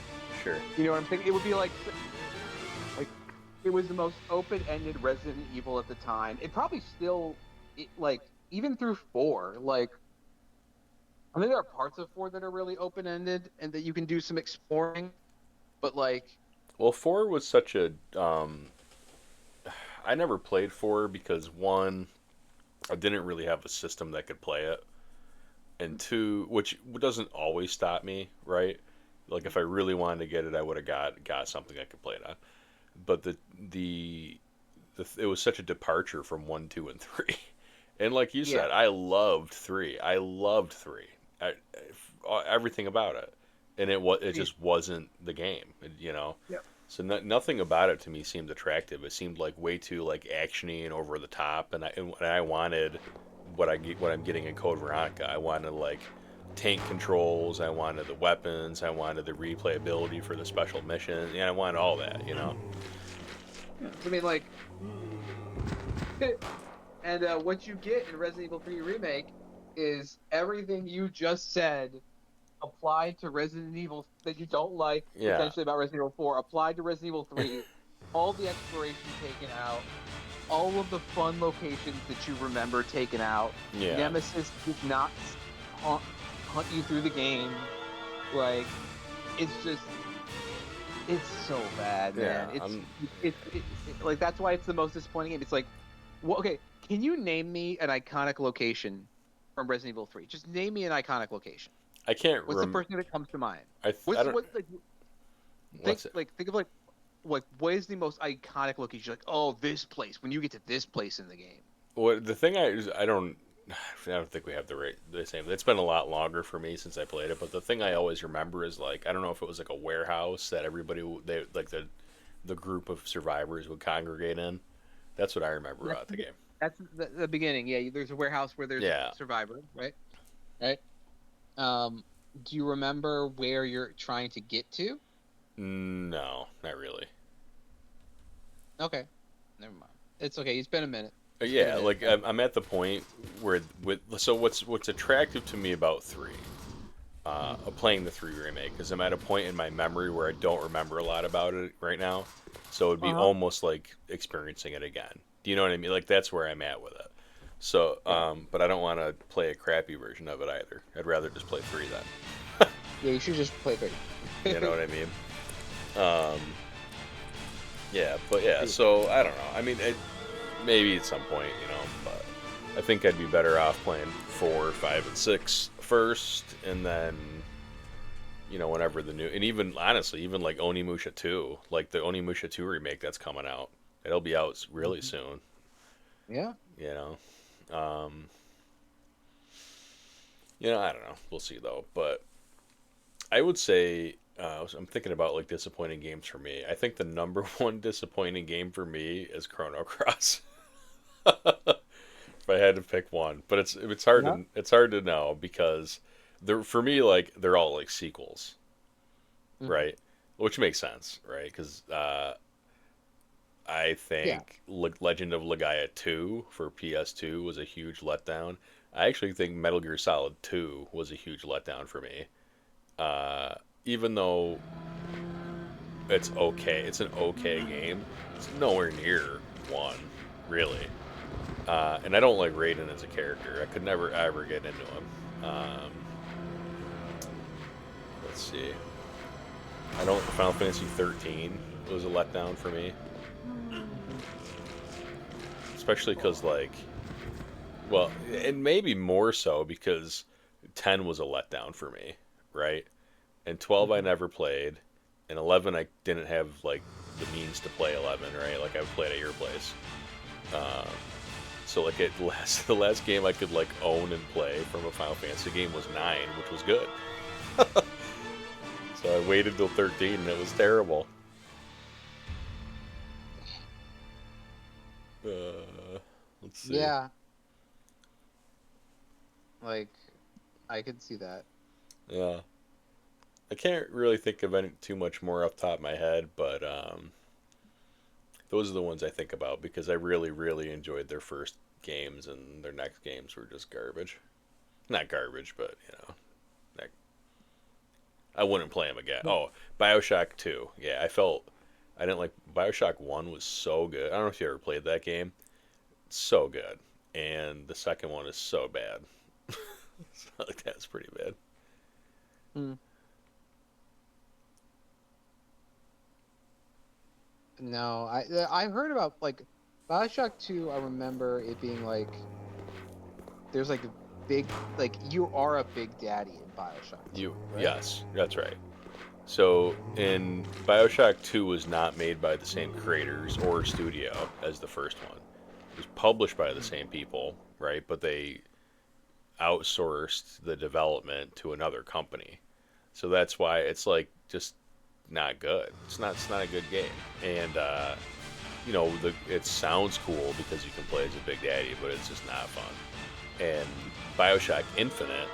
Speaker 1: sure.
Speaker 3: You know what I'm saying? It would be like it was the most open-ended Resident Evil at the time. It probably still, like even through 4, like I think there are parts of 4 that are really open-ended and that you can do some exploring, but like.
Speaker 1: Well, 4 was such a. I never played 4 because 1, I didn't really have a system that could play it, and 2, which doesn't always stop me, right? Like if I really wanted to get it, I would have got something I could play it on. But it was such a departure from 1, 2, and 3, and like you said, I loved 3. I loved 3. Everything about it, and it just wasn't the game, you know.
Speaker 3: Yep.
Speaker 1: So nothing about it to me seemed attractive. It seemed like way too like actiony and over the top, and I wanted what I'm getting in Code Veronica. I wanted like tank controls. I wanted the weapons. I wanted the replayability for the special missions. Yeah, I wanted all that, you know.
Speaker 3: I mean, like, and what you get in Resident Evil 3 Remake is everything you just said applied to Resident Evil that you don't like, potentially about Resident Evil 4, applied to Resident Evil 3, all the exploration taken out, all of the fun locations that you remember taken out.
Speaker 1: Yeah.
Speaker 3: Nemesis did not hunt you through the game. Like, it's just, it's so bad, man. It's like, that's why it's the most disappointing game. It's like, well, okay, can you name me an iconic location from Resident Evil 3? Just name me an iconic location.
Speaker 1: I can't.
Speaker 3: What's the first thing that comes to mind?
Speaker 1: I What's it?
Speaker 2: Think of like what is the most iconic location? You're like, oh, this place. When you get to this place in the game.
Speaker 1: What the thing I don't think we have the same. It's been a lot longer for me since I played it, but the thing I always remember is like I don't know if it was like a warehouse that they like the group of survivors would congregate in. That's what I remember about the game.
Speaker 2: That's the beginning. Yeah, there's a warehouse where there's
Speaker 1: Yeah.
Speaker 2: a survivor, right? Right. Do you remember where you're trying to get to?
Speaker 1: No, not really.
Speaker 2: Okay, never mind. It's okay. It's been a minute.
Speaker 1: Yeah, like I'm at the point where so what's attractive to me about 3, playing the 3 remake, is I'm at a point in my memory where I don't remember a lot about it right now, so it'd be almost like experiencing it again. Do you know what I mean? Like that's where I'm at with it. So, but I don't want to play a crappy version of it either. I'd rather just play 3 then.
Speaker 2: Yeah, you should just play 3.
Speaker 1: You know what I mean? Yeah, but yeah. So I don't know. I mean, maybe at some point, but I think I'd be better off playing 4, 5, and 6 first, and then, whenever the new, and even honestly, even like Onimusha 2, like the Onimusha 2 remake that's coming out, it'll be out really soon.
Speaker 2: Yeah.
Speaker 1: I don't know. We'll see though, but I would say. I'm thinking about like disappointing games for me. I think the number one disappointing game for me is Chrono Cross. If I had to pick one, but it's hard to know because for me like they're all like sequels, right? Which makes sense, right? Because I think Legend of Legaia 2 for PS2 was a huge letdown. I actually think Metal Gear Solid 2 was a huge letdown for me. Even though it's okay, it's an okay game. It's nowhere near 1, really. And I don't like Raiden as a character. I could never ever get into him. Let's see. Final Fantasy 13 was a letdown for me. Especially because, and maybe more so because 10 was a letdown for me, right? And 12 I never played, and 11 I didn't have, the means to play 11, right? Like, I played at your place. So, the last game I could, own and play from a Final Fantasy game was 9, which was good. So I waited till 13, and it was terrible. Let's see.
Speaker 2: Yeah. I could see that.
Speaker 1: Yeah. I can't really think of too much more off the top of my head, but those are the ones I think about because I really, really enjoyed their first games, and their next games were just garbage. Not garbage, but, I wouldn't play them again. Oh, BioShock 2. Yeah, I didn't like... BioShock 1 was so good. I don't know if you ever played that game. It's so good. And the second one is so bad. That's pretty bad.
Speaker 2: No, I've heard about BioShock 2. I remember it being there's a big you are a big daddy in BioShock 2, right?
Speaker 1: Yes, that's right. So in BioShock 2 was not made by the same creators or studio as the first one. It was published by the same people, right? But they outsourced the development to another company. So that's why it's just not good. It's not a good game. And it sounds cool because you can play as a big daddy, but it's just not fun. And BioShock Infinite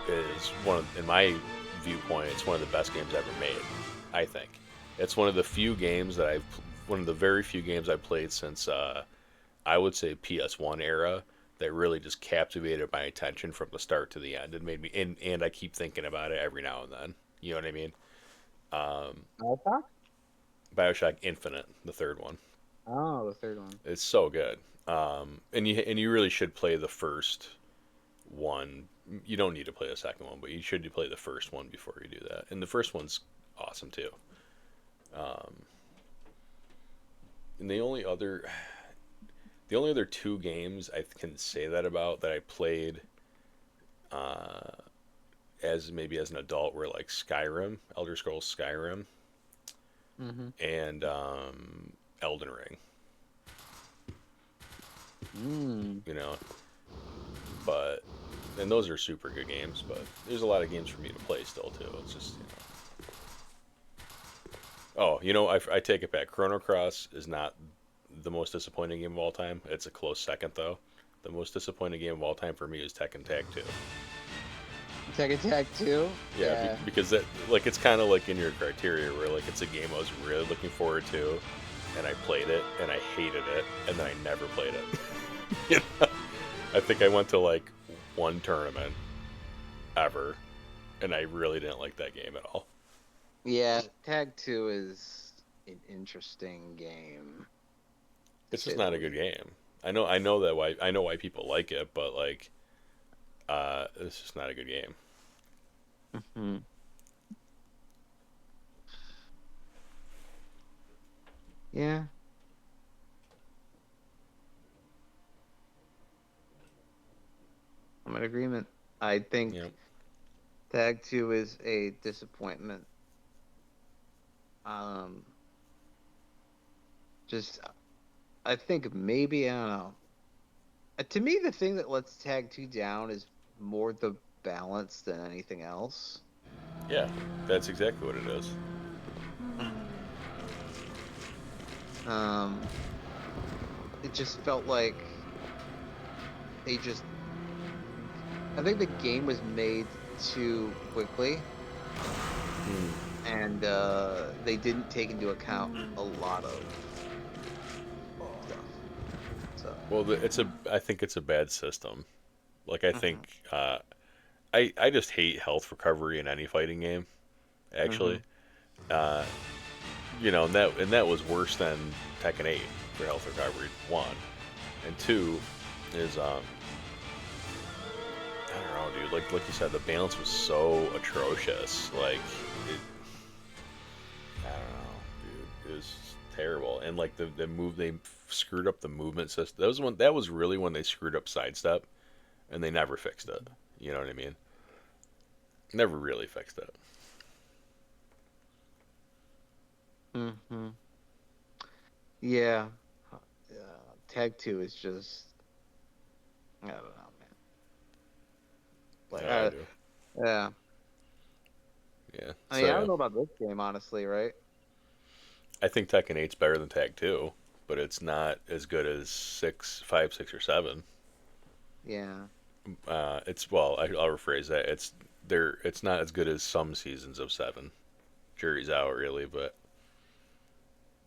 Speaker 1: is in my viewpoint, it's one of the best games ever made. I think it's one of the very few games I've played since I would say PS1 era that really just captivated my attention from the start to the end and made me and I keep thinking about it every now and then. You know what I mean? BioShock Infinite, the third one.
Speaker 2: Oh, the third one.
Speaker 1: It's so good. And you really should play the first one. You don't need to play the second one, but you should play the first one before you do that. And the first one's awesome too. And the only other 2 games I can say that about that I played as an adult were Skyrim, Elder Scrolls Skyrim,
Speaker 3: Mm-hmm.
Speaker 1: and Elden Ring. You know, but and those are super good games. But there's a lot of games for me to play still too. It's just Oh, I take it back. Chrono Cross is not the most disappointing game of all time. It's a close second though. The most disappointing game of all time for me is Tekken Tag 2.
Speaker 3: Tekken Tag 2?
Speaker 1: Yeah, because that like it's kind of like in your criteria where like it's a game I was really looking forward to, and I played it and I hated it, and then I never played it. You know? I think I went to like one tournament ever, and I really didn't like that game at all.
Speaker 3: Yeah, Tag 2 is an interesting game.
Speaker 1: It's just not a good game. I know why people like it, but like, it's just not a good game.
Speaker 3: Hmm. Yeah. I'm in agreement. I think
Speaker 1: You know,
Speaker 3: Tag 2 is a disappointment. Um, just I think maybe I don't know. To me, the thing that lets Tag 2 down is more the balance than anything else.
Speaker 1: yeah, that's exactly what it is.
Speaker 3: Um, it just felt like they just. I think the game was made too quickly, and they didn't take into account a lot of stuff. So.
Speaker 1: Well, I think it's a bad system. Like I
Speaker 3: Mhm.
Speaker 1: think, I just hate health recovery in any fighting game. Actually,
Speaker 3: Mhm.
Speaker 1: uh, and that was worse than Tekken 8 for health recovery. One and two is I don't know, dude. Like you said, the balance was so atrocious. Like it, I don't know, dude. It was terrible. And like the move, they screwed up the movement system. That was really when they screwed up sidestep, and they never fixed it. You know what I mean? Never really fixed it.
Speaker 3: Mhm. Yeah. Tag 2 is just I don't know, man. Like
Speaker 1: Yeah, I do.
Speaker 3: yeah.
Speaker 1: Yeah.
Speaker 3: I
Speaker 1: So
Speaker 3: mean, I don't
Speaker 1: yeah,
Speaker 3: know about this game honestly, right?
Speaker 1: I think Tekken 8's better than Tag 2, but it's not as good as 5, 6, or 7.
Speaker 3: Yeah.
Speaker 1: It's well, I'll rephrase that. It's not as good as some seasons of 7. Jury's out, really, but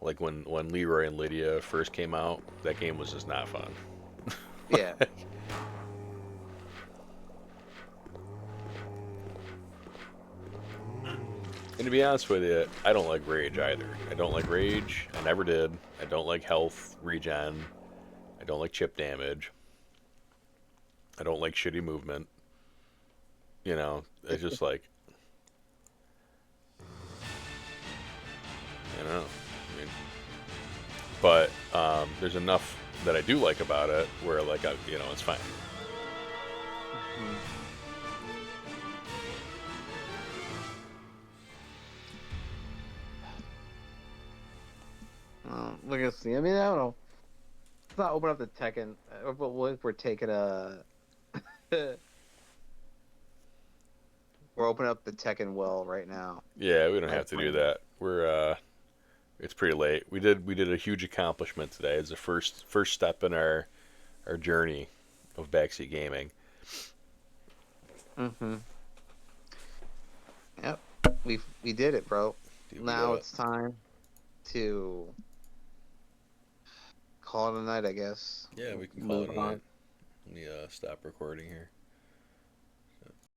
Speaker 1: like when Leroy and Lydia first came out, that game was just not fun.
Speaker 3: Yeah.
Speaker 1: And to be honest with you, I don't like Rage either. I don't like Rage. I never did. I don't like health regen. I don't like chip damage. I don't like shitty movement. It's just like I don't know. I mean, but there's enough that I do like about it where like it's fine.
Speaker 3: Mhm. Look at see. I mean, I don't know. Let's not open up the Tekken. We're taking a. We're opening up the Tekken well right now.
Speaker 1: Yeah, we don't
Speaker 3: My
Speaker 1: have to do
Speaker 3: friend.
Speaker 1: that. It's pretty late. We did a huge accomplishment today. It's the first step in our journey of backseat gaming.
Speaker 3: Mm-hmm. Yep. We did it, bro.
Speaker 1: Dude, we did
Speaker 3: Now
Speaker 1: it.
Speaker 3: it's time to call it a night, I guess.
Speaker 1: Yeah, we can call
Speaker 3: Move
Speaker 1: it a night.
Speaker 3: on.
Speaker 1: Let me stop recording here.